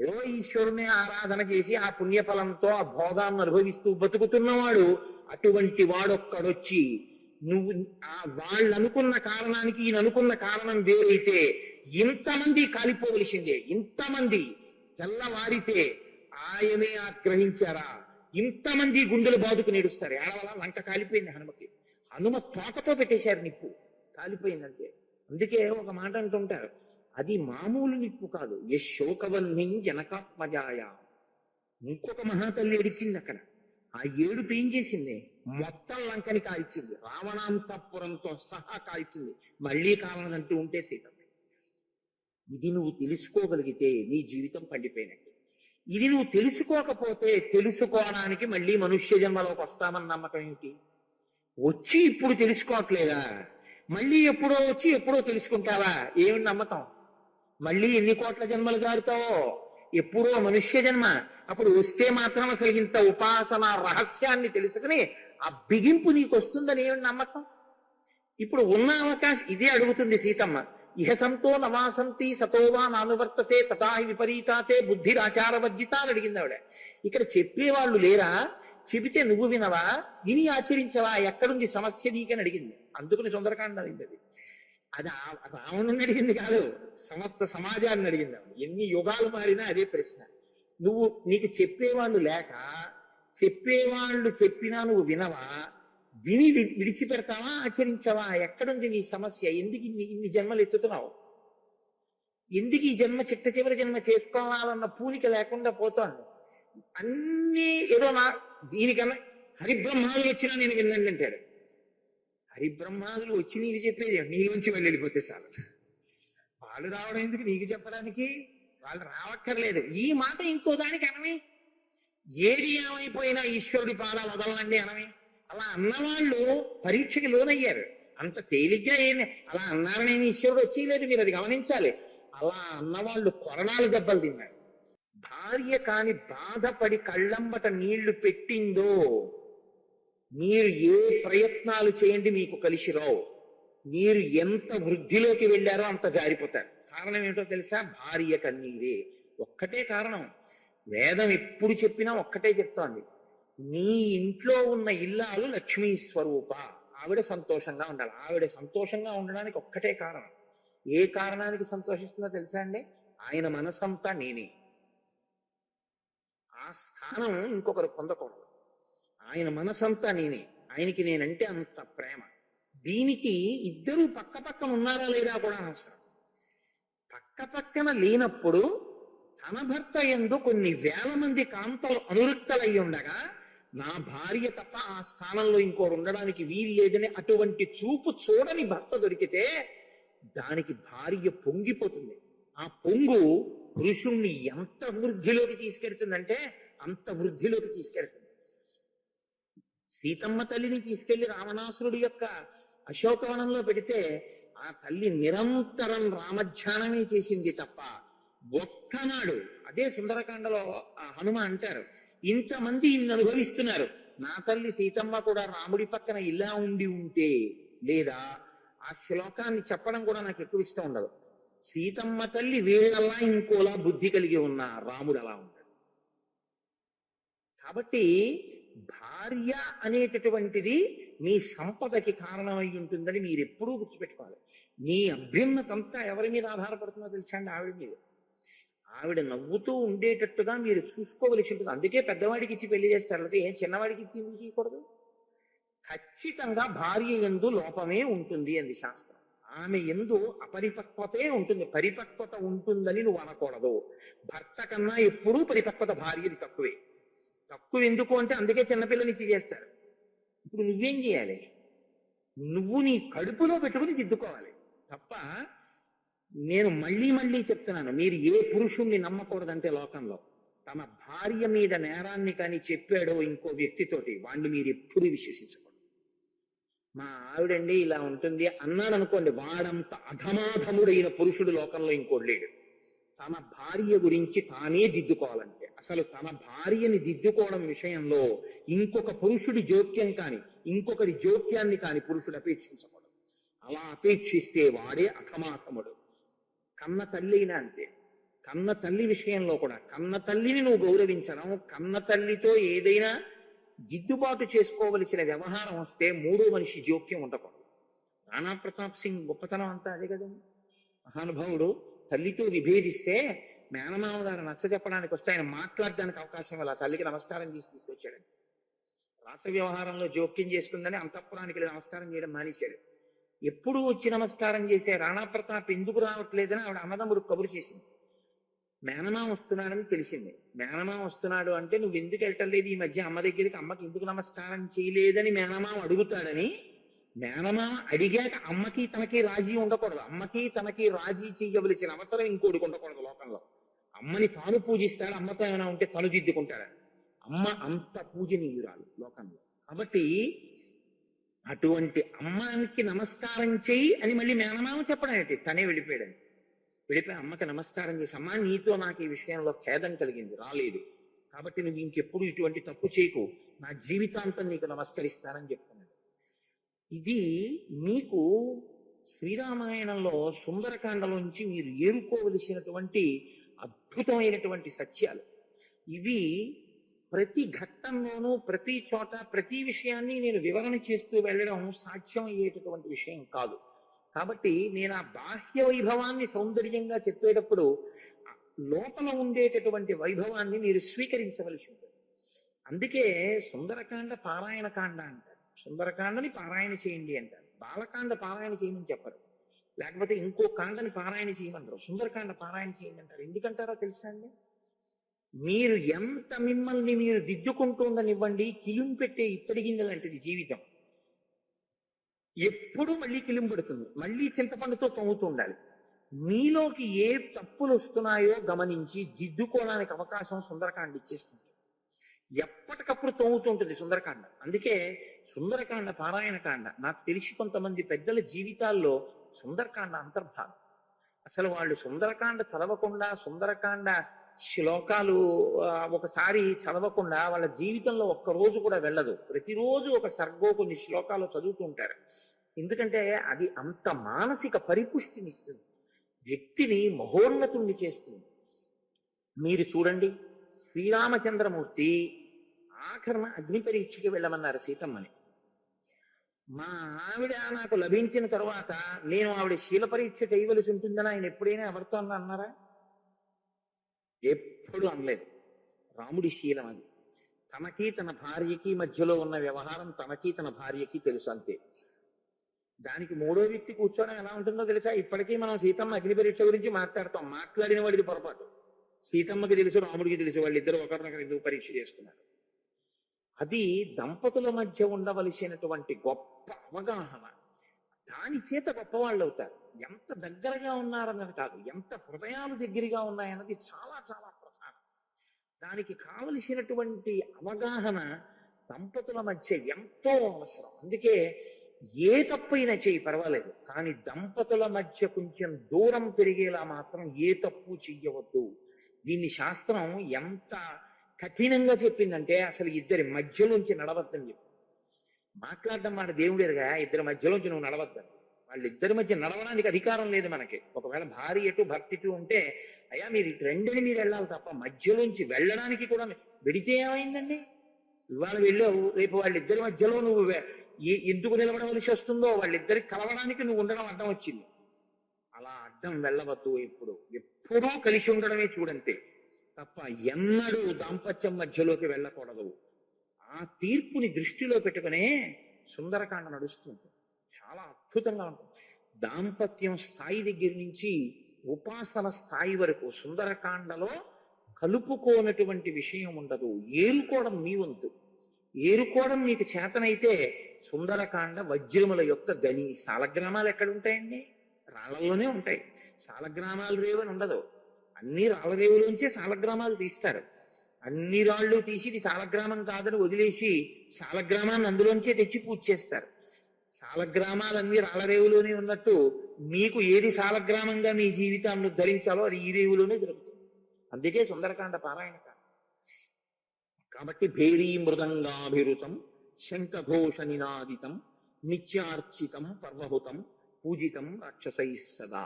ఏదో ఈశ్వరుని ఆరాధన చేసి ఆ పుణ్యఫలంతో ఆ భోగాన్ని అనుభవిస్తూ బతుకుతున్నవాడు అటువంటి వాడొక్కడొచ్చి నువ్వు వాళ్ళు అనుకున్న కారణానికి ఈయన అనుకున్న కారణం వేరైతే ఇంతమంది కాలిపోవలసిందే, ఇంతమంది తెల్లవారితే ఆయనే ఆగ్రహించారా, ఇంతమంది గుండెలు బాదుకు నేడుస్తారు. ఏడవల లంక కాలిపోయింది హనుమకి. హనుమ తోకతో పెట్టేశారు నిప్పు, కాలిపోయిందంతే. అందుకే ఒక మాట అంటుంటారు, అది మామూలు నిప్పు కాదు, యశోకవన్నిం జనకాత్మజాయ. ఇంకొక మహాతల్లి ఏడిచింది అక్కడ. ఆ ఏడుపు ఏం చేసింది? మొత్తం లంకని కాల్చింది, రావణాంతపురంతో సహా కాల్చింది. మళ్ళీ కావాలంటూ ఉంటే సీతమ్మ. ఇది నువ్వు తెలుసుకోగలిగితే నీ జీవితం పండిపోయినట్టు. ఇది నువ్వు తెలుసుకోకపోతే తెలుసుకోవడానికి మళ్ళీ మనుష్య జన్మలోకి వస్తామన్న నమ్మకం ఏమిటి? వచ్చి ఇప్పుడు తెలుసుకోవట్లేదా? మళ్ళీ ఎప్పుడో వచ్చి ఎప్పుడో తెలుసుకుంటావా? ఏమి నమ్మకం? మళ్ళీ ఎన్ని కోట్ల జన్మలు దాడుతావో, ఎప్పుడో మనుష్య జన్మ. అప్పుడు వస్తే మాత్రం అసలు ఇంత ఉపాసన రహస్యాన్ని తెలుసుకుని ఆ బిగింపు నీకు వస్తుందని ఏమి నమ్మకం? ఇప్పుడు ఉన్న అవకాశం ఇదే అడుగుతుంది సీతమ్మ. ఇహ సంతో నవాసంతి సతోవా నానువర్తసే తథాహి విపరీతాతే బుద్ధిరాచారవర్జిత అని అడిగింది ఆవిడ. ఇక్కడ చెప్పేవాళ్ళు లేరా? చెబితే నువ్వు వినవా? విని ఆచరించవా? ఎక్కడుంది సమస్య నీకని అడిగింది. అందుకుని సుందరకాండ అడిగింది. అది రావణుని అడిగింది కాదు, సమస్త సమాజాన్ని అడిగింది ఆవిడ. ఎన్ని యుగాలు మారినా అదే ప్రశ్న. నీకు చెప్పేవాళ్ళు లేక, చెప్పేవాళ్ళు చెప్పినా నువ్వు వినవా? విని విడిచిపెడతావా? ఆచరించవా? ఎక్కడుంది నీ సమస్య? ఎందుకు ఇన్ని జన్మలు ఎత్తుతున్నావు? ఎందుకు ఈ జన్మ చిట్ట చివరి జన్మ చేసుకోవాలన్న పూనిక లేకుండా పోతోంది. అన్నీ ఏదో దీనికన్నా హరిబ్రహ్మాదులు వచ్చినా నేను వినండి అంటాడు. హరిబ్రహ్మాదులు వచ్చి నీకు చెప్పేది నీలోంచి వెళ్ళిపోతే చాలు. వాళ్ళు రావడం ఎందుకు నీకు చెప్పడానికి? వాళ్ళు రావక్కర్లేదు. ఈ మాట ఇంకో దానికి అనమే. ఏది ఏమైపోయినా ఈశ్వరుడి పాదాలు వదలనండి అనమే. అలా అన్నవాళ్ళు పరీక్షకి లోనయ్యారు. అంత తేలిగ్గా అలా అన్నారని ఈశ్వరుడు వచ్చేయలేదు. మీరు అది గమనించాలి. అలా అన్నవాళ్ళు కొరణాలు దెబ్బలు తిన్నారు. భార్య కాని బాధపడి కళ్ళంబట నీళ్లు పెట్టిందో, మీరు ఏ ప్రయత్నాలు చేయండి మీకు కలిసి రావు. మీరు ఎంత వృద్ధిలోకి వెళ్ళారో అంత జారిపోతారు. కారణం ఏమిటో తెలుసా? భార్య కన్నీరే. ఒక్కటే కారణం. వేదం ఎప్పుడు చెప్పినా ఒక్కటే చెప్తోంది, నీ ఇంట్లో ఉన్న ఇల్లాలు లక్ష్మీ స్వరూప, ఆవిడ సంతోషంగా ఉండాలి. ఆవిడ సంతోషంగా ఉండడానికి ఒక్కటే కారణం. ఏ కారణానికి సంతోషిస్తుందో తెలుసా అండి? ఆయన మనసంతా నేనే. ఆ స్థానం ఇంకొకరు పొందకూడదు. ఆయన మనసంతా నేనే, ఆయనకి నేనంటే అంత ప్రేమ. దీనికి ఇద్దరు పక్క పక్కన ఉన్నారా లేదా కూడా అవసరం. పక్క పక్కన లేనప్పుడు తన భర్త యందు కొన్ని వేల మంది కాంతలు అనురక్తలయ్యి ఉండగా నా భార్య తప్ప ఆ స్థానంలో ఇంకోరు ఉండడానికి వీలు లేదని అటువంటి చూపు చూడని భర్త దొరికితే దానికి భార్య పొంగిపోతుంది. ఆ పొంగు పురుషుణ్ణి ఎంత వృద్ధిలోకి తీసుకెళ్తుందంటే అంత వృద్ధిలోకి తీసుకెళ్తుంది. సీతమ్మ తల్లిని తీసుకెళ్లి రావణాసురుడి యొక్క అశోకవనంలో పెడితే ఆ తల్లి నిరంతరం రామధ్యానమే చేసింది తప్ప ఒక్కనాడు, అదే సుందరకాండలో హనుమ అంటారు, ఇంతమంది ఇన్ని అనుభవిస్తున్నారు, నా తల్లి సీతమ్మ కూడా రాముడి పక్కన ఇలా ఉండి ఉంటే, లేదా ఆ శ్లోకాన్ని చెప్పడం కూడా నాకు ఎక్కువ ఇష్టం ఉండదు. సీతమ్మ తల్లి వీళ్ళలా ఇంకోలా బుద్ధి కలిగి ఉన్న రాముడు అలా ఉంటాడు. కాబట్టి భార్య అనేటటువంటిది మీ సంపదకి కారణమై ఉంటుందని మీరు ఎప్పుడూ గుర్తుపెట్టుకోవాలి. మీ అభ్యున్నతంతా ఎవరి మీద ఆధారపడుతుందో తెలుసా అండి? ఆవిడ మీద. ఆవిడ నవ్వుతూ ఉండేటట్టుగా మీరు చూసుకోవలసి ఉంటుంది. అందుకే పెద్దవాడికి ఇచ్చి పెళ్లి చేస్తారు. అంటే చిన్నవాడికి ఇచ్చి చేయకూడదు. ఖచ్చితంగా భార్య యందు లోపమే ఉంటుంది అంది శాస్త్రం. ఆమె యందు అపరిపక్వతే ఉంటుంది. పరిపక్వత ఉంటుందని నువ్వు అనకూడదు. భర్త కన్నా ఎప్పుడూ పరిపక్వత భార్యది తక్కువే. తక్కువ ఎందుకు అంటే అందుకే చిన్నపిల్లనిచ్చి చేస్తారు. ఇప్పుడు నువ్వేం చేయాలి? నువ్వు నీ కడుపులో పెట్టుకుని దిద్దుకోవాలి తప్ప, నేను మళ్ళీ మళ్ళీ చెప్తున్నాను, మీరు ఏ పురుషుణ్ణి నమ్మకూడదంటే లోకంలో తమ భార్య మీద నేరాన్ని కానీ చెప్పాడో ఇంకో వ్యక్తితోటి వాణ్ణి మీరు ఎప్పుడు విశ్వసించకూడదు. మా ఆవిడండి ఇలా ఉంటుంది అన్నాడు అనుకోండి, వాడంత అధమాధముడైన పురుషుడు లోకంలో ఇంకోటి లేడు. తన భార్య గురించి తానే దిద్దుకోవాలంటే, అసలు తన భార్యని దిద్దుకోవడం విషయంలో ఇంకొక పురుషుడి జోక్యం కాని, ఇంకొకరి జోక్యాన్ని కాని పురుషుడు అపేక్షించకూడదు. అలా అపేక్షిస్తే వాడే అధమాధముడు. కన్న తల్లి అయినా అంతే. కన్న తల్లి విషయంలో కూడా కన్న తల్లిని నువ్వు గౌరవించడం, కన్న తల్లితో ఏదైనా దిద్దుబాటు చేసుకోవలసిన వ్యవహారం వస్తే మూడో మనిషి జోక్యం ఉండకూడదు. రాణా ప్రతాప్ సింగ్ గొప్పతనం అంతా అదే కదండి. మహానుభావుడు తల్లితో విభేదిస్తే మేనమామ గారు నచ్చ చెప్పడానికి వస్తే ఆయన మాట్లాడడానికి అవకాశం ఇలా తల్లికి నమస్కారం చేసి తీసుకొచ్చాడు. రాస వ్యవహారంలో జోక్యం చేసుకుందని అంతఃపురానికి నమస్కారం చేయడం మానేశాడు. ఎప్పుడు వచ్చి నమస్కారం చేసే రాణా ప్రతాప్ ఎందుకు రావట్లేదని ఆవిడ అన్నదమ్ముడు కబురు చేసింది. మేనమామ వస్తున్నాడని తెలిసింది. మేనమామ వస్తున్నాడు అంటే నువ్వు ఎందుకు వెళ్ళటం లేదు ఈ మధ్య అమ్మ దగ్గరికి, అమ్మకి ఎందుకు నమస్కారం చేయలేదని మేనమామ అడుగుతాడని, మేనమామ అడిగాక అమ్మకి తనకి రాజీ ఉండకూడదు. అమ్మకి తనకి రాజీ చేయవలసిన అవసరం ఇంకోటికి ఉండకూడదు లోకంలో. అమ్మని తాను పూజిస్తాడు, అమ్మతో ఏమైనా ఉంటే తను దిద్దుకుంటాడు. అమ్మ అంత పూజనీయురాలు లోకంలో. కాబట్టి అటువంటి అమ్మకి నమస్కారం చెయ్యి అని మళ్ళీ మేనమామ చెప్పడం ఏంటి, తనే వెళ్ళిపోయాడని. వెళ్ళిపోయి అమ్మకి నమస్కారం చేసి, అమ్మ నీతో నాకు ఈ విషయంలో ఖేదం కలిగింది, రాలేదు, కాబట్టి నువ్వు ఇంకెప్పుడు ఇటువంటి తప్పు చేయకు, నా జీవితాంతం నీకు నమస్కరిస్తానని చెప్తున్నాడు. ఇది మీకు శ్రీరామాయణంలో సుందరకాండలోంచి మీరు ఏరుకోవలసినటువంటి అద్భుతమైనటువంటి సత్యాలు. ఇవి ప్రతి ఘట్టంలోనూ ప్రతి చోట ప్రతి విషయాన్ని నేను వివరణ చేస్తూ వెళ్ళడం సాధ్యం అయ్యేటటువంటి విషయం కాదు. కాబట్టి నేను ఆ బాహ్య వైభవాన్ని సౌందర్యంగా చెప్పేటప్పుడు లోపల ఉండేటటువంటి వైభవాన్ని మీరు స్వీకరించవలసి ఉంటుంది. అందుకే సుందరకాండ పారాయణ కాండ అంటారు. సుందరకాండని పారాయణ చేయండి అంటారు. బాలకాండ పారాయణ చేయమని చెప్పరు, లేకపోతే ఇంకో కాండని పారాయణ చేయమంటారు. సుందరకాండ పారాయణ చేయండి అంటారు. ఎందుకంటారో తెలుసా అండి? మీరు ఎంత మిమ్మల్ని మీరు దిద్దుకుంటుండనివ్వండి, కిలుం పెట్టే ఇత్తడి గింజ లాంటిది జీవితం. ఎప్పుడు మళ్ళీ కిలుం పెడుతుంది, మళ్ళీ చింతపండుతో తొమ్ముతూ ఉండాలి. మీలోకి ఏ తప్పులు వస్తున్నాయో గమనించి దిద్దుకోవడానికి అవకాశం సుందరకాండ ఇచ్చేస్తుంది. ఎప్పటికప్పుడు తోముతుంటుంది సుందరకాండ. అందుకే సుందరకాండ పారాయణ కాండ. నాకు తెలిసి కొంతమంది పెద్దల జీవితాల్లో సుందరకాండ అంతర్భాగం. అసలు వాళ్ళు సుందరకాండ చదవకుండా, సుందరకాండ శ్లోకాలు ఒకసారి చదవకుండా వాళ్ళ జీవితంలో ఒక్కరోజు కూడా వెళ్ళదు. ప్రతిరోజు ఒక సర్గో కొన్ని శ్లోకాలు చదువుతూ ఉంటారు. ఎందుకంటే అది అంత మానసిక పరిపుష్టినిస్తుంది, వ్యక్తిని మహోన్నతుణ్ణి చేస్తుంది. మీరు చూడండి, శ్రీరామచంద్రమూర్తి ఆఖరణ అగ్ని పరీక్షకి వెళ్ళమన్నారు సీతమ్మని. మా ఆవిడ నాకు లభించిన తర్వాత నేను ఆవిడ శీల పరీక్ష చేయవలసి ఉంటుందని ఆయన ఎప్పుడైనా ఎవరితో అన్నారా? ఎప్పుడు అనలేదు. రాముడి శీలం అది. తనకి తన భార్యకి మధ్యలో ఉన్న వ్యవహారం తనకి తన భార్యకి తెలుసు, అంతే. దానికి మూడో వ్యక్తి కూర్చోవడం ఎలా ఉంటుందో తెలుసా? ఇప్పటికీ మనం సీతమ్మ అగ్ని పరీక్ష గురించి మాట్లాడతాం, మాట్లాడిన వాడిది పొరపాటు. సీతమ్మకి తెలుసు, రాముడికి తెలుసు, వాళ్ళిద్దరు ఒకరినొకరు ఎందుకు పరీక్ష చేసుకున్నారు. అది దంపతుల మధ్య ఉండవలసినటువంటి గొప్ప అవగాహన. దాని చేత గొప్పవాళ్ళు అవుతారు. ఎంత దగ్గరగా ఉన్నారన్నది కాదు, ఎంత హృదయాలు దగ్గరగా ఉన్నాయన్నది చాలా చాలా ప్రధానం. దానికి కావలసినటువంటి అవగాహన దంపతుల మధ్య ఎంతో అవసరం. అందుకే ఏ తప్పైనా చేయి పర్వాలేదు, కానీ దంపతుల మధ్య కొంచెం దూరం పెరిగేలా మాత్రం ఏ తప్పు చెయ్యవద్దు. దీన్ని శాస్త్రం ఎంత కఠినంగా చెప్పిందంటే అసలు ఇద్దరి మధ్యలోంచి నడవద్దని చెప్పి. మాట్లాడడం మాట దేవుడేరుగా, ఇద్దరి మధ్యలోంచి నువ్వు నడవద్దని. వాళ్ళిద్దరి మధ్య నడవడానికి అధికారం లేదు మనకి. ఒకవేళ భార్య ఎటు భర్త ఇటు ఉంటే అయ్యా మీరు ఇటు రెండని మీరు వెళ్ళాలి తప్ప మధ్యలోంచి వెళ్ళడానికి కూడా వెడితే ఏమైందండి? ఇవాళ వెళ్ళావు, రేపు వాళ్ళిద్దరి మధ్యలో నువ్వు ఎందుకు నిలబడవలసి వస్తుందో, వాళ్ళిద్దరికి కలవడానికి నువ్వు ఉండడం అడ్డం వచ్చింది. అలా అడ్డం వెళ్ళవద్దు. ఎప్పుడూ కలిసి ఉండడమే చూడంతే తప్ప ఎన్నడూ దాంపత్యం మధ్యలోకి వెళ్ళకూడదు. ఆ తీర్పుని దృష్టిలో పెట్టుకునే సుందరకాండ నడుస్తుంది. చాలా అద్భుతంగా ఉంటుంది. దాంపత్యం స్థాయి దగ్గర నుంచి ఉపాసన స్థాయి వరకు సుందరకాండలో కలుపుకోనటువంటి విషయం ఉండదు. ఏరుకోవడం మీ వంతు. ఏరుకోవడం మీకు చేతనైతే సుందరకాండ వజ్రముల యొక్క గని. సాలగ్రామాలు ఎక్కడ ఉంటాయండి? రాళ్లలోనే ఉంటాయి. సాలగ్రామాలు రేవని ఉండదు. అన్ని రాళ్ళ రేవులోంచే సాలగ్రామాలు తీస్తారు. అన్ని రాళ్ళు తీసి ఇది సాలగ్రామం కాదని వదిలేసి సాలగ్రామాన్ని అందులోంచే తెచ్చి పూజ చేస్తారు. సాలగ్రామాలన్నీ రాళ్ళ రేవులోనే ఉన్నట్టు మీకు ఏది సాలగ్రామంగా మీ జీవితాన్ని ధరించాలో అది ఈ రేవులోనే జరుగుతుంది. అందుకే సుందరకాండ పారాయణ కాండ. కాబట్టి భేరీ మృదంగాభిరుతం శంఖఘోష నినాదితం నిత్యార్చితం పర్వహుతం పూజితం రాక్షసై సదా.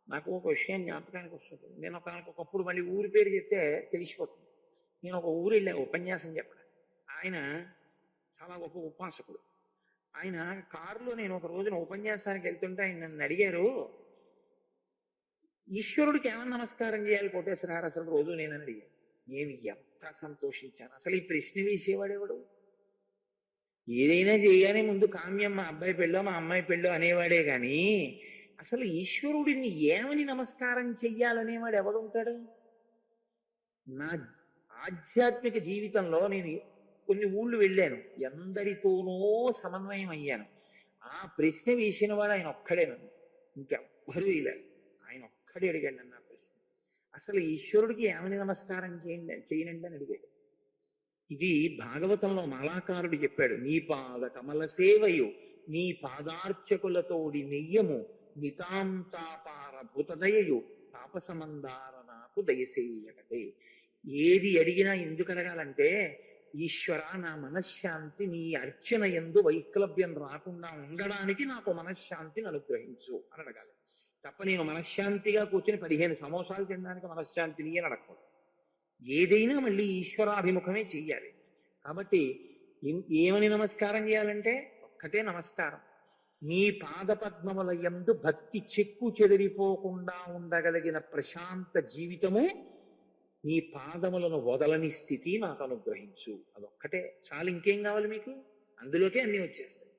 నాకు ఒక విషయం జ్ఞాపకానికి వస్తుంది. నేను ఒకప్పుడు మళ్ళీ ఊరి పేరు చెప్తే తెలిసిపోతుంది. నేను ఒక ఊరు వెళ్ళా ఉపన్యాసం చెప్పడానికి. ఆయన చాలా గొప్ప ఉపాసకుడు. ఆయన కారులో నేను ఒక రోజున ఉపన్యాసానికి వెళ్తుంటే ఆయన నన్ను అడిగారు, ఈశ్వరుడికి ఏమన్నా నమస్కారం చేయాలి కోటేశ్వరరావు అసలు రోజు నేనని అడిగాను. నేను ఎంత సంతోషించాను. అసలు ఈ ప్రశ్న వేసేవాడేవాడు? ఏదైనా చేయగానే ముందు కామ్యం మా అబ్బాయి పెళ్ళో మా అమ్మాయి పెళ్ళో అనేవాడే గాని అసలు ఈశ్వరుడిని ఏమని నమస్కారం చెయ్యాలనేవాడు ఎవడుంటాడు? నా ఆధ్యాత్మిక జీవితంలో నేను కొన్ని ఊళ్ళు వెళ్ళాను, ఎందరితోనో సమన్వయం అయ్యాను. ఆ ప్రశ్న వేసిన వాడు ఆయన ఒక్కడే. నన్ను ఇంకెవ్వరూ వేయలేరు. ఆయన ఒక్కడే అడిగాడు నన్ను ఆ ప్రశ్న. అసలు ఈశ్వరుడికి ఏమని నమస్కారం చేయనండి అని అడిగాడు. ఇది భాగవతంలో మాలాకారుడు చెప్పాడు. నీ పాద కమల సేవయు నీ పాదార్చకులతోడి నెయ్యము నితాంతాపార భూతదయయు తాపసమందార నాకు దయసేయకటే. ఏది అడిగినా ఎందుకు అడగాలంటే, ఈశ్వర నా మనశ్శాంతి నీ అర్చన యందు వైక్లభ్యం రాకుండా ఉండడానికి నాకు మనశ్శాంతిని అనుగ్రహించు అని అడగాలి తప్ప నేను మనశ్శాంతిగా కూర్చొని 15 సమోసాలు తినడానికి మనశ్శాంతిని అని అడగకూడదు. ఏదైనా మళ్ళీ ఈశ్వరాభిముఖమే చెయ్యాలి. కాబట్టి ఏమని నమస్కారం చేయాలంటే ఒక్కటే నమస్కారం. నీ పాదపద్మముల యందు భక్తి చెక్కు చెదిరిపోకుండా ఉండగలిగిన ప్రశాంత జీవితము, నీ పాదములను వదలని స్థితి నాకు అనుగ్రహించు. అదొక్కటే చాలు. ఇంకేం కావాలి మీకు? అందులోకే అన్నీ వచ్చేస్తాయి.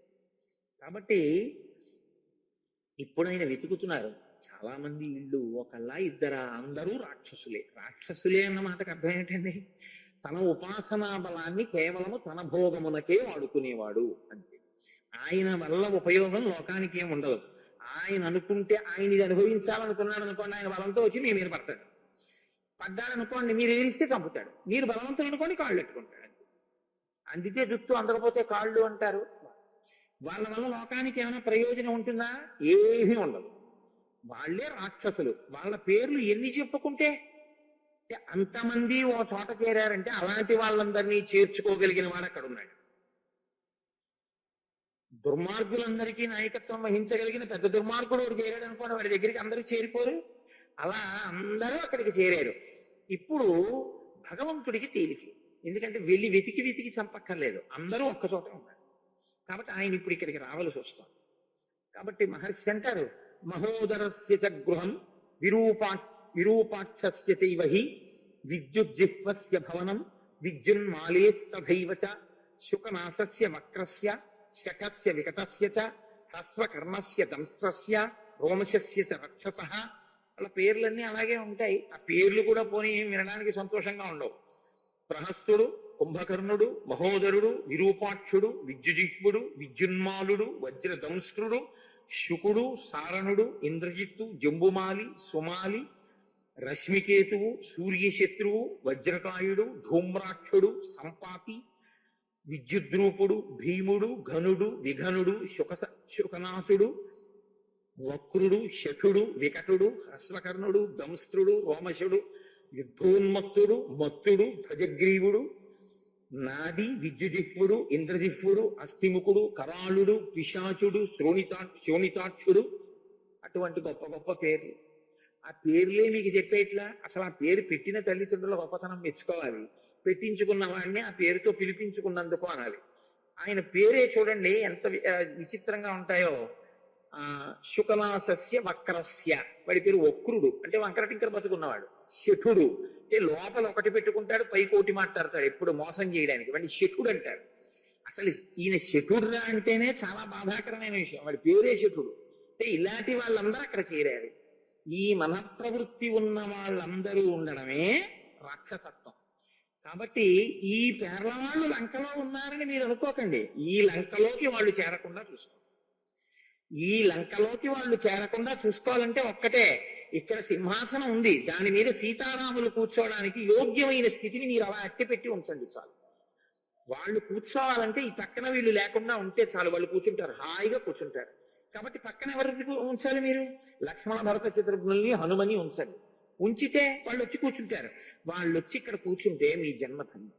కాబట్టి ఇప్పుడు ఆయన వెతుకుతున్నారు. చాలా మంది ఇళ్ళు ఒకళ్ళ ఇద్దరా, అందరూ రాక్షసులే. రాక్షసులే అన్న మాటకు అర్థం ఏంటండి? తన ఉపాసనా బలాన్ని కేవలము తన భోగమునకే వాడుకునేవాడు అంతే. ఆయన వల్ల ఉపయోగం లోకానికి ఏమి ఉండదు. ఆయన అనుకుంటే ఆయన ఇది అనుభవించాలనుకున్నాడు అనుకోండి, ఆయన బలంతో వచ్చి మీ మీద పడతాడు. పడ్డాడనుకోండి, మీరు ఏరిస్తే చంపుతాడు. మీరు బలవంతులు అనుకోండి, కాళ్ళు ఎట్టుకుంటాడు అంతే. అందితే జుట్టు అందకపోతే కాళ్ళు అంటారు. వాళ్ళ వల్ల లోకానికి ఏమైనా ప్రయోజనం ఉంటుందా? ఏమీ ఉండదు. వాళ్లే రాక్షసులు. వాళ్ళ పేర్లు ఎన్ని చెప్పుకుంటే అంతమంది ఓ చోట చేరారంటే అలాంటి వాళ్ళందరినీ చేర్చుకోగలిగిన వాడు అక్కడ ఉన్నాడు. దుర్మార్గులందరికీ నాయకత్వం వహించగలిగిన పెద్ద దుర్మార్గుడు వాడు చేరాడు అనుకోండి, వాడి దగ్గరికి అందరూ చేరిపోరు. అలా అందరూ అక్కడికి చేరారు. ఇప్పుడు భగవంతుడికి తేలిక. ఎందుకంటే వెళ్ళి వెతికి వెతికి చంపక్కర్లేదు, అందరూ ఒక్కచోట ఉన్నారు. కాబట్టి ఆయన ఇప్పుడు ఇక్కడికి రావాల్సి వస్తాం. కాబట్టి మహర్షి అంటారు, మహోదరస్య చ గృహం విరూపాక్షస్య చైవహి విద్యుజ్జిహ్వస్య భవనం విద్యున్మాలేస్తథైవ చ శుకనాసస్య వక్రస్య శకస్య వికటస్య చ హ్రస్వకర్ణస్య దంస్త్రస్య రోమశస్య చ రక్షసః. వాళ్ళ పేర్లన్నీ అలాగే ఉంటాయి. ఆ పేర్లు కూడా పోనీ వినడానికి సంతోషంగా ఉండవు. ప్రహస్తుడు, కుంభకర్ణుడు, మహోదరుడు, విరూపాక్షుడు, విద్యుజిహ్వుడు, విద్యున్మాలుడు, వజ్రదంస్ట్రుడు, శుకుడు, సారణుడు, ఇంద్రజిత్తు, జంబుమాలి, సుమాలి, రశ్మికేతువు, సూర్యశత్రువు, వజ్రకాయుడు, ధూమ్రాక్షుడు, సంపాతి, విద్యుద్రూపుడు, భీముడు, ఘనుడు, విఘనుడు, శుకనాసుడు, వక్రుడు, శఠుడు, వికటుడు, హ్రస్వకర్ణుడు, దంస్త్రుడు, రోమశుడు, యుద్ధోన్మత్తుడు, మత్తుడు, ధ్వజగ్రీవుడు, నాది, విద్యుజిహ్వుడు, ఇంద్రజిహ్వుడు, అస్థిముఖుడు, కరాళుడు, పిశాచుడు, శోణితాక్షుడు. అటువంటి గొప్ప గొప్ప పేర్లు. ఆ పేర్లే మీకు చెప్పేట్లా? అసలు ఆ పేరు పెట్టిన తల్లిదండ్రుల గొప్పతనం మెచ్చుకోవాలి. పెట్టించుకున్న వాడిని ఆ పేరుతో పిలిపించుకున్నందుకు అనాలి. ఆయన పేరే చూడండి ఎంత విచిత్రంగా ఉంటాయో. శుకనాసస్య వక్రస్య, వాడి పేరు వక్రుడు అంటే వంకరటింకర బతుకున్నవాడు. శఠుడు అంటే లోపల ఒకటి పెట్టుకుంటాడు, పైకోటి మాట్లాడతాడు ఎప్పుడు మోసం చేయడానికి, వాడిని శఠుడు అంటారు. అసలు ఈయన శఠుడురా అంటేనే చాలా బాధాకరమైన విషయం. వాడి పేరే శఠుడు. అంటే ఇలాంటి వాళ్ళందరూ అక్కడ చేరారు. ఈ మనఃప్రవృత్తి ఉన్న వాళ్ళందరూ ఉండడమే రాక్షసత్వం. కాబట్టి ఈ పేర్ల వాళ్ళు లంకలో ఉన్నారని మీరు అనుకోకండి. ఈ లంకలోకి వాళ్ళు చేరకుండా చూసుకోండి. ఈ లంకలోకి వాళ్ళు చేరకుండా చూసుకోవాలంటే ఒక్కటే, ఇక్కడ సింహాసనం ఉంది, దాని మీద సీతారాములు కూర్చోవడానికి యోగ్యమైన స్థితిని మీరు అలా అట్టిపెట్టి ఉంచండి చాలు. వాళ్ళు కూర్చోవాలంటే ఈ పక్కన వీళ్ళు లేకుండా ఉంటే చాలు. వాళ్ళు కూర్చుంటారు, హాయిగా కూర్చుంటారు. కాబట్టి పక్కన ఎవరికి ఉంచాలి మీరు? లక్ష్మణ భరత శత్రుఘ్నుల్ని హనుమని ఉంచండి. ఉంచితే వాళ్ళు వచ్చి కూర్చుంటారు. వాళ్ళు వచ్చి ఇక్కడ కూర్చుంటే మీ జన్మధన్యం.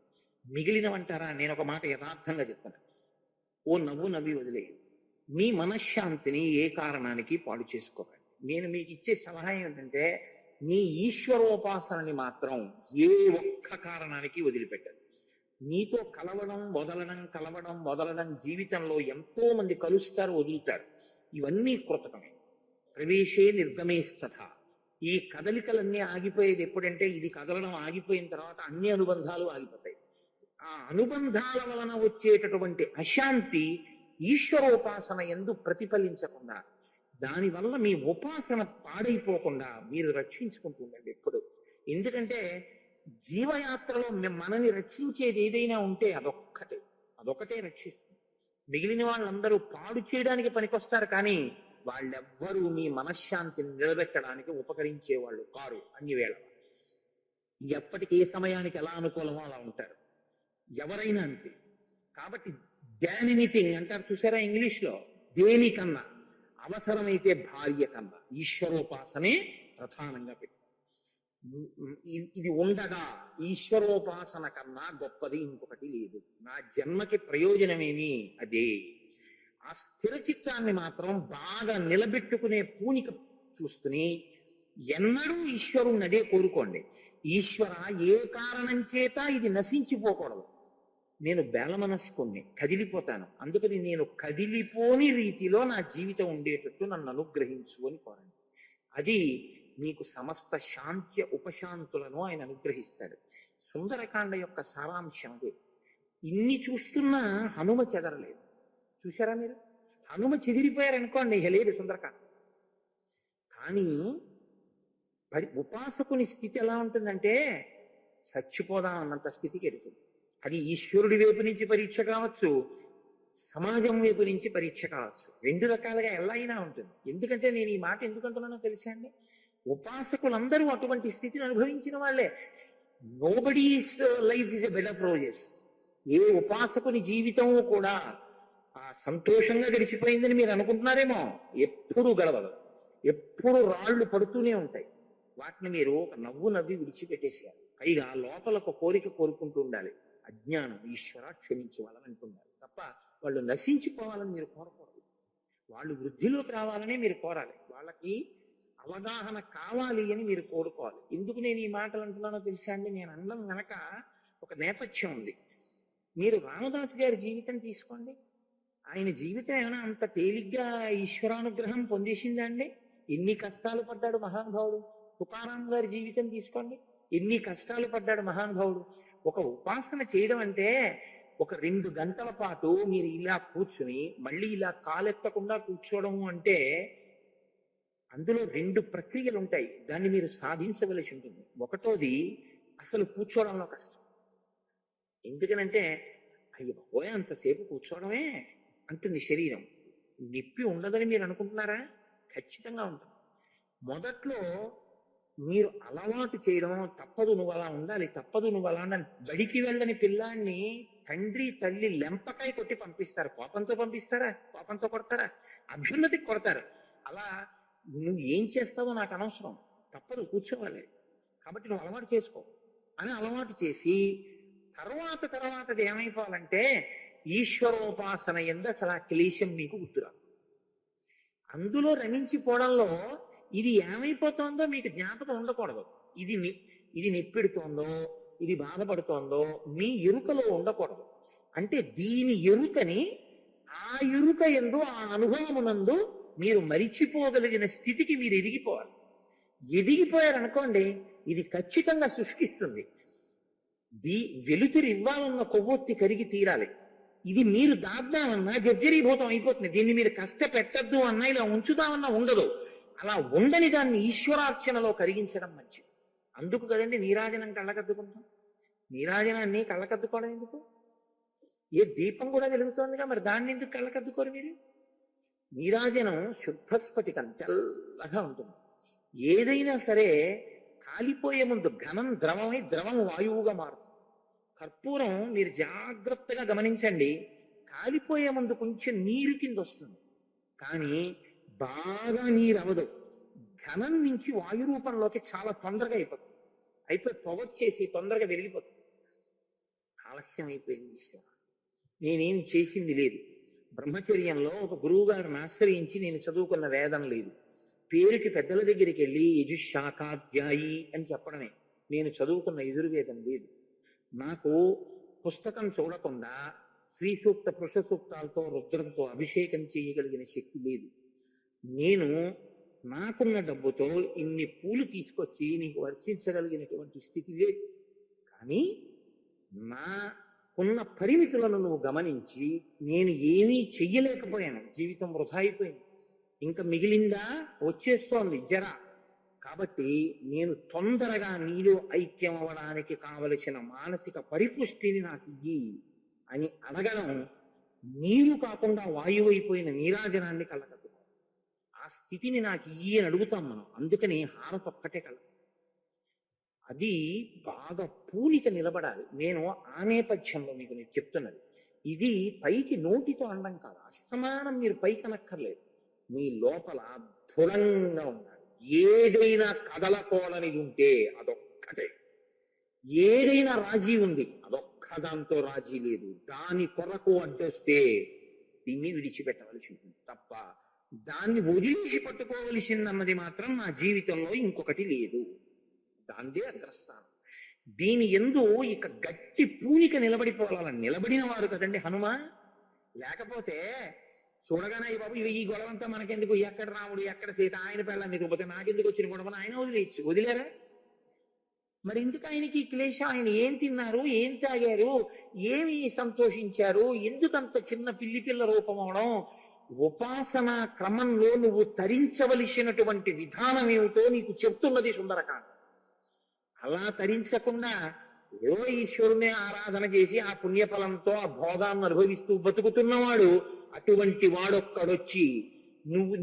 మిగిలినవంటారా? నేను ఒక మాట యథార్థంగా చెప్తాను. ఓ నవ్వు నవ్వి వదిలేయండి. మీ మనశ్శాంతిని ఏ కారణానికి పాడు చేసుకోకండి. నేను మీకు ఇచ్చే సలహా ఏమిటంటే నీ ఈశ్వరోపాసనని మాత్రం ఏ ఒక్క కారణానికి వదిలిపెట్టదు. నీతో కలవడం వదలడం కలవడం వదలడం జీవితంలో ఎంతో మంది కలుస్తారు, వదులుతారు. ఇవన్నీ కృతకమే. ప్రవేశే నిర్గమే స్తథ. ఈ కదలికలన్నీ ఆగిపోయేది ఎప్పుడంటే ఇది కదలడం ఆగిపోయిన తర్వాత అన్ని అనుబంధాలు ఆగిపోతాయి. ఆ అనుబంధాల వలన వచ్చేటటువంటి అశాంతి ఈశ్వరోపాసన యందు ప్రతిఫలించకుండా, దానివల్ల మీ ఉపాసన పాడైపోకుండా మీరు రక్షించుకుంటూ ఉండండి ఎప్పుడు. ఎందుకంటే జీవయాత్రలో మనని రక్షించేది ఏదైనా ఉంటే అదొక్కటే రక్షిస్తుంది. మిగిలిన వాళ్ళందరూ పాడు చేయడానికి పనికొస్తారు, కానీ వాళ్ళెవ్వరూ మీ మనశ్శాంతిని నిలబెట్టడానికి ఉపకరించే వాళ్ళు కారు. అన్ని వేళ ఎప్పటికి ఏ సమయానికి ఎలా అనుకూలమో అలా ఉంటారు. ఎవరైనా అంతే. కాబట్టి దాన్ ఎనీథింగ్ అంటారు చూసారా ఇంగ్లీష్లో, దేనికన్నా అవసరమైతే భార్య కన్నా ఈశ్వరోపాసనే ప్రధానంగా పెట్టారు. ఇది ఉండగా ఈశ్వరోపాసన కన్నా గొప్పది ఇంకొకటి లేదు. నా జన్మకి ప్రయోజనమేమి అదే. ఆ స్థిర చిత్తాన్ని మాత్రం బాగా నిలబెట్టుకునే పూనిక చూసుకుని ఎన్నడూ ఈశ్వరుణ్ణి అదే కోరుకోండి. ఈశ్వర, ఏ కారణం చేత ఇది నశించిపోకూడదు. నేను బేలమనస్కుణ్ణి, కదిలిపోతాను, అందుకని నేను కదిలిపోని రీతిలో నా జీవితం ఉండేటట్టు నన్ను అనుగ్రహించు అని కోరండి. అది మీకు సమస్త శాంత్య ఉపశాంతులను ఆయన అనుగ్రహిస్తాడు. సుందరకాండ యొక్క సారాంశం అదే. ఇన్ని చూస్తున్నా హనుమ చెదరలేదు. చూశారా మీరు? హనుమ చెదిరిపోయారనుకోండి, ఇక లేదు సుందరకాండ. కానీ ఉపాసకుని స్థితి ఎలా ఉంటుందంటే చచ్చిపోదాం అన్నంత స్థితికి వెళ్తుంది. అది ఈశ్వరుడి వైపు నుంచి పరీక్ష కావచ్చు, సమాజం వైపు నుంచి పరీక్ష కావచ్చు. రెండు రకాలుగా ఎలా అయినా ఉంటుంది. ఎందుకంటే నేను ఈ మాట ఎందుకంటున్నానో తెలుసా అండి? ఉపాసకులందరూ అటువంటి స్థితిని అనుభవించిన వాళ్ళే. Nobody's life is a bed of roses. ఏ ఉపాసకుని జీవితము కూడా సంతోషంగా గడిచిపోయిందని మీరు అనుకుంటున్నారేమో. ఎప్పుడు గడవదు, ఎప్పుడు రాళ్లు పడుతూనే ఉంటాయి. వాటిని మీరు ఒక నవ్వు నవ్వి విడిచిపెట్టేసేయాలి. పైగా లోపల ఒక కోరిక కోరుకుంటూ ఉండాలి, అజ్ఞానం, ఈశ్వర క్షమించవాలని అంటున్నారు తప్ప వాళ్ళు నశించిపోవాలని మీరు కోరకూడదు. వాళ్ళు వృద్ధిలోకి రావాలని మీరు కోరాలి. వాళ్ళకి అవగాహన కావాలి అని మీరు కోరుకోవాలి. ఎందుకు నేను ఈ మాటలు అంటున్నానో తెలుసా అండి? నేను అనడం వెనక ఒక నేపథ్యం ఉంది. మీరు రామదాస్ గారి జీవితం తీసుకోండి. ఆయన జీవితం ఏమైనా అంత తేలిగ్గా ఈశ్వరానుగ్రహం పొందేసిందా అండి? ఎన్ని కష్టాలు పడ్డాడు మహానుభావుడు. తుకారాం గారి జీవితం తీసుకోండి, ఎన్ని కష్టాలు పడ్డాడు మహానుభావుడు. ఒక ఉపాసన చేయడం అంటే ఒక 2 గంటల పాటు మీరు ఇలా కూర్చుని మళ్ళీ ఇలా కాలెత్తకుండా కూర్చోవడం అంటే అందులో 2 ప్రక్రియలు ఉంటాయి. దాన్ని మీరు సాధించవలసి ఉంటుంది. ఒకటోది అసలు కూర్చోవడంలో కష్టం. ఎందుకనంటే అయ్య బాబోయ్ అంతసేపు కూర్చోవడమే అంటుంది శరీరం. నొప్పి ఉండదని మీరు అనుకుంటున్నారా? ఖచ్చితంగా ఉంటుంది. మొదట్లో మీరు అలవాటు చేయడం, తప్పదు నువ్వు అలా ఉండాలి, తప్పదు నువ్వు అలా ఉండాలి. బడికి వెళ్ళని పిల్లాన్ని తండ్రి తల్లి లెంపకాయ కొట్టి పంపిస్తారు. కోపంతో పంపిస్తారా? కోపంతో కొడతారా? అభ్యున్నతికి కొడతారు. అలా నువ్వు ఏం చేస్తావో నాకు అనవసరం, తప్పదు కూర్చోవాలి, కాబట్టి నువ్వు అలవాటు చేసుకో అని అలవాటు చేసి తర్వాతది ఏమైపోవాలంటే ఈశ్వరోపాసన ఎందు అసలు ఆ క్లేశం మీకు గుర్తురాదు. అందులో రమించిపోవడంలో ఇది ఏమైపోతుందో మీకు జ్ఞాపకం ఉండకూడదు. ఇది నెప్పెడుతోందో, ఇది బాధపడుతోందో మీ ఎరుకలో ఉండకూడదు. అంటే దీని ఎరుకని ఆ ఎరుక ఎందు, ఆ అనుభవమునందు మీరు మరిచిపోగలిగిన స్థితికి మీరు ఎదిగిపోవాలి. ఎదిగిపోయారనుకోండి, ఇది ఖచ్చితంగా శుష్కిస్తుంది. వెలుతురు ఇవ్వాలన్న కొవ్వొత్తి కరిగి తీరాలి. ఇది మీరు దాద్దామన్నా జర్జరీభూతం అయిపోతుంది. దీన్ని మీరు కష్టపెట్టద్దు అన్నా, ఇలా ఉంచుదామన్నా ఉండదు. అలా ఉండని దాన్ని ఈశ్వరార్చనలో కరిగించడం మంచిది. అందుకు కదండి నీరాజనం కళ్ళకద్దుకుంటాం. నీరాజనాన్ని కళ్ళకద్దుకోవడం ఎందుకు? ఏ దీపం కూడా వెలుగుతోందిగా, మరి దాన్ని ఎందుకు కళ్ళకద్దుకోరు మీరు? నీరాజనం శుద్ధస్ఫటికం, తెల్లగా ఉంటుంది. ఏదైనా సరే కాలిపోయే ముందు ఘనం ద్రవమై ద్రవం వాయువుగా మారుతుంది. కర్పూరం మీరు జాగ్రత్తగా గమనించండి, కాలిపోయే ముందు కొంచెం నీరు కింద వస్తుంది, కానీ బాగా నీరు అవదు. ఘనం నుంచి వాయు రూపంలోకి చాలా తొందరగా అయిపోయి పొగొచ్చేసి తొందరగా వెలిగిపోతుంది. ఆలస్యం అయిపోయింది. నేనేం చేసింది లేదు. బ్రహ్మచర్యంలో ఒక గురువు గారిని ఆశ్రయించి నేను చదువుకున్న వేదం లేదు. పేరుకి పెద్దల దగ్గరికి వెళ్ళి యజుశాఖాధ్యాయి అని చెప్పడమే. నేను చదువుకున్న యజుర్వేదం లేదు. నాకు పుస్తకం చూడకుండా శ్రీ సూక్త పురుష సూక్తాలతో రుద్రంతో అభిషేకం చేయగలిగిన శక్తి లేదు. నేను నాకున్న డబ్బుతో ఇన్ని పూలు తీసుకొచ్చి నీకు వర్తించగలిగినటువంటి స్థితి లేదు. కానీ నాకున్న పరిమితులను నువ్వు గమనించి నేను ఏమీ చెయ్యలేకపోయాను. జీవితం వృధా అయిపోయింది. ఇంకా మిగిలిందా? వచ్చేస్తోంది జర. కాబట్టి నేను తొందరగా నీలో ఐక్యం అవ్వడానికి కావలసిన మానసిక పరిపుష్టిని నాకు ఇయ్యి అని అడగడం నీరు కాకుండా వాయువు అయిపోయిన నీరాజనాన్ని కళ్ళకద్దుకో. ఆ స్థితిని నాకు ఇయ్యి అని అడుగుతాం మనం. అందుకని హారతొక్కటే కల. అది బాగా పూనిక నిలబడాలి. నేను ఆ నేపథ్యంలో మీకు నేను చెప్తున్నది. ఇది పైకి నోటితో అనడం కాదు. అస్తమానం మీరు పైకి అనక్కర్లేదు. మీ లోపల దృఢంగా ఉండాలి. ఏదైనా కదలకోలనిది ఉంటే అదొక్కటే. ఏదైనా రాజీ ఉంది, అదొక్క దాంతో రాజీ లేదు. దాని కొరకు అడ్డొస్తే దీన్ని విడిచిపెట్టవలసి ఉంటుంది తప్ప దాన్ని వదిలించి పట్టుకోవలసిందన్నది మాత్రం నా జీవితంలో ఇంకొకటి లేదు. దాందే అగ్రస్థానం. దీని ఎందు ఇక గట్టి పూనిక నిలబడిపోవాలని నిలబడిన వారు కదండి హనుమ. లేకపోతే చూడగానే బాబు ఈ గొడవంతా మనకెందుకు, ఎక్కడ రాముడు ఎక్కడ సీత, ఆయన పిల్లలు ఎదుగుపోతే నాకెందుకు వచ్చిన గొడవను ఆయన వదిలేరా? మరి ఎందుకు ఆయనకి క్లేశం? ఆయన ఏం తిన్నారు, ఏం తాగారు, ఏమి సంతోషించారు, ఎందుకంత చిన్న పిల్ల రూపం అవడం? ఉపాసన క్రమంలో నువ్వు తరించవలసినటువంటి విధానం ఏమిటో నీకు చెప్తున్నది సుందరకాండ. అలా తరించకుండా ఏదో ఈశ్వరునే ఆరాధన చేసి ఆ పుణ్యఫలంతో ఆ భోగాన్ని అనుభవిస్తూ బతుకుతున్నవాడు అటువంటి వాడొక్కడొచ్చి నువ్వు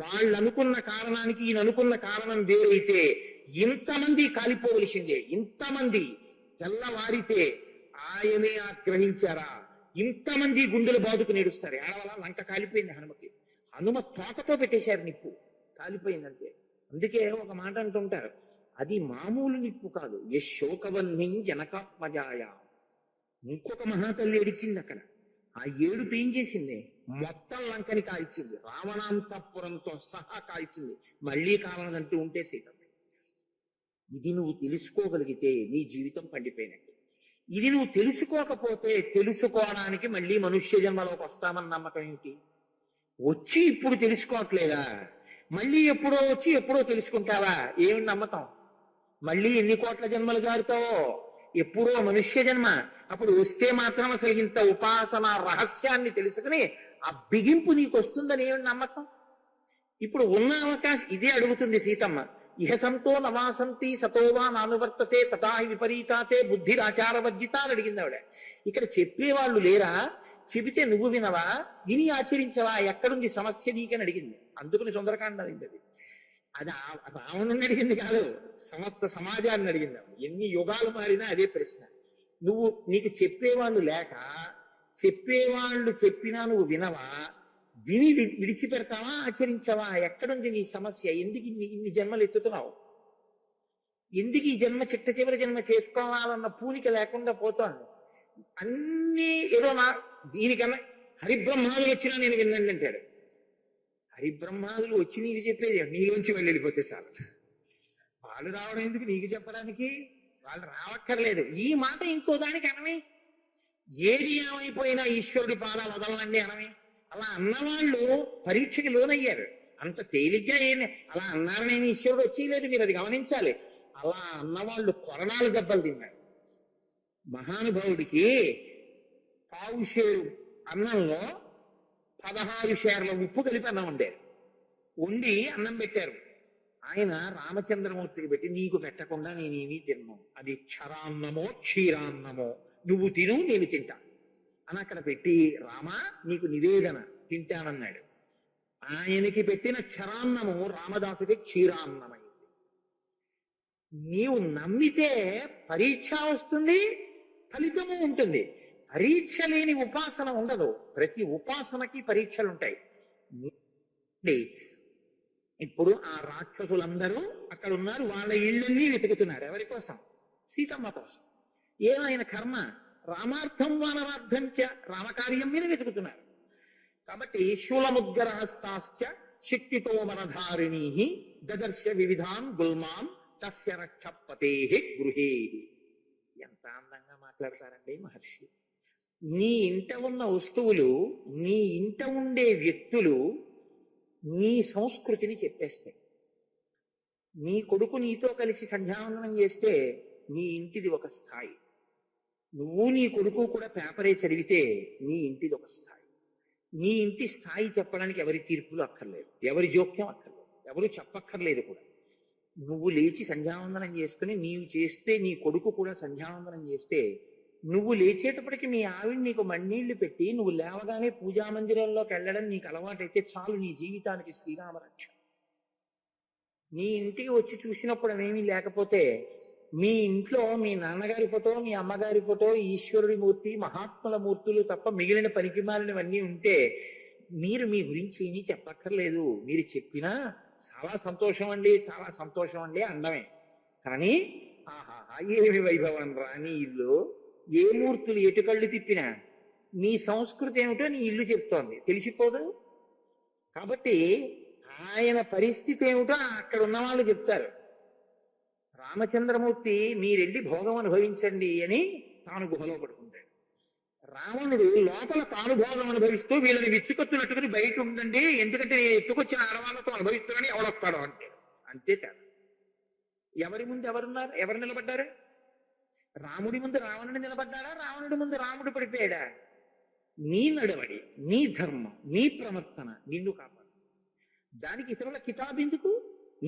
వాళ్ళు అనుకున్న కారణానికి ఈయన అనుకున్న కారణం వేరైతే ఇంతమంది కాలిపోవలసిందే. ఇంతమంది తెల్లవారితే ఆయనే ఆగ్రహించారా, ఇంతమంది గుండెలు బాదుకు నేడుస్తారు. ఏడవల లంక కాలిపోయింది హనుమకి. హనుమ తోకతో పెట్టేశారు నిప్పు, కాలిపోయిందంతే. అందుకే ఒక మాట అంటుంటారు, అది మామూలు నిప్పు కాదు. యశోకవన్నిం జనకాత్మజాయ. ఇంకొక మహాతల్లి ఏడిచింది అక్కడ. ఆ ఏడుపు ఏం చేసింది? మొత్తం లంకని కాల్చింది, రావణాంతపురంతో సహా కాల్చింది. మళ్ళీ కావాలంటూ ఉంటే సీతమ్మ. ఇది నువ్వు తెలుసుకోగలిగితే నీ జీవితం పండిపోయినట్టు. ఇది నువ్వు తెలుసుకోకపోతే తెలుసుకోవడానికి మళ్ళీ మనుష్య జన్మలోకి వస్తామన్న నమ్మకం ఏమిటి? వచ్చి ఇప్పుడు తెలుసుకోవట్లేదా? మళ్ళీ ఎప్పుడో వచ్చి ఎప్పుడో తెలుసుకుంటావా? ఏమి నమ్మకం? మళ్ళీ ఎన్ని కోట్ల జన్మలు జారుతావో, ఎప్పుడో మనుష్య జన్మ. అప్పుడు వస్తే మాత్రం అసలు ఇంత ఉపాసన రహస్యాన్ని తెలుసుకుని ఆ బిగింపు నీకు వస్తుందని ఏమి నమ్మకం? ఇప్పుడు ఉన్న అవకాశం ఇదే అడుగుతుంది సీతమ్మ. ఇహ సంతో నవాసంతి సతోవా నానువర్తసే తథాహి విపరీతాతే బుద్ధిరాచారవర్జిత అని అడిగింది ఆవిడ. ఇక్కడ చెప్పేవాళ్ళు లేరా? చెబితే నువ్వు వినవా, విని ఆచరించవా? ఎక్కడుంది సమస్య నీకని అడిగింది. అందుకని సుందరకాండ అడిగింది. అది రావణుని అడిగింది కాదు, సమస్త సమాజాన్ని అడిగింది. ఎన్ని యుగాలు మారినా అదే ప్రశ్న. నీకు చెప్పేవాళ్ళు లేక, చెప్పేవాళ్ళు చెప్పినా నువ్వు వినవా? విని విడిచిపెడతావా, ఆచరించవా? ఎక్కడుంది నీ సమస్య? ఎందుకు ఇన్ని జన్మలు ఎత్తుతున్నావు? ఎందుకు ఈ జన్మ చిట్ట చివరి జన్మ చేసుకోవాలన్న పూనిక లేకుండా పోతోంది. అన్నీ ఏదో దీనికన్నా హరిబ్రహ్మాదులు వచ్చినా నేను వినండి అంటాడు. హరిబ్రహ్మాదులు వచ్చి నీకు చెప్పేది నీలోంచి వెళ్ళిపోతే చాలు. వాళ్ళు రావడం ఎందుకు నీకు చెప్పడానికి? వాళ్ళు రావక్కర్లేదు. ఈ మాట ఇంకో దానికి అనమే. ఏది ఏమైపోయినా ఈశ్వరుడి పాదాలు వదలనండి అనమే. అలా అన్నవాళ్ళు పరీక్షకి లోనయ్యారు. అంత తేలిగ్గా అలా అన్నారనేమి ఈశ్వరుడు వచ్చేయలేదు. మీరు అది గమనించాలి. అలా అన్నవాళ్ళు కొరణాలు దెబ్బలు తిన్నారు. మహానుభావుడికి పావు షేరు అన్నంలో 16 షేర్ల ఉప్పు కలిపి అన్నం వండారు. వండి అన్నం పెట్టారు. ఆయన రామచంద్రమూర్తికి పెట్టి, నీకు పెట్టకుండా నేనేమీ తిన్నాను, అది క్షరాన్నమో క్షీరాన్నమో, నువ్వు తిను నేను తింటా అని అక్కడ పెట్టి, రామా నీకు నివేదన తింటానన్నాడు. ఆయనకి పెట్టిన క్షరాన్నము రామదాసుకి క్షీరాన్నమైంది. నీవు నమ్మితే పరీక్ష వస్తుంది, ఫలితము ఉంటుంది. పరీక్ష లేని ఉపాసన ఉండదు. ప్రతి ఉపాసనకి పరీక్షలు ఉంటాయి. ఇప్పుడు ఆ రాక్షసులందరూ అక్కడ ఉన్నారు. వాళ్ళ ఇళ్ళన్నీ వెతుకుతున్నారు. ఎవరి కోసం? సీతమ్మ కోసం. ఏమైన కర్మ? రామార్థం వానరార్థం చ, రామకార్యం మీద వెతుకుతున్నారు. కాబట్టి శూలముద్గరహస్తాశ్చ శక్తితో మనధారిణీ దదర్శ వివిధాన్ గుల్మాన్ తస్య రక్షపతే గృహే. ఎంత అందంగా మాట్లాడతారండి మహర్షి. నీ ఇంట ఉన్న వస్తువులు, నీ ఇంట ఉండే వ్యక్తులు నీ సంస్కృతిని చెప్పేస్తాయి. నీ కొడుకు నీతో కలిసి సంధ్యావందనం చేస్తే నీ ఇంటిది ఒక స్థాయి, నువ్వు నీ కొడుకు కూడా పేపరే చదివితే నీ ఇంటిది ఒక స్థాయి. నీ ఇంటి స్థాయి చెప్పడానికి ఎవరి తీర్పులు అక్కర్లేదు, ఎవరి జోక్యం అక్కర్లేదు, ఎవరు చెప్పక్కర్లేదు కూడా. నువ్వు లేచి సంధ్యావందనం చేసుకుని నీవు చేస్తే నీ కొడుకు కూడా సంధ్యావందనం చేస్తే, నువ్వు లేచేటప్పటికి మీ ఆవిడ నీకు మన్నీళ్లు పెట్టి నువ్వు లేవగానే పూజా మందిరంలోకి వెళ్ళడం నీకు అలవాటైతే చాలు, నీ జీవితానికి శ్రీరామ రక్ష. నీ ఇంటికి వచ్చి చూసినప్పుడు అవేమీ లేకపోతే, మీ ఇంట్లో మీ నాన్నగారి ఫోటో, మీ అమ్మగారి ఫోటో, ఈశ్వరుడి మూర్తి, మహాత్ముల మూర్తులు తప్ప మిగిలిన పనికిమాలినవన్నీ ఉంటే మీరు మీ గురించి ఏమీ చెప్పక్కర్లేదు. మీరు చెప్పినా చాలా సంతోషం అండి, చాలా సంతోషం అండి అండమే. కానీ ఆహాహా ఏమి వైభవం రా నీ ఇల్లు, ఏ మూర్తులు ఎటు కళ్ళు తిప్పినా నీ సంస్కృతి ఏమిటో నీ ఇల్లు చెప్తోంది, తెలిసిపోదు. కాబట్టి ఆయన పరిస్థితి ఏమిటో అక్కడ ఉన్న వాళ్ళు చెప్తారు. రామచంద్రమూర్తి మీరెళ్ళి భోగం అనుభవించండి అని తాను గుహలో పడుకుంటాడు. రావణుడు లోపల తాను భోగం అనుభవిస్తూ వీళ్ళని విచ్చుకొత్తునట్టుకుని బయట ఉండండి, ఎందుకంటే నేను ఎత్తుకొచ్చిన ఆడవాళ్ళతో అనుభవిస్తున్నానని ఎవడొస్తాడు అంటే. అంతే తేడా. ఎవరి ముందు ఎవరున్నారు, ఎవరు నిలబడ్డారు? రాముడి ముందు రావణుడు నిలబడ్డాడా, రావణుడి ముందు రాముడు పడిపోయాడా? నీ నడవడి, నీ ధర్మం, నీ ప్రవర్తన నిన్ను కాపాడు. దానికి ఇతరుల కితాబెందుకు?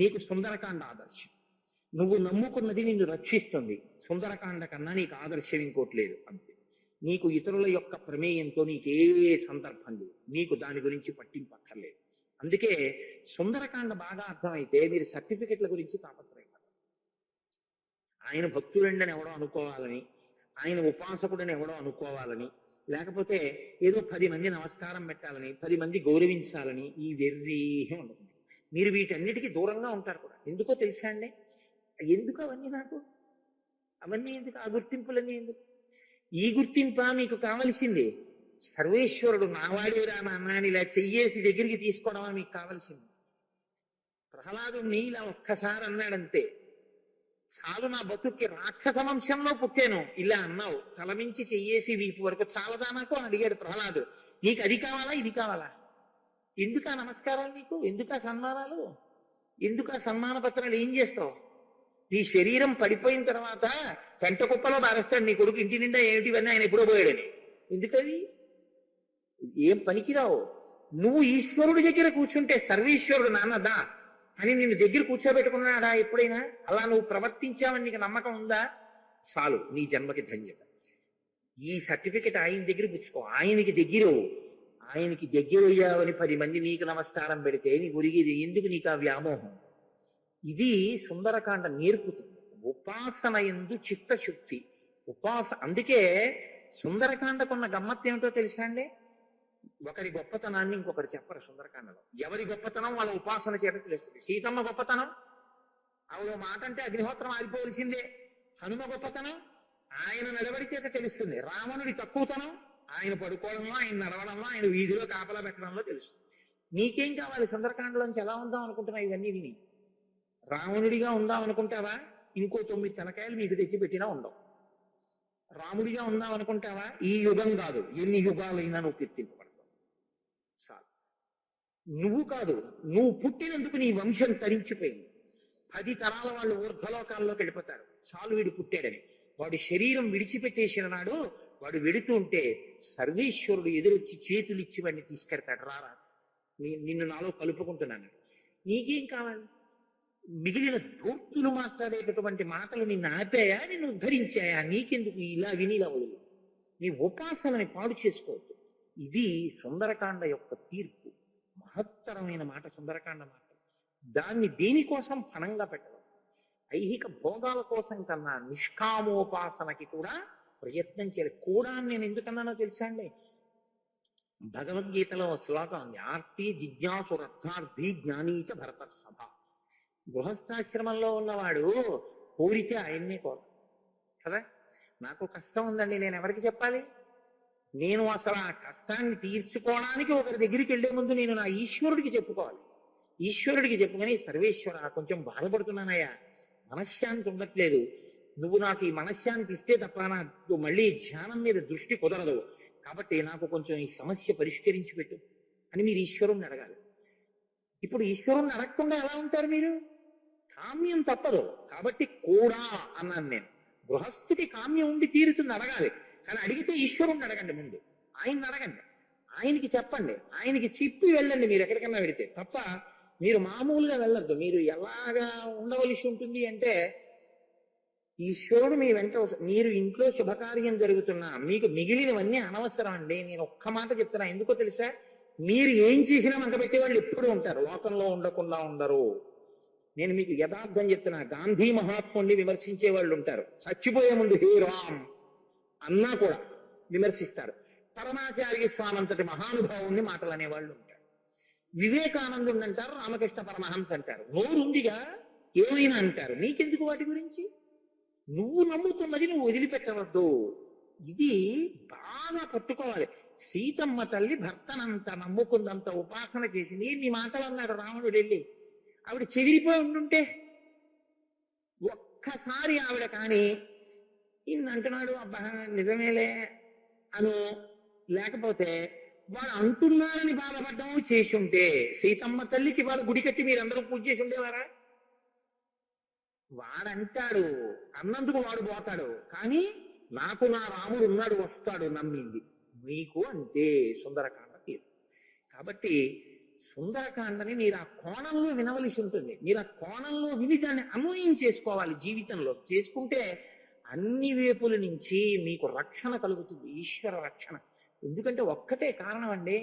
నీకు సుందరకాండ ఆదర్శం. నువ్వు నమ్ముకున్నది నిన్ను రక్షిస్తుంది. సుందరకాండ కన్నా నీకు ఆదర్శం ఇంకోటి లేదు. అంతే. నీకు ఇతరుల యొక్క ప్రమేయంతో నీకే సందర్భం లేదు, నీకు దాని గురించి పట్టింపక్కర్లేదు. అందుకే సుందరకాండ బాగా అర్థమైతే మీరు సర్టిఫికెట్ల గురించి తాపత్రయపడరు. ఆయన భక్తుడండి ఎవడో అనుకోవాలని, ఆయన ఉపాసకుడని ఎవడో అనుకోవాలని, లేకపోతే ఏదో 10 మంది నమస్కారం పెట్టాలని, 10 మంది గౌరవించాలని ఈ వెర్రి ఉంటుంది. మీరు వీటన్నిటికీ దూరంగా ఉంటారు కూడా. ఎందుకో తెలుసా అండి? ఎందుకు అవన్నీ నాకు? అవన్నీ ఎందుకు? ఆ గుర్తింపులన్నీ ఎందుకు? ఈ గుర్తింప మీకు కావలసింది? సర్వేశ్వరుడు నావాడిరా నాన్న అని ఇలా చెయ్యేసి దగ్గరికి తీసుకోవడం అని మీకు కావలసింది? ప్రహ్లాదుని ఇలా ఒక్కసారి అన్నాడంతే, చాలు నా బతుక్కి, రాక్షస వంశంలో పుట్టాను ఇలా అన్నావు, తలమించి చెయ్యేసి వీపు వరకు చాలదా నాకు అని అడిగాడు ప్రహ్లాదు. నీకు అది కావాలా, ఇది కావాలా? ఎందుకు ఆ నమస్కారాలు నీకు? ఎందుకు ఆ సన్మానాలు? ఎందుకు ఆ సన్మాన పత్రాలు? ఏం చేస్తావు? నీ శరీరం పడిపోయిన తర్వాత పెంట కుప్పలో బారేస్తాడు నీ కొడుకు, ఇంటి నిండా ఏమిటివన్నీ ఆయన ఎప్పుడో పోయాడని. ఎందుకది? ఏం పనికిరావు. నువ్వు ఈశ్వరుడి దగ్గర కూర్చుంటే సర్వేశ్వరుడు నాన్నదా అని నిన్ను దగ్గర కూర్చోబెట్టుకున్నాడా ఎప్పుడైనా? అలా నువ్వు ప్రవర్తించావని నీకు నమ్మకం ఉందా? చాలు, నీ జన్మకి ధన్యత. ఈ సర్టిఫికెట్ ఆయన దగ్గర పుచ్చుకో. ఆయనకి దగ్గరయ్యావని 10 మంది నీకు నమస్కారం పెడితే నీకు ఒరిగేది ఎందుకు? నీకు ఆ వ్యామోహం. ఇది సుందరకాండ నేర్పుతుంది. ఉపాసన యందు చిత్తశుద్ధి. అందుకే సుందరకాండకున్న గమ్మత్తు ఏమిటో తెలుసా అండి? ఒకరి గొప్పతనాన్ని ఇంకొకరు చెప్పరు సుందరకాండలో. ఎవరి గొప్పతనం వాళ్ళ ఉపాసన చేత తెలుస్తుంది. సీతమ్మ గొప్పతనం, ఆవిడ మాట అంటే అగ్నిహోత్రం ఆగిపోవలసిందే. హనుమ గొప్పతనం ఆయన నడవడి చేత తెలుస్తుంది. రావణుడి తక్కువతనం ఆయన పడుకోవడంలో, ఆయన నడవడంలో, ఆయన వీధిలో కాపలా పెట్టడంలో తెలుస్తుంది. నీకేం కావాలి? సుందరకాండలోంచి ఎలా ఉందాం అనుకుంటున్నావు? ఇవన్నీ విని రావణుడిగా ఉందాం అనుకుంటావా? ఇంకో 9 తలకాయలు మీకు తెచ్చి పెట్టినా ఉండవు. రాముడిగా ఉందాం అనుకుంటావా? ఈ యుగం కాదు, ఎన్ని యుగాలైనా నువ్వు కీర్తింపబడతావు. చాలు. నువ్వు కాదు, నువ్వు పుట్టినందుకు నీ వంశం తరించిపోయింది. 10 తరాల వాళ్ళు ఊర్ధ్వలోకాల్లోకి వెళ్ళిపోతారు. చాలు వీడు పుట్టాడని. వాడి శరీరం విడిచిపెట్టేసిన నాడు వాడు వెడుతూ ఉంటే సర్వేశ్వరుడు ఎదురొచ్చి చేతులిచ్చి వాడిని తీసుకెడతాడు. రారా, నిన్ను నాలో కలుపుకుంటున్నాను. నీకేం కావాలి? మిగిలిన దూర్తులు మాట్లాడేటటువంటి మాటలు నిన్ను ఆపాయా, నిన్ను ఉద్ధరించాయా? నీకెందుకు? ఇలా విని ఇలా వదిలి నీ ఉపాసనని పాడు చేసుకోవద్దు. ఇది సుందరకాండ యొక్క తీర్పు. మహత్తరమైన మాట సుందరకాండ మాట. దాన్ని దేనికోసం పణంగా పెట్టడం? ఐహిక భోగాల కోసం కన్నా నిష్కామోపాసనకి కూడా ప్రయత్నం చేయాలి. కూడా నేను ఎందుకన్నానో తెలుసా అండి? భగవద్గీతలో శ్లోకం ఉంది, ఆర్తి జిజ్ఞాసు రథార్థి జ్ఞానీచ భరతర్షభ. గృహస్థాశ్రమంలో ఉన్నవాడు కోరితే ఆయన్నే కోర కదా. నాకు కష్టం ఉందండి, నేను ఎవరికి చెప్పాలి? నేను అసలు ఆ కష్టాన్ని తీర్చుకోవడానికి ఒకరి దగ్గరికి వెళ్లే ముందు నేను నా ఈశ్వరుడికి చెప్పుకోవాలి. ఈశ్వరుడికి చెప్పుకొని, సర్వేశ్వర కొంచెం బాధపడుతున్నానయ్యా, మనశ్శాంతి ఉండట్లేదు, నువ్వు నాకు ఈ మనశ్శాంతి ఇస్తే తప్ప నాకు మళ్ళీ ధ్యానం మీద దృష్టి కుదరదు, కాబట్టి నాకు కొంచెం ఈ సమస్య పరిష్కరించి పెట్టు అని మీరు ఈశ్వరుణ్ణి అడగాలి. ఇప్పుడు ఈశ్వరుణ్ణి అడగకుండా ఎలా ఉంటారు మీరు? కామ్యం తప్పదు కాబట్టి కూడా అన్నాను నేను. గృహస్థుకి కామ్యం ఉండి తీరుతుంది, అడగాలి. కానీ అడిగితే ఈశ్వరుణ్ణి అడగండి, ముందు ఆయన్ని అడగండి, ఆయనకి చెప్పండి, ఆయనకి చెప్పి వెళ్ళండి మీరు ఎక్కడికన్నా వెళితే తప్ప మీరు మామూలుగా వెళ్ళొద్దు. మీరు ఎలాగా ఉండవలసి ఉంటుంది అంటే, ఈశ్వరుడు మీ వెంట మీరు ఇంట్లో శుభకార్యం జరుగుతున్నా మీకు మిగిలినవన్నీ అనవసరం అండి. నేను ఒక్క మాట చెప్తున్నా, ఎందుకో తెలుసా? మీరు ఏం చేసినా మంట పెట్టేవాళ్ళు ఎప్పుడు ఉంటారు, లోకంలో ఉండకుండా ఉండరు. నేను మీకు యథార్థం చెప్తున్నా, గాంధీ మహాత్ముడిని విమర్శించే వాళ్ళు ఉంటారు, చచ్చిపోయే ముందు హే రామ్ అన్నా కూడా విమర్శిస్తారు. పరమాచార్య స్వామి అంతటి మహానుభావుణ్ణి మాటలు అనేవాళ్ళు ఉంటారు. వివేకానందుడు అంటారు, రామకృష్ణ పరమహంస అంటారు, నోరుందిగా ఏమైనా అంటారు. నీకెందుకు వాటి గురించి? నువ్వు నమ్ముతున్నది నువ్వు వదిలిపెట్టవద్దు. ఇది బాగా పట్టుకోవాలి. సీతమ్మ తల్లి భర్తనంత నమ్ముకుందంత ఉపాసన చేసింది. నీ మాటలు అన్నాడు రావణుడు వెళ్ళి, ఆవిడ చెదిరిపోయి ఉండుంటే ఒక్కసారి ఆవిడ కానీ ఇన్ని అంటున్నాడు అబ్బా నిజమేలే అను, లేకపోతే వాడు అంటున్నారని బాధపడ్డాము చేసి ఉంటే, సీతమ్మ తల్లికి వాడు గుడి కట్టి మీరందరూ పూజ చేసి ఉండేవారా? వాడంటాడు అన్నందుకు వాడు పోతాడు, కానీ నాకు నా రాముడు ఉన్నాడు వస్తాడు నమ్మింది. మీకు అంతే సుందరకాండ తీరు. కాబట్టి సుందరకాండని మీరు ఆ కోణంలో వినవలసి ఉంటుంది. మీరు ఆ కోణంలో విని దాన్ని అన్వయం చేసుకోవాలి జీవితంలో. చేసుకుంటే అన్ని వైపుల నుంచి మీకు రక్షణ కలుగుతుంది, ఈశ్వర రక్షణ. ఎందుకంటే ఒక్కటే కారణం అండి,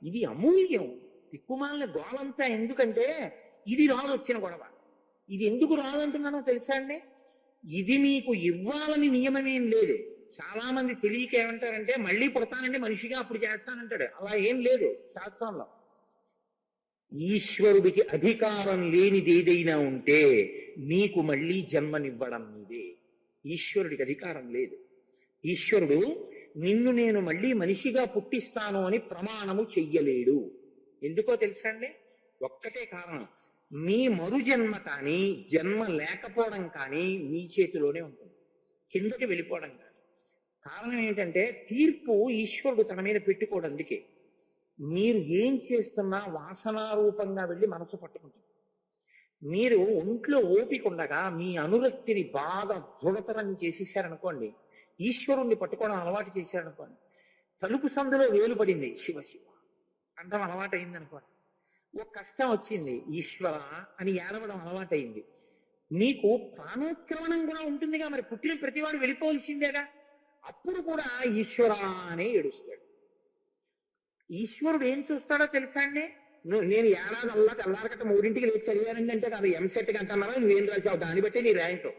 ఇది అమూల్యం. తిక్కుమాలిన గోలంతా ఎందుకంటే ఇది రాదు వచ్చిన గొడవ. ఇది ఎందుకు రాదంటున్నానో తెలుసా అండి? ఇది మీకు ఇవ్వాలని నియమమేం లేదు. చాలా మంది తెలియక ఏమంటారంటే మళ్ళీ పుడతానండి మనిషిగా అప్పుడు చేస్తానంటాడు. అలా ఏం లేదు శాస్త్రంలో. ఈశ్వరుడికి అధికారం లేనిది ఏదైనా ఉంటే నీకు మళ్ళీ జన్మనివ్వడం మీదే. ఈశ్వరుడికి అధికారం లేదు. ఈశ్వరుడు నిన్ను నేను మళ్ళీ మనిషిగా పుట్టిస్తాను అని ప్రమాణము చెయ్యలేడు. ఎందుకో తెలుసా అండి? ఒక్కటే కారణం, మీ మరు జన్మ కానీ జన్మ లేకపోవడం కానీ మీ చేతిలోనే ఉంటుంది, కిందకి వెళ్ళిపోవడం కానీ. కారణం ఏంటంటే తీర్పు ఈశ్వరుడు తన మీద పెట్టుకోవడం. అందుకే మీరు ఏం చేస్తున్నా వాసనారూపంగా వెళ్ళి మనసు పట్టుకుంటుంది. మీరు ఒంట్లో ఓపిక ఉండగా మీ అనురక్తిని బాగా దృఢతరం చేసేసారనుకోండి, ఈశ్వరుణ్ణి పట్టుకోవడం అలవాటు చేశారనుకోండి, తలుపు సందులో వేలు పడింది శివ శివ అంటాం అలవాటైంది అనుకోండి, ఒక కష్టం వచ్చింది ఈశ్వర అని ఏడవడం అలవాటైంది. నీకు ప్రాణోత్క్రమణం కూడా ఉంటుందిగా, మరి పుట్టిన ప్రతివాడు వెళ్ళిపోవలసిందేగా. అప్పుడు కూడా ఈశ్వర అనే ఏడుస్తాడు. ఈశ్వరుడు ఏం చూస్తాడో తెలుసా అండి? నేను ఏడాది అల్లా తెల్లారకట్ట 3ంటికి లేచి చదివానండి అంటే అది ఎంసెట్ అంటున్నారా, నువ్వేం రాసావు దాన్ని బట్టి నీ ర్యాంకు.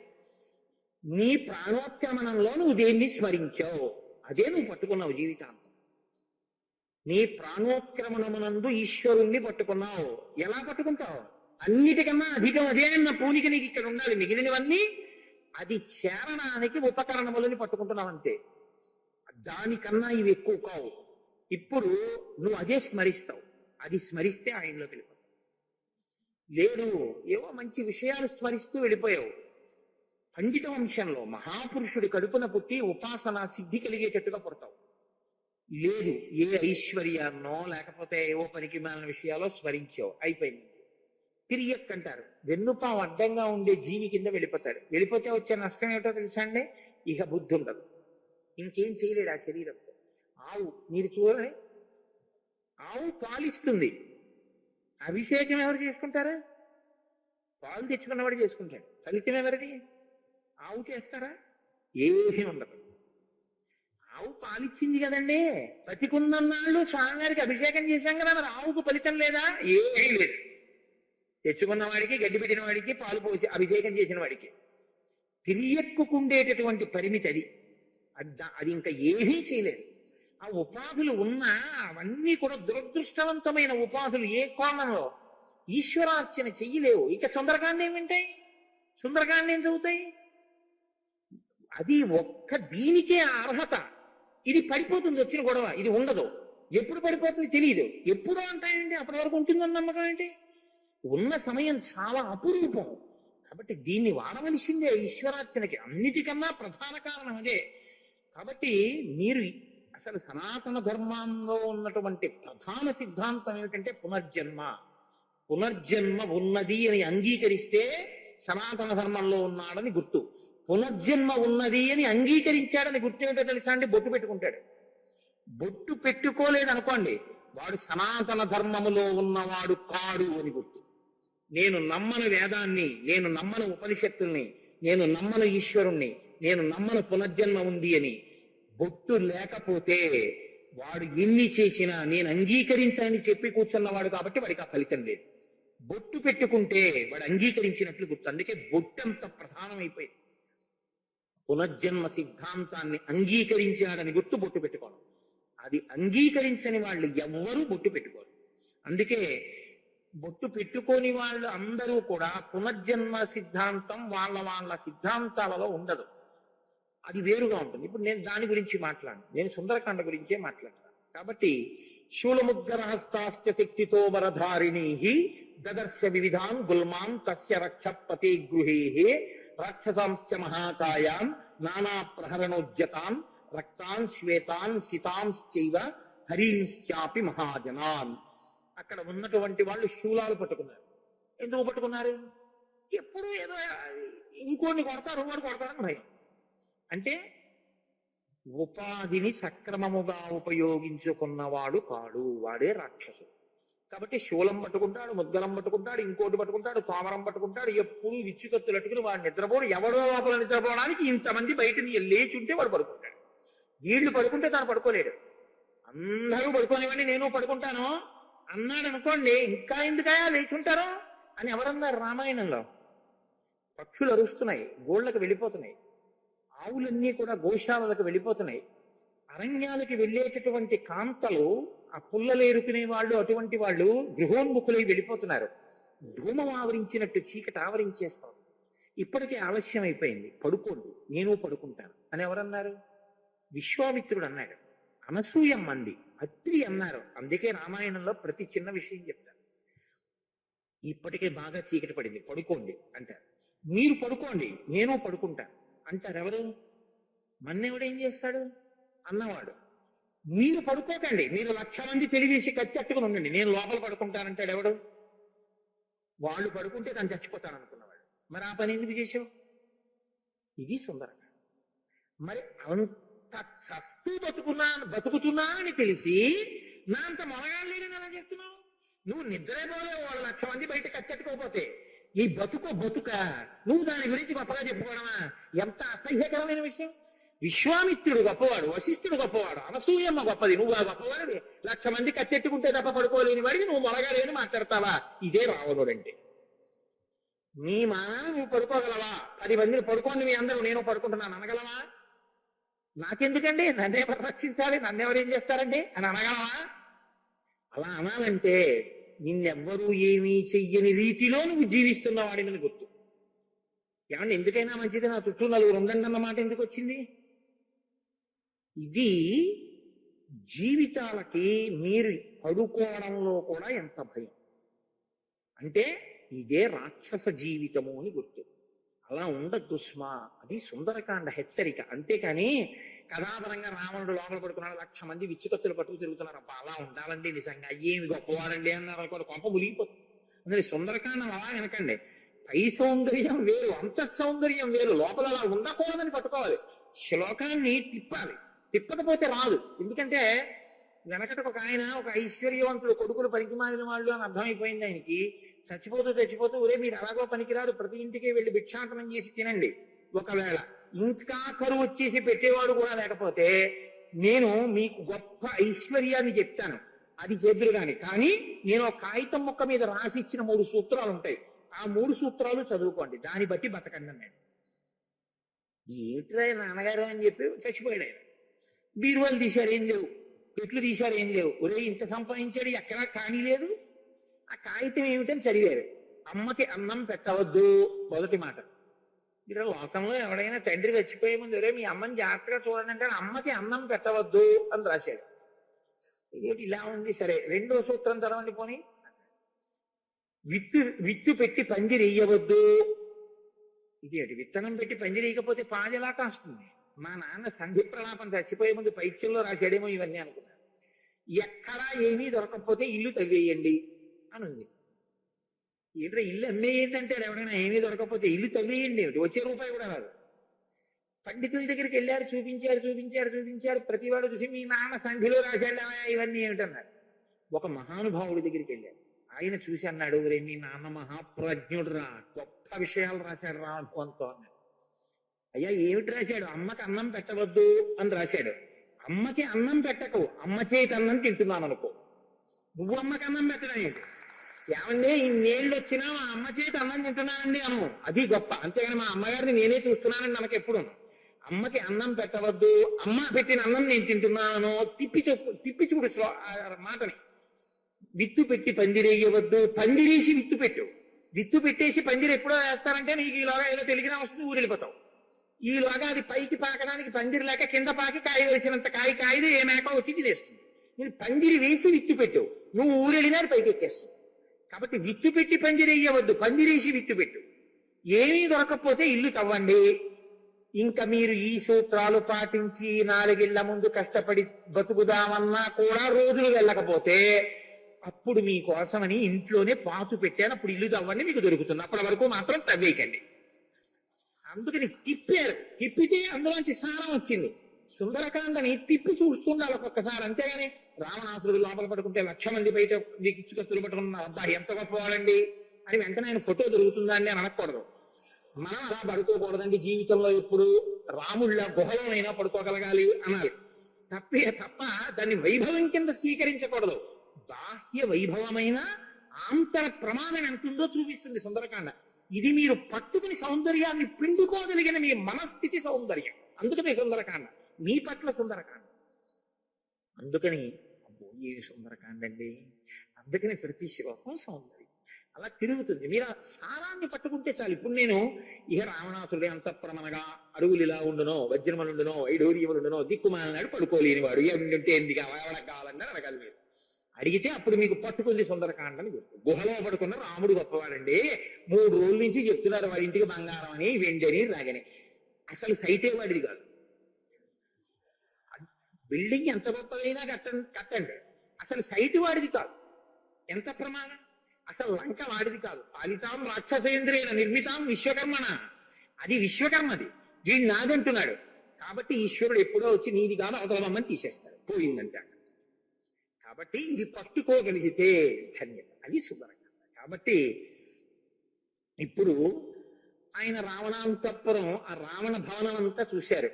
నీ ప్రాణోత్క్రమణంలో నువ్వు దేన్ని స్మరించావు అదే నువ్వు పట్టుకున్నావు జీవితాంతం. నీ ప్రాణోత్క్రమణమునందు ఈశ్వరుణ్ణి పట్టుకున్నావు. ఎలా పట్టుకుంటావు? అన్నిటికన్నా అధికం అదే అన్న పూనిక నీకు ఇక్కడ ఉండాలి. మిగిలినవన్నీ అది చేరడానికి ఉపకరణములని పట్టుకుంటున్నావు అంతే. దానికన్నా ఇవి ఎక్కువ కావు. ఇప్పుడు నువ్వు అదే స్మరిస్తావు, అది స్మరిస్తే ఆయనలోకి వెళ్ళిపోతావు. లేదు ఏవో మంచి విషయాలు స్మరిస్తూ వెళ్ళిపోయావు. పండిత వంశంలో మహాపురుషుడి కడుపున పుట్టి ఉపాసన సిద్ధి కలిగేటట్టుగా పుడతావు. లేదు ఏ ఐశ్వర్యాన్నో లేకపోతే ఏవో పనికి మాలిన విషయాలో స్మరించావు, అయిపోయింది. తిరియక్ అంటారు, వెన్నుపాము అడ్డంగా ఉండే జీవి కింద వెళ్ళిపోతాడు. వెళ్ళిపోతే వచ్చే నష్టం ఏమిటో తెలుసా అండి? ఇక బుద్ధి ఉండదు, ఇంకేం చేయలేడు ఆ శరీరంతో. ఆవు మీరు చూడండి, ఆవు పాలిస్తుంది, అభిషేకం ఎవరు చేసుకుంటారా? పాలు తెచ్చుకున్నవాడు చేసుకుంటాడు. ఫలితం ఎవరిది? ఆవు చేస్తారా? ఏమీ ఉండదు. ఆవు పాలిచ్చింది కదండి, బతికున్నన్నాళ్ళు స్వామివారికి అభిషేకం చేశాం కదా, మరి ఆవుకు ఫలితం లేదా? ఏమీ లేదు. తెచ్చుకున్న వాడికి, గడ్డి పెట్టిన వాడికి, పాలు పోసి అభిషేకం చేసిన వాడికి. తిరియక్కుకుండేటటువంటి పరిమితి అది. అది ఇంకా ఏమీ చేయలేదు. ఆ ఉపాధులు ఉన్నా అవన్నీ కూడా దురదృష్టవంతమైన ఉపాధులు. ఏ కోణంలో ఈశ్వరార్చన చెయ్యలేవు. ఇక సుందరకాండ ఏం వింటాయి, సుందరకాండ ఏం చదువుతాయి? అది ఒక్క దీనికే అర్హత. ఇది పడిపోతుంది వచ్చిన గొడవ, ఇది ఉండదు. ఎప్పుడు పడిపోతుంది తెలియదు. ఎప్పుడు అంటాయండి, అప్పటి వరకు ఉంటుందని నమ్మకం ఏంటి? ఉన్న సమయం చాలా అపురూపం. కాబట్టి దీన్ని వాడవలసిందే ఈశ్వరార్చనకి. అన్నిటికన్నా ప్రధాన కారణం అదే. కాబట్టి మీరు అసలు సనాతన ధర్మంలో ఉన్నటువంటి ప్రధాన సిద్ధాంతం ఏమిటంటే పునర్జన్మ. పునర్జన్మ ఉన్నది అని అంగీకరిస్తే సనాతన ధర్మంలో ఉన్నాడని గుర్తు. పునర్జన్మ ఉన్నది అని అంగీకరించాడని గుర్తు ఏమిటో తెలుసా అండి? బొట్టు పెట్టుకుంటాడు. బొట్టు పెట్టుకోలేదు అనుకోండి, వాడు సనాతన ధర్మములో ఉన్నవాడు కాడు అని గుర్తు. నేను నమ్మను వేదాన్ని, నేను నమ్మను ఉపనిషత్తుల్ని, నేను నమ్మను ఈశ్వరుణ్ణి, నేను నమ్మను పునర్జన్మ ఉంది అని బొట్టు లేకపోతే వాడు ఎన్ని చేసినా నేను అంగీకరించని చెప్పి కూర్చున్నవాడు కాబట్టి వాడికి ఆ ఫలితం లేదు. బొట్టు పెట్టుకుంటే వాడు అంగీకరించినట్లు గుర్తు. అందుకే బొట్టు అంత ప్రధానమైపోయింది. పునర్జన్మ సిద్ధాంతాన్ని అంగీకరించాడని గుర్తు బొట్టు పెట్టుకోవడం. అది అంగీకరించని వాళ్ళు ఎవ్వరూ బొట్టు పెట్టుకోరు. అందుకే బొట్టు పెట్టుకోని వాళ్ళు అందరూ కూడా పునర్జన్మ సిద్ధాంతం వాళ్ళ వాళ్ళ సిద్ధాంతాలలో ఉండదు. అది వేరుగా ఉంటుంది. ఇప్పుడు నేను దాని గురించి మాట్లాడను, నేను సుందరకాండ గురించే మాట్లాడతాను. కాబట్టి శూలముద్గరహస్తాశ్చ శక్తితో వరధారిణీ దదర్శ వివిధాన్ గుల్మాన్ తస్య రక్షపతే గృహే రాక్షసాంశ్చ మహాకాయాన్ నానా ప్రహరణోజ్జతాన్ రక్తాన్ శ్వేతాన్ సితాంశ్చైవ హరీంశ్చాపి మహాజనాన్. అక్కడ ఉన్నటువంటి వాళ్ళు శూలాలు పట్టుకున్నారు. ఎందుకు పట్టుకున్నారు? ఎప్పుడు ఏదో ఇంకోని కొడతారు, వాడు కొడతారని భయం. అంటే ఉపాధిని సక్రమముగా ఉపయోగించుకున్నవాడు కాడు, వాడే రాక్షసుడు. కాబట్టి శూలం పట్టుకుంటాడు, ముద్గలం పట్టుకుంటాడు, ఇంకోటి పట్టుకుంటాడు, తామరం పట్టుకుంటాడు, ఎప్పుడు విచ్చుకత్తులు అట్టుకుని వాడు నిద్రపోడు. ఎవడో లోపల నిద్రపోవడానికి ఇంతమంది బయట లేచుంటే వాడు పడుకుంటాడు. వీళ్ళు పడుకుంటే తాను పడుకోలేడు. అందరూ పడుకోనివ్వండి నేను పడుకుంటాను అన్నాడు అనుకోండి, ఇంకా ఎందుకయా లేచుంటారు అని ఎవరన్నారు రామాయణంలో? పక్షులు అరుస్తున్నాయి, గోళ్లకు వెళ్ళిపోతున్నాయి, ఆవులన్నీ కూడా గోశాలలకు వెళ్ళిపోతున్నాయి, అరణ్యాలకి వెళ్ళేటటువంటి కాంతలు ఆ పుల్లలేరుకునే వాళ్ళు అటువంటి వాళ్ళు గృహోన్ముఖులై వెళ్ళిపోతున్నారు. ధూమం ఆవరించినట్టు చీకటి ఆవరించేస్తాం. ఇప్పటికే ఆలస్యం అయిపోయింది, పడుకోండి నేను పడుకుంటాను అని ఎవరన్నారు? విశ్వామిత్రుడు అన్నాడు. అనసూయమ్మ అంది, అత్రి అన్నారు. అందుకే రామాయణంలో ప్రతి చిన్న విషయం చెప్తారు. ఇప్పటికే బాగా చీకటి పడింది, పడుకోండి అంటారు. మీరు పడుకోండి నేను పడుకుంటాను అంటారు ఎవరు? మన్నెవడేం చేస్తాడు అన్నవాడు. మీరు పడుకోకండి, మీరు 1,00,000 మంది తెలివేసి కత్తెట్టుకుని ఉండండి, నేను లోపల పడుకుంటానంటాడు ఎవడు? వాళ్ళు పడుకుంటే తను చచ్చిపోతాను అనుకున్నవాడు. మరి ఆ పని ఎందుకు చేసావు? ఇది సుందరంగా. మరి అంత చస్తూ బతుకుతున్నా అని తెలిసి నా అంత మొనగాడు లేదని ఎలా చెప్తున్నావు? నువ్వు నిద్రపోలేవు, వాళ్ళు 1,00,000 మంది బయట కత్తెట్టుకోకపోతే. ఈ బతుక నువ్వు దాని గురించి గొప్పగా చెప్పుకోవడమా? ఎంత అసహ్యకరమైన విషయం. విశ్వామిత్రుడు గొప్పవాడు, వశిష్ఠుడు గొప్పవాడు, అనసూయమ్మ గొప్పది, నువ్వు ఆ గొప్పవాడు. 1,00,000 మంది కత్తెట్టుకుంటే తప్ప పడుకోలేని వాడికి నువ్వు మొలగాలేని మాట్లాడతావా? ఇదే రావణుడు అంటే. నీ మాన నువ్వు పడుకోగలవా? 10 మందిని పడుకోండి మీ అందరూ, నేను పడుకుంటున్నాను అనగలవా? నాకెందుకండి, నన్నే రక్షించాలి, నన్నెవరేం చేస్తారండి అని అనగలవా? అలా అనాలంటే నిన్నెవ్వరూ ఏమీ చెయ్యని రీతిలో నువ్వు జీవిస్తున్నవాడిని గుర్తు. ఏమంటే ఎందుకైనా మంచిది నా చుట్టూ నలుగురు ఉండండి అన్న మాట ఎందుకు వచ్చింది? ఇది జీవితాలకి మీరు పడుకోవడంలో కూడా ఎంత భయం అంటే ఇదే రాక్షస జీవితము అని గుర్తు. అలా ఉండద్దు స్మా. అది సుందరకాండ హెచ్చరిక. అంతేకాని కథాపరంగా రావణుడు లోపల పడుకున్నాడు, 1,00,000 మంది విచ్చుకత్తులు పట్టుకు తిరుగుతున్నారు, అబ్బా అలా ఉండాలండి నిజంగా, ఏమి గొప్పవాడండి అన్నారు అనుకో, కొంప మునిగిపోతుంది. అందుకే సుందరకాండం అలా వెనకండి. పై సౌందర్యం వేరు, అంతఃసౌందర్యం వేరు. లోపల అలా ఉండకూడదని పట్టుకోవాలి. శ్లోకాన్ని తిప్పాలి, తిప్పకపోతే రాదు. ఎందుకంటే వెనకటి ఒక ఆయన, ఒక ఐశ్వర్యవంతుడు కొడుకులు పనికిమాలిన వాళ్ళు అని అర్థమైపోయింది ఆయనకి. చచ్చిపోతూ ఒరే మీరు అలాగో పనికిరాదు, ప్రతి ఇంటికి వెళ్ళి భిక్షాటనం చేసి తినండి. ఒకవేళ ఇంకా కరువు వచ్చేసి పెట్టేవాడు కూడా లేకపోతే నేను మీకు గొప్ప ఐశ్వర్యాన్ని చెప్తాను, అది చేద్దరు కానీ నేను ఒక కాగితం ముక్క మీద రాసి ఇచ్చిన 3 సూత్రాలు ఉంటాయి, ఆ 3 సూత్రాలు చదువుకోండి, దాన్ని బట్టి బతకండి అన్నాడు. ఏమిట్రా నాన్నగారు అని చెప్పి చచ్చిపోయాడు ఆయన. బీరువాలు తీశారు, ఏం లేవు. పెట్లు తీశారు, ఏం లేవు. ఒరే ఇంత సంపాదించాడు, ఎక్కడా కానీ లేదు. ఆ కాగితం ఏమిటని చదివారు. అమ్మకి అన్నం పెట్టవద్దు మొదటి మాట. మీరు లోకంలో ఎవడైనా తండ్రి చచ్చిపోయే ముందు ఒరే మీ అమ్మని జాగ్రత్తగా చూడండి అంటే అమ్మకి అన్నం పెట్టవద్దు అని రాశాడు. ఇదేమిటి ఇలా ఉంది? సరే రెండో సూత్రం చదవండి పోనీ. విత్తు విత్తు పెట్టి పందిరెయ్యవద్దు. ఇదేంటి విత్తనం పెట్టి పందిరేయకపోతే పాది ఎలా కాస్తుంది? మా నాన్న సంధి ప్రలాపం చచ్చిపోయే ముందు పైత్యంలో రాశాడేమో ఇవన్నీ అనుకున్నాను. ఎక్కడా ఏమీ దొరకకపోతే ఇల్లు తవ్వేయండి అని ఉంది. ఏంటంటే ఇల్లు అమ్మేయండి అంటే ఎవరైనా ఏమీ దొరకకపోతే ఇల్లు తవ్వేయండి ఏమిటి? వచ్చే రూపాయి కూడా రాదు. పండితుల దగ్గరికి వెళ్ళారు, చూపించారు. ప్రతివాడు చూసి మీ నాన్న సంధిలో రాశాడా ఇవన్నీ ఏమిటన్నారు. ఒక మహానుభావుడి దగ్గరికి వెళ్ళారు. ఆయన చూసి అన్నాడు, రే మీ నాన్న మహాప్రజ్ఞుడు రా, గొప్ప విషయాలు రాశాడు రా అనుకోంతో అన్నాడు. అయ్యా ఏమిటి రాశాడు? అమ్మకి అన్నం పెట్టవద్దు అని రాశాడు. అమ్మకి అన్నం పెట్టకు, అమ్మ చేతి అన్నం తింటున్నాను అనుకో. నువ్వు అమ్మకి అన్నం పెట్టడం ఏంటి? ఏమంటే ఇన్నేళ్ళు వచ్చినా మా అమ్మ చేతి అన్నం తింటున్నానండి అను, అది గొప్ప. అంతేగాని మా అమ్మగారిని నేనే చూస్తున్నానని మనకి ఎప్పుడు. అమ్మకి అన్నం పెట్టవద్దు, అమ్మ పెట్టిన అన్నం నేను తింటున్నాను తిప్పి చూడు మాటని. విత్తు పెట్టి పందిరేయవద్దు, పందిరేసి విత్తు పెట్టు. విత్తు పెట్టేసి పందిరి ఎప్పుడో వేస్తారంటే నీకు ఈలోగా ఏదో టెలిగ్రామ్ వస్తుంది, ఊరు వెళ్ళిపోతావు. ఈలోగా అది పైకి పాకడానికి పందిరి లేక కింద పాకి కాయ వేసినంత కాయదే ఏ మేక వచ్చి తినేస్తుంది. నేను పందిరి వేసి విత్తు పెట్టు, నువ్వు ఊరెళ్ళినా పైకి ఎక్కేస్తావు. కాబట్టి విత్తు పెట్టి పందిరేయవద్దు, పందిరేసి విత్తు పెట్టు. ఏమీ దొరకకపోతే ఇల్లు తవ్వండి. ఇంకా మీరు ఈ సూత్రాలు పాటించి 4 ఏళ్ల ముందు కష్టపడి బతుకుదామన్నా కూడా రోజులు వెళ్ళకపోతే అప్పుడు మీకోసమని ఇంట్లోనే పాతు పెట్టాను, అప్పుడు ఇల్లు తవ్వండి, మీకు దొరుకుతుంది. అప్పటి వరకు మాత్రం తవ్వేయకండి. అందుకని తిప్పారు. తిప్పితే అందులోంచి సారం వచ్చింది. సుందరకాండని తిప్పి చూస్తుండాలి ఒక్కొక్కసారి. అంతేగాని రావణాసురుడు లోపల పడుకుంటే 1,00,000 మంది బయట దిక్కిచ్చుకత్తులు పట్టుకున్న అబ్బాయి ఎంత గొప్పవాడండి అని వెంటనే ఆయన ఫోటో దొరుకుతుందా అని అనకూడదు. మనం అలా పడుకోకూడదండి జీవితంలో. ఎప్పుడు రాముళ్ళ గుహలోనైనా పడుకోగలగాలి అనాలి తప్ప దాన్ని వైభవం కింద స్వీకరించకూడదు. బాహ్య వైభవమైన ఆంతర ప్రమాణం ఎంతుందో చూపిస్తుంది సుందరకాండ. ఇది మీరు పట్టుకుని సౌందర్యాన్ని పిండుకోగలిగిన మీ మనస్థితి సౌందర్యం. అందుకనే సుందరకాండ మీ పట్ల సుందరకాండ. అందుకని అబ్బో ఏ సుందరకాండ అండి. అందుకని ప్రతి శ్లోకం సౌందర్యం అలా తిరుగుతుంది. మీరు ఆ సారాన్ని పట్టుకుంటే చాలు. ఇప్పుడు నేను ఇహ రావణాసురుడే అంతఃప్రమనగా అడుగులు ఇలా ఉండునో, వజ్రములుండునో, వైఢూర్యములుండునో, దిక్కుమాలనాడు పడుకోలేని వాడు ఎందుంటే ఎందుకు ఎవరికి కావాలని అడగాలి. మీరు అడిగితే అప్పుడు మీకు పట్టుకుంది సుందరకాండని గుర్తు. గుహలో పడుకున్న రాముడు గొప్పవాడండి. 3 రోజుల నుంచి చెప్తున్నారు వాడి ఇంటికి బంగారం అని, వెండి రాగని. అసలు సైతే వాడిది కాదు. బిల్డింగ్ ఎంత గొప్పదైనా కట్టండి, అసలు సైటు వాడిది కాదు. ఎంత ప్రమాణం? అసలు లంక వాడిది కాదు. పాలితాం రాక్షసేంద్రేణ నిర్మితాం విశ్వకర్మణ, అది విశ్వకర్మది, వీడు నాదంటున్నాడు. కాబట్టి ఈశ్వరుడు ఎప్పుడో వచ్చి నీది కాదు అవతలమని తీసేస్తాడు, పోయిందంటే. కాబట్టి ఇది పట్టుకోగలిగితే ధన్యత, అది సుందరకాండ. కాబట్టి ఇప్పుడు ఆయన రావణాంతఃపురం, ఆ రావణ భవనం అంతా చూశారు.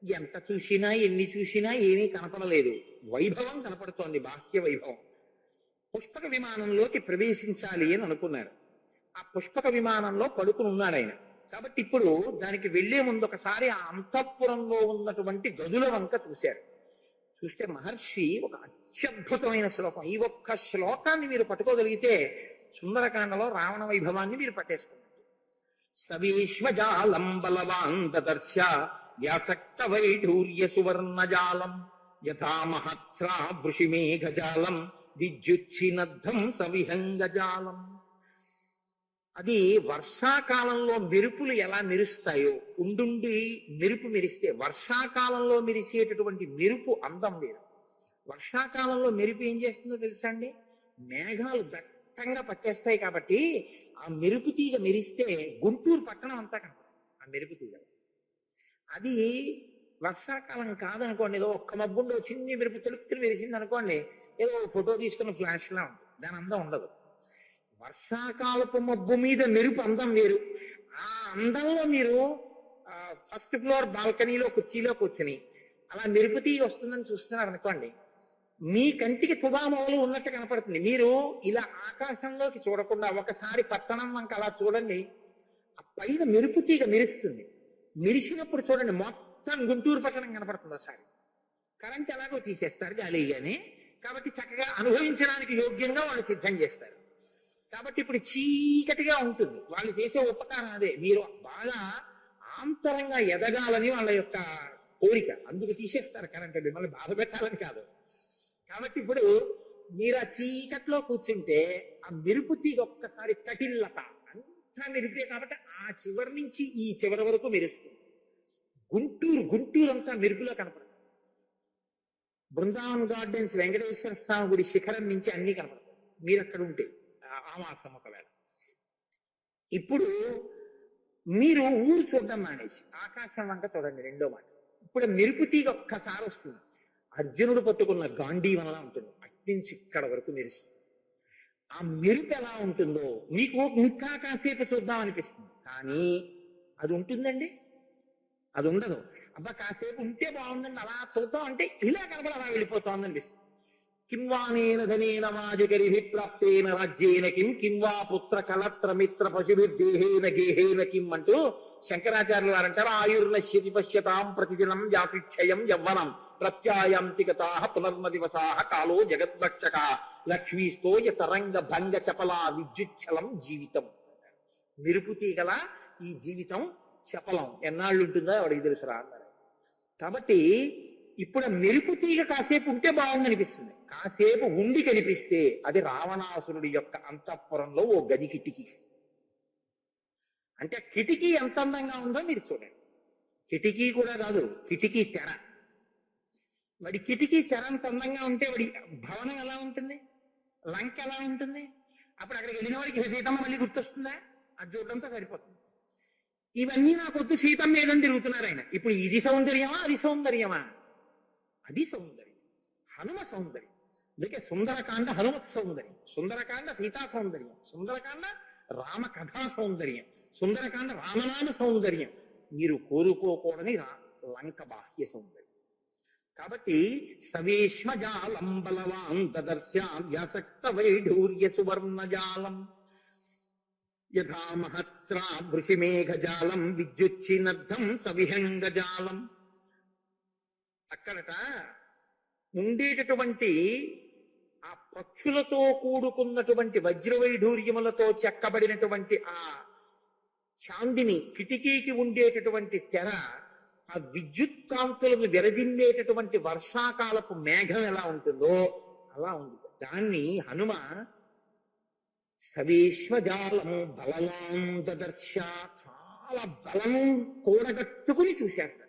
ఎంత చూసినా ఎన్ని చూసినా ఏమీ కనపడలేదు. వైభవం కనపడుతోంది, బాహ్య వైభవం. పుష్పక విమానంలోకి ప్రవేశించాలి అని అనుకున్నారు. ఆ పుష్పక విమానంలో పడుకుని ఉన్నాడు ఆయన. కాబట్టి ఇప్పుడు దానికి వెళ్లే ముందు ఒకసారి ఆ అంతఃపురంలో ఉన్నటువంటి గదుల వంక చూశారు. చూస్తే మహర్షి ఒక అత్యద్భుతమైన శ్లోకం, ఈ ఒక్క శ్లోకాన్ని మీరు పట్టుకోగలిగితే సుందరకాండలో రావణ వైభవాన్ని మీరు పట్టేసుకున్నారు. సవిశ్వజాలం బలవాన్ దదర్శ వ్యాసక్త వైఢూర్య సువర్ణజాలం యథా మహత్స్రా వృషిమేఘజాలం విద్యుచ్చినద్ధం సవిహంగజాలం. అది వర్షాకాలంలో మెరుపులు ఎలా మెరుస్తాయో, ఉండుండి మెరుపు మెరిస్తే వర్షాకాలంలో మెరిసేటటువంటి మెరుపు అందం వేరు. వర్షాకాలంలో మెరుపు ఏం చేస్తుందో తెలుసా అండి? మేఘాలు దట్టంగా పట్టేస్తాయి. కాబట్టి ఆ మెరుపు తీగ మెరిస్తే గుంటూరు పట్టణం అంతా కనపడుతుంది ఆ మెరుపు తీగ. అది వర్షాకాలం కాదనుకోండి, ఏదో ఒక్క మబ్బుండో చిన్ని మెరుపు తెలుపుకుని మెరిసింది అనుకోండి, ఏదో ఫోటో తీసుకున్న ఫ్లాష్ లా ఉంటుంది, దాని అందం ఉండదు. వర్షాకాలపు మబ్బు మీద మెరుపు అందం వేరు. ఆ అందంలో మీరు ఫస్ట్ ఫ్లోర్ బాల్కనీలో కుర్చీలో కూర్చుని అలా మెరుపు తీగ వస్తుందని చూస్తున్నారు అనుకోండి, మీ కంటికి తుదామోలు ఉన్నట్టు కనపడుతుంది. మీరు ఇలా ఆకాశంలోకి చూడకుండా ఒకసారి పట్టణం వంక అలా చూడండి, ఆ పైన మెరుపు తీగ మెరుస్తుంది. మెరిసినప్పుడు చూడండి మొత్తం గుంటూరు పట్టణం కనపడుతుంది. ఒకసారి కరెంట్ ఎలాగో తీసేస్తారు గాలిగానే, కాబట్టి చక్కగా అనుభవించడానికి యోగ్యంగా వాళ్ళు సిద్ధం చేస్తారు. కాబట్టి ఇప్పుడు చీకటిగా ఉంటుంది. వాళ్ళు చేసే ఉపకారం అదే, మీరు బాగా ఆంతరంగా ఎదగాలని వాళ్ళ యొక్క కోరిక, అందుకు తీసేస్తారు కరెంట్. మిమ్మల్ని బాధ పెట్టాలని కాదు. కాబట్టి ఇప్పుడు మీరు ఆ చీకట్లో కూర్చుంటే ఆ మెరుపు తీగ ఒక్కసారి తటిల్లత అంతా మెరిపే కాబట్టి ఆ చివరి నుంచి ఈ చివరి వరకు మెరుస్తుంది. గుంటూరు అంతా మెరుపులో కనపడుతుంది. బృందావన్ గార్డెన్స్ వెంకటేశ్వర స్వామి గుడి శిఖరం నుంచి అన్ని కనపడతాయి మీరు అక్కడ ఉంటే ఆ మాసం ఒకవేళ. ఇప్పుడు మీరు ఊరు చూడడం మానేసి ఆకాశం వంక చూడండి. రెండో మాట, ఇప్పుడు మెరుపు తీగ ఒక్కసారి వస్తుంది. అర్జునుడు పట్టుకున్న గాంధీవనలా ఉంటుంది, అట్నుంచి ఇక్కడ వరకు మెరుస్తుంది. ఆ మెరుపు ఎలా ఉంటుందో మీకు ఇంకా కాసేపు చూద్దాం అనిపిస్తుంది, కానీ అది ఉంటుందండి? అది ఉండదు. అబ్బా కాసేపు ఉంటే బాగుందండి అలా చూద్దాం అంటే ఇలా కనబడి అలా వెళ్ళిపోతాం అనిపిస్తుంది. కింవానేన ధనేన వాజకరిభి ప్రాప్తేన రాజ్యేన కింవా పుత్ర కలత్ర మిత్ర పశుభిర్దేహేన గేహేన కిం అంటూ శంకరాచార్యులు వారంటారు. ఆయుర్నశ్యతి పశ్యతాం ప్రతిదినం జాతిక్షయం యవ్వనం ప్రత్యాయాంతి గతాః పునర్నదివసాః కాలో జగద్భక్షక లక్ష్మీస్తోయ తరంగ భంగ చపలా విద్యుచ్చలం జీవితం. మెరుపు తీగల ఈ జీవితం చపలం ఎన్నాళ్ళు ఉంటుందో వాడికి తెలుసురా అన్నారు. కాబట్టి ఇప్పుడు మెరుపు తీగ కాసేపు ఉంటే బాగుందనిపిస్తుంది, కాసేపు ఉండి కనిపిస్తే అది రావణాసురుడి యొక్క అంతఃపురంలో ఓ గది కిటికీ. అంటే కిటికీ ఎంత అందంగా ఉందో మీరు చూడండి. కిటికీ కూడా కాదు, కిటికీ తెర. వాడి కిటికీ తెర అంత అందంగా ఉంటే వాడి భవనం ఎలా ఉంటుంది, లంక ఎలా ఉంటుంది? అప్పుడు అక్కడికి వెళ్ళిన వాడికి సీతమ్మ మళ్ళీ గుర్తొస్తుందా? అది చూడడంతో సరిపోతుంది. ఇవన్నీ నాకొద్దు, సీతమ్మ ఏదని తిరుగుతున్నారు ఆయన. ఇప్పుడు ఇది సౌందర్యమా అది సౌందర్యమా? అది సౌందర్యం, హనుమ సౌందర్యం. అందుకే సుందరకాండ హనుమత్ సౌందర్యం, సుందరకాండ సీతా సౌందర్యం, సుందరకాండ రామ కథా సౌందర్యం, సుందరకాండ రామనామ సౌందర్యం. మీరు కోరుకోకూడని లంక బాహ్య సౌందర్యం. కాబట్టి సవేష్మజాలం బలవాన్ దదర్శ్యాం వ్యాసక్త వైఢూర్య సువర్ణజాలం యథా మహత్రా వృషిమేఘజాలం విద్యుచ్చినద్ధం సవిహంగజాలం. అక్కడట ఉండేటటువంటి ఆ పక్షులతో కూడుకున్నటువంటి వజ్రవైఢూర్యములతో చెక్కబడినటువంటి ఆ చాందిని కిటికీకి ఉండేటటువంటి తెర, ఆ విద్యుత్ కాంతులను విరజిల్లేటటువంటి వర్షాకాలపు మేఘం ఎలా ఉంటుందో అలా ఉంది. దాన్ని హనుమ సవేశ్వజాలము బలవాన్ దదర్శ, చాలా బలము కూడగట్టుకుని చూశాట.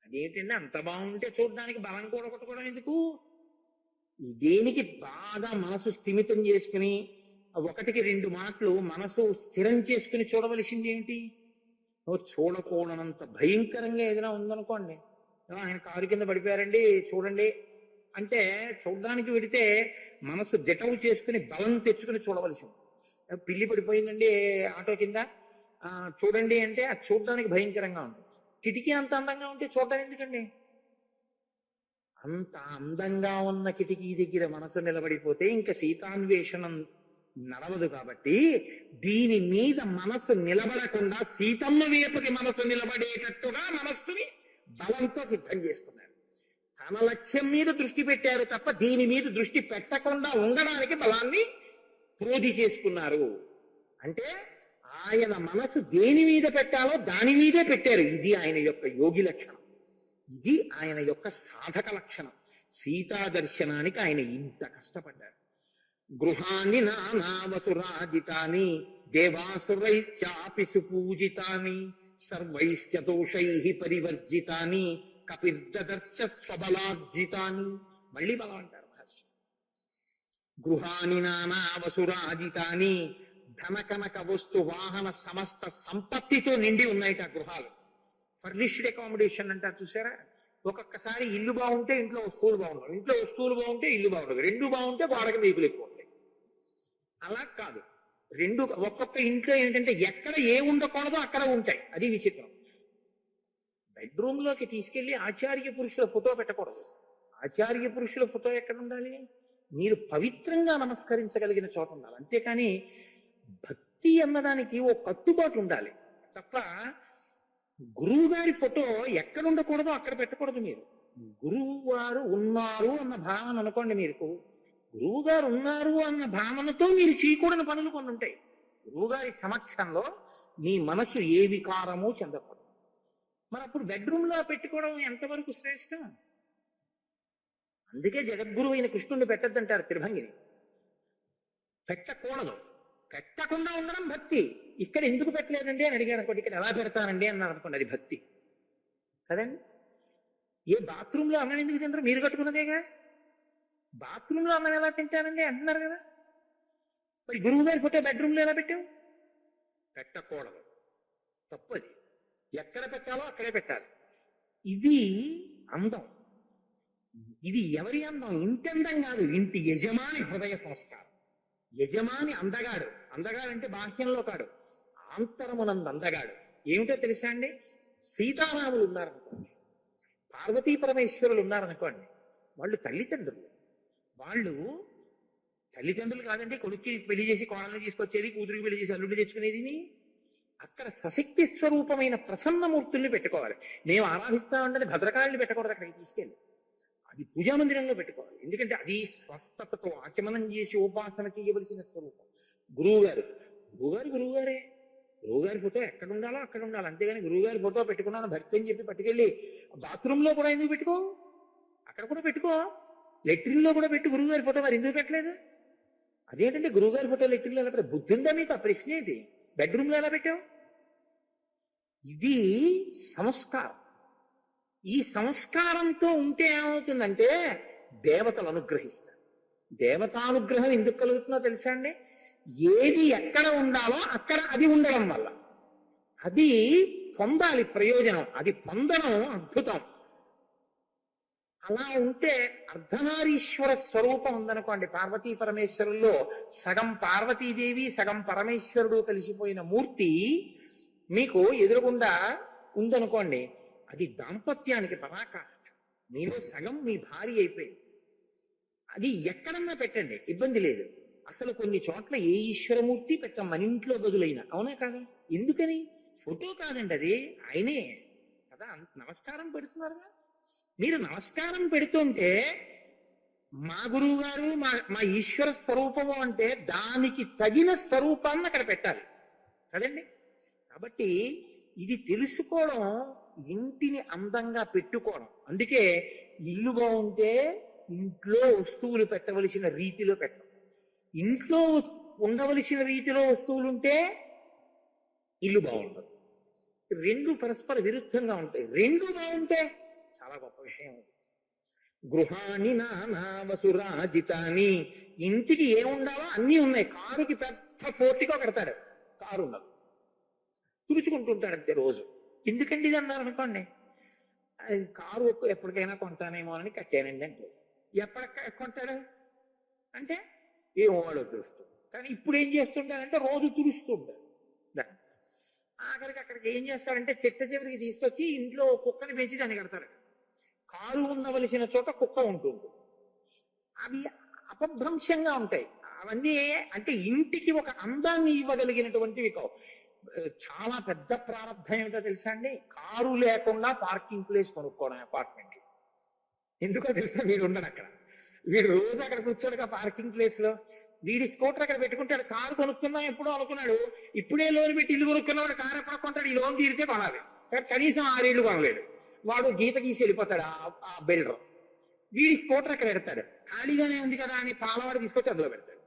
అదేంటంటే అంత బాగుంటే చూడడానికి బలం కూడగొట్టుకోవడం ఎందుకు? దేనికి బాగా మనసు స్థిమితం చేసుకుని ఒకటికి రెండు మాటలు మనసు స్థిరం చేసుకుని చూడవలసింది ఏంటి? చూడకూడనంత భయంకరంగా ఏదైనా ఉందనుకోండి, ఆయన కారు కింద పడిపోయారండి చూడండి అంటే చూడడానికి వెడితే మనసు దిటవు చేసుకుని బలం తెచ్చుకుని చూడవలసింది. పిల్లి పడిపోయిందండి ఆటో కింద చూడండి అంటే అది చూడడానికి భయంకరంగా ఉంటుంది. కిటికీ అంత అందంగా ఉంటే చూడడానికి ఎందుకండి? అంత అందంగా ఉన్న కిటికీ దగ్గర మనసు నిలబడిపోతే ఇంకా సీతాన్వేషణం నడవదు. కాబట్టి దీని మీద మనసు నిలబడకుండా సీతమ్మ వైపుకి మనసు నిలబడేటట్టుగా మనస్సుని బలంతో సిద్ధం చేసుకున్నారు. తన లక్ష్యం మీద దృష్టి పెట్టారు తప్ప దీని మీద దృష్టి పెట్టకుండా ఉండడానికి బలాన్ని ప్రోధి చేసుకున్నారు. అంటే ఆయన మనసు దేని మీద పెట్టాలో దాని మీదే పెట్టారు. ఇది ఆయన యొక్క యోగి లక్షణం, ఇది ఆయన యొక్క సాధక లక్షణం. సీతా దర్శనానికి ఆయన ఇంత కష్టపడ్డారు. గృహాన్ని నానావసురాజితాని దేవాసురైశ్చాపి సుపూజితాని సర్వైశ్చ దోషైః పరివర్జితాని కపిర్దదర్శ స్వబలార్జితాని. మళ్ళీ బలం అంటారు మహర్షి. గృహాన్ని నానావసురాజితాని, ధన కనక వస్తు వాహన సమస్త సంపత్తితో నిండి ఉన్నాయిట గృహాలు. ఫర్నిష్డ్ అకామిడేషన్ అంటారు చూసారా? ఒక్కొక్కసారి ఇల్లు బాగుంటే ఇంట్లో వస్తువులు బాగుండవు, ఇంట్లో వస్తువులు బాగుంటే ఇల్లు బాగుండదు, రెండు బాగుంటే గోడకి మేకులు ఎక్కువ ఉంటాయి. అలా కాదు, రెండు ఒక్కొక్క ఇంట్లో ఏంటంటే ఎక్కడ ఏ ఉండకూడదో అక్కడ ఉంటాయి. అది విచిత్రం. బెడ్రూమ్ లోకి తీసుకెళ్లి ఆచార్య పురుషుల ఫోటో పెట్టకూడదు. ఆచార్య పురుషుల ఫోటో ఎక్కడ ఉండాలి? మీరు పవిత్రంగా నమస్కరించగలిగిన చోట ఉండాలి. అంతేకాని భక్తి అన్నదానికి ఓ కట్టుబాటు ఉండాలి తప్ప గురువు గారి ఫోటో ఎక్కడ ఉండకూడదో అక్కడ పెట్టకూడదు. మీరు గురువు వారు ఉన్నారు అన్న భావన అనుకోండి. మీరు గురువు గారు ఉన్నారు అన్న భావనతో మీరు చేయకూడని పనులు కొన్ని ఉంటాయి. గురువు గారి సమక్షంలో మీ మనసు ఏ వికారమూ చెందకూడదు. మరి అప్పుడు బెడ్రూమ్ లో పెట్టుకోవడం ఎంతవరకు శ్రేష్టం? అందుకే జగద్గురువు అయిన కృష్ణుడిని పెట్టద్దంటారు త్రిభంగిని. పెట్టకూడదు. పెట్టకుండా ఉండడం భక్తి. ఇక్కడ ఎందుకు పెట్టలేదండి అని అడిగారు అనుకోండి, ఇక్కడ ఎలా పెడతానండి అన్నారు అనుకోండి, అది భక్తి కదండి. ఏ బాత్రూంలో అన్నం ఎందుకు తింటారు? మీరు కట్టుకున్నదేగా. బాత్రూంలో అన్నం ఎలా తింటారండి అంటున్నారు కదా. మరి గురువు గారి ఫోటో బెడ్రూమ్లో ఎలా పెట్టావు? పెట్టకూడదు, తప్పది. ఎక్కడ పెట్టాలో అక్కడే పెట్టాలి. ఇది అందం. ఇది ఎవరి అందం? ఇంటి అందం కాదు, ఇంటి యజమాని హృదయ సంస్కారం. యజమాని అందగాడు. అందగాడంటే బాహ్యంలో కాడు, ఆంతరమునందు అందగాడు. ఏమిటో తెలుసా అండి? సీతారాములు ఉన్నారనుకోండి, పార్వతీ పరమేశ్వరులు ఉన్నారనుకోండి, వాళ్ళు తల్లిదండ్రులు. వాళ్ళు తల్లిదండ్రులు కాదండి, కొడుక్కి పెళ్లి చేసి కోడల్ని తీసుకొచ్చేది, కూతురికి పెళ్లి చేసి అల్లుడిని తెచ్చుకునేది. అక్కడ సశక్తి స్వరూపమైన ప్రసన్నమూర్తుల్ని పెట్టుకోవాలి. మేము ఆరాధిస్తా ఉండని భద్రకాళిని పెట్టకూడదు, అక్కడికి తీసుకెళ్ళి అది పూజామందిరంలో పెట్టుకోవాలి. ఎందుకంటే అది స్వస్థతతో ఆచమనం చేసి ఉపాసన చేయవలసిన స్వరూపం. గురువుగారు గురువుగారే. గురువుగారి ఫోటో ఎక్కడ ఉండాలో అక్కడ ఉండాలి. అంతేగాని గురువుగారి ఫోటో పెట్టుకున్నాను భక్తి అని చెప్పి పట్టుకెళ్ళి బాత్రూంలో కూడా ఎందుకు పెట్టుకో? అక్కడ కూడా పెట్టుకో. లెట్రిన్లో కూడా పెట్టు గురువుగారి ఫోటో. మరి ఎందుకు పెట్టలేదు? అదేంటంటే గురువుగారి ఫోటో లెట్రిన్లో ఎలా పెట్టావు? బుద్ధి ఉందా మీకు? ఆ ప్రశ్న ఏంటి? బెడ్రూమ్లో ఎలా పెట్టావు? ఇది సంస్కారం. ఈ సంస్కారంతో ఉంటే ఏమవుతుందంటే దేవతలు అనుగ్రహిస్తారు. దేవతానుగ్రహం ఎందుకు కలుగుతుందో తెలుసా అండి? ఏది ఎక్కడ ఉండాలో అక్కడ అది ఉండడం వల్ల. అది పొందాలి ప్రయోజనం, అది పొందడం అద్భుతం. అలా ఉంటే అర్ధనారీశ్వర స్వరూపం ఉందనుకోండి, పార్వతీ పరమేశ్వరుల్లో సగం పార్వతీదేవి సగం పరమేశ్వరుడు కలిసిపోయిన మూర్తి మీకు ఎదురుగుండా ఉందనుకోండి, అది దాంపత్యానికి పరాకాష్ఠ. మీలో సగం మీ భార్య అయిపోయింది. అది ఎక్కడన్నా పెట్టండి, ఇబ్బంది లేదు. అసలు కొన్ని చోట్ల ఏ ఈశ్వరమూర్తి పెట్టం, మన ఇంట్లో గదులైనా. అవునా కాదా? ఎందుకని? ఫోటో కాదండి, అది ఆయనే కదా. నమస్కారం పెడుతున్నారుగా. మీరు నమస్కారం పెడుతుంటే మా గురువు గారు మా ఈశ్వర స్వరూపము అంటే దానికి తగిన స్వరూపాన్ని అక్కడ పెట్టాలి కదండి. కాబట్టి ఇది తెలుసుకోవడం, ఇంటిని అందంగా పెట్టుకోవడం. అందుకే ఇల్లు బాగుంటే ఇంట్లో వస్తువులు పెట్టవలసిన రీతిలో పెట్టడం. ఇంట్లో ఉండవలసిన రీతిలో వస్తువులుంటే ఇల్లు బాగుండదు. రెండు పరస్పర విరుద్ధంగా ఉంటాయి. రెండు బాగుంటే చాలా గొప్ప విషయం. గృహాణి నానా వసురాజితాని. ఇంటికి ఏముండాలో అన్నీ ఉన్నాయి. కారుకి పెద్ద ఫోర్టిగా కడతాడు, కారు ఉండదు, తుడుచుకుంటుంటాడు అంతే రోజు. ఎందుకండి ఇది అన్నారు అనుకోండి, కారు ఎప్పటికైనా కొంటానేమో అని కట్టానండి అంటే. ఎప్పటి కొంటాడు అంటే ఏమో వాడు తుడుస్తూ. కానీ ఇప్పుడు ఏం చేస్తుంటాడంటే రోజు తుడుస్తుంటాడు దాన్ని. ఆఖరికి అక్కడికి ఏం చేస్తాడంటే చెట్ట చివరికి తీసుకొచ్చి ఇంట్లో కుక్కని పెంచి దాన్ని కడతాడు. కారు ఉండవలసిన చోట కుక్క ఉంటుంది. అవి అపభ్రంశంగా ఉంటాయి. అవన్నీ అంటే ఇంటికి ఒక అందాన్ని ఇవ్వగలిగినటువంటివి కావు. చాలా పెద్ద ప్రారంభం ఏమిటో తెలుసా అండి? కారు లేకుండా పార్కింగ్ ప్లేస్ కొనుక్కోవడం అపార్ట్మెంట్. ఎందుకో తెలుసా? వీడు ఉండడు అక్కడ. వీడు రోజు అక్కడ కూర్చోడుగా పార్కింగ్ ప్లేస్ లో. వీడి స్కూటర్ అక్కడ పెట్టుకుంటాడు. కారు కొనుక్కుందాం ఎప్పుడో అనుకున్నాడు, ఇప్పుడే లోన్ పెట్టి ఇల్లు కొనుక్కున్నవాడు కారు ఎక్కడ కొంటాడు? ఈ లోన్ తీరితే కొనాలి. కనీసం 6 ఏళ్ళు కొనలేడు. వాడు గీత గీసి వెళ్ళిపోతాడు ఆ బిల్డర్. వీడి స్కూటర్ అక్కడ పెడతాడు. ఖాళీగానే ఉంది కదా అని పాలవాడు తీసుకొచ్చి అందులో పెడతాడు.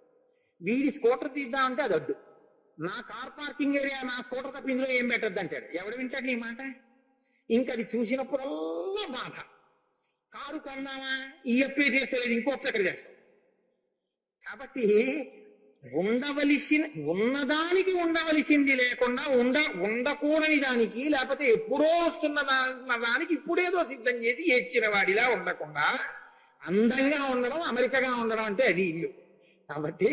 వీడి స్కూటర్ తీద్దామంటే అది అడ్డు. నా కార్ పార్కింగ్ ఏరియా, నా స్కూటర్ తప్ప ఇందులో ఏం పెట్టద్దు అంటాడు. ఎవడు వింటాడు నీ మాట? ఇంకా అది చూసినప్పుడల్లా బాధ. కారు కొన్నామా, ఈ అప్పే తీర్చలేదు, ఇంకో అప్పు ఎక్కడ చేస్తాం. కాబట్టి ఉన్నదానికి ఉండవలసింది లేకుండా ఉండకూడని దానికి, లేకపోతే ఎప్పుడో వస్తున్న దానికి ఇప్పుడేదో సిద్ధం చేసి ఏడ్చిన వాడిలా ఉండకుండా అందంగా ఉండడం, అమెరికగా ఉండడం అంటే అది ఇల్లు. కాబట్టి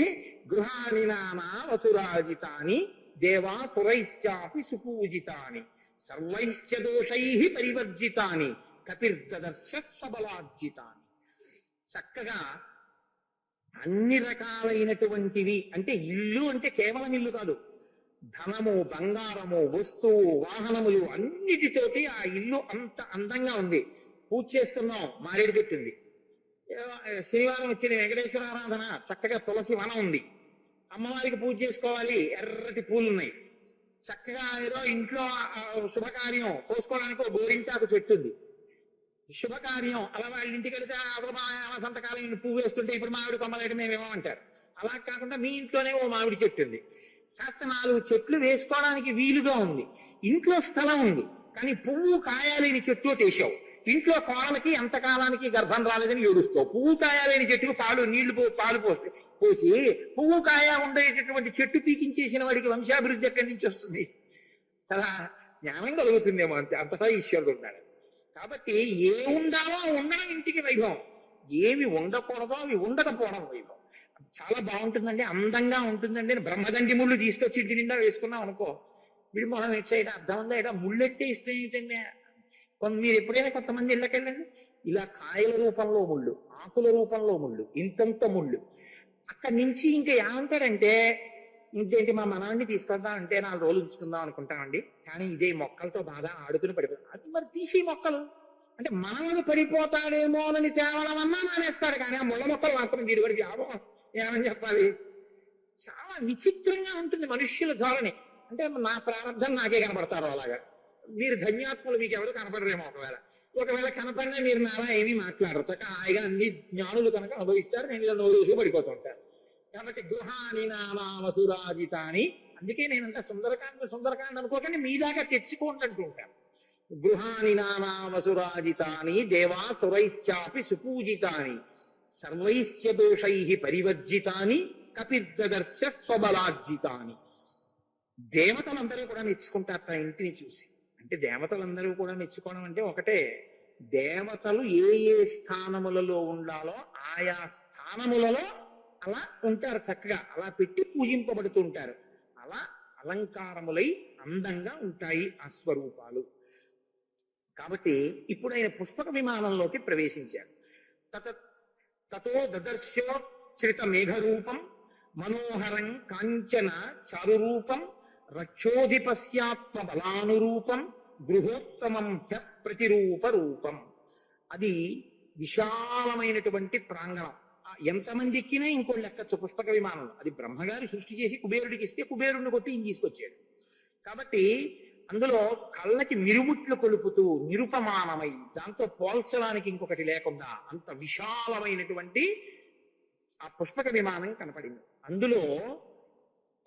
గృహాని నానా వసురాజితాని దేవాసురైశ్చాపి సుపూజితాని సర్వైశ్చ దోషై పరివర్జితాని కపిర్దర్శ స్వబలార్జితాని. చక్కగా అన్ని రకాలైనటువంటివి. అంటే ఇల్లు అంటే కేవలం ఇల్లు కాదు, ధనము, బంగారము, వస్తువు, వాహనములు అన్నిటితోటి ఆ ఇల్లు అంత అందంగా ఉంది. పూజ చేసుకుందాం, మారేడు చెట్టు ఉంది. శనివారం వచ్చిన వెంకటేశ్వర ఆరాధన, చక్కగా తులసి వనం ఉంది. అమ్మవారికి పూజ చేసుకోవాలి, ఎర్రటి పూలున్నాయి. చక్కగా ఏదో ఇంట్లో శుభకార్యం కోసుకోవడానికి ఒక గోరింటాకు చెట్టు ఉంది. శుభకార్యం అలా వాళ్ళ ఇంటికి వెళితే అసలు మా సంతకాలం పువ్వు వేస్తుంటే ఇప్పుడు మామిడి కొమ్మలేట మేమేమో అంటారు. అలా కాకుండా మీ ఇంట్లోనే ఓ మామిడి చెట్టు ఉంది, కాస్త 4 చెట్లు వేసుకోవడానికి వీలుగా ఉంది, ఇంట్లో స్థలం ఉంది, కానీ పువ్వు కాయాలేని చెట్టు వేసావు. ఇంట్లో కోడలకి ఎంతకాలానికి గర్భం రాలేదని ఏడుస్తావు. పువ్వు కాయాలేని చెట్టుకు పాలు పోసి పువ్వు కాయ ఉండేటటువంటి చెట్టు పీకించేసిన వాడికి వంశాభివృద్ధి ఎక్కడి నుంచి వస్తుంది? చాలా జ్ఞానం కలుగుతుందేమో, అంతే. అంతటా ఈశ్వరుడు ఉన్నాడు. కాబట్టి ఏ ఉండాలో ఉండడం ఇంటికి వైభవం, ఏమి ఉండకూడదో అవి ఉండకపోవడం వైభవం. చాలా బాగుంటుందండి, అందంగా ఉంటుందండి. బ్రహ్మదండి ముళ్ళు తీసుకొచ్చి ఇంటి నిండా వేసుకున్నాం అనుకో, వీడి మొహం ఎట్సైడ్ అర్థం ఉందా, ఇట ముళ్ళెట్టే ఇష్టం ఏంటండి. మీరు ఎప్పుడైనా కొంతమంది ఇళ్ళకెళ్ళండి, ఇలా కాయల రూపంలో ముళ్ళు, ఆకుల రూపంలో ముళ్ళు, ఇంతంత ముళ్ళు. అక్కడి నుంచి ఇంకా ఏమంటాడంటే, ఇంకేంటి మా మనవాడిని తీసుకొద్దాం అంటే 4 రోజులు ఉంచుకుందాం అనుకుంటామండి, కానీ ఇదే మొక్కలతో బాగా ఆడుకుని పడిపోతాం. అది మరి తీసి మొక్కలు అంటే మనవడు పడిపోతాడేమో అని తేవడం అన్నా నానేస్తాడు, కానీ ఆ ముళ్ళ మొక్కలు మాత్రం వీడి వరకు ఏమని చెప్పాలి. చాలా విచిత్రంగా ఉంటుంది మనుష్యుల ధోరణి. అంటే నా ప్రారంభం నాకే కనపడతారు అలాగా. మీరు ధన్యాత్ములు, మీకు ఎవరు కనపడరేమో. ఒకవేళ కనపడినా మీరు నాలా ఏమీ మాట్లాడరు, చక్క హాయిగా అన్ని జ్ఞానులు కనుక అనుభవిస్తారు, నేను ఇలా 4 రోజులు పడిపోతుంటాను. కాబట్టి గృహాని నామాసురాజితాని, అందుకే నేనంతా సుందరకాండ అనుకోకండి, మీ దాకా తెచ్చుకోండి అంటూ ఉంటాను. గృహాని నామాసురాజితాని దేవాసురైశ్చాపి సుపూజితాని సర్వైశ్చ దోషై పరివర్జితాని కపిర్దర్శ స్వబలార్జితాని. దేవతలందరూ కూడా మెచ్చుకుంటారు తన ఇంటిని చూసి. అంటే దేవతలందరూ కూడా మెచ్చుకోవడం అంటే ఒకటే, దేవతలు ఏ ఏ స్థానములలో ఉండాలో ఆయా స్థానములలో అలా ఉంటారు, చక్కగా అలా పెట్టి పూజింపబడుతుంటారు. అలా అలంకారములై అందంగా ఉంటాయి ఆ స్వరూపాలు. కాబట్టి ఇప్పుడు ఆయన పుష్పక విమానంలోకి ప్రవేశించారు. తతో దదర్శో శ్రిత మేఘరూపం మనోహరం కాంచన చారురూపం రక్షోధిపస్యాత్మ బలానురూపం గృహోత్తమం హ్య ప్రతిరూప రూపం. అది విశాలమైనటువంటి ప్రాంగణం. ఎంతమంది ఎక్కినా ఇంకోళ్ళు ఎక్కచ్చు పుష్పక విమానం. అది బ్రహ్మగారి సృష్టి చేసి కుబేరుడికి ఇస్తే కుబేరుడిని కొట్టి ఈయన తీసుకొచ్చాడు. కాబట్టి అందులో కళ్ళకి మిరుముట్లు కొలుపుతూ నిరుపమానమై, దాంతో పోల్చడానికి ఇంకొకటి లేకుండా అంత విశాలమైనటువంటి ఆ పుష్పక విమానం కనపడింది. అందులో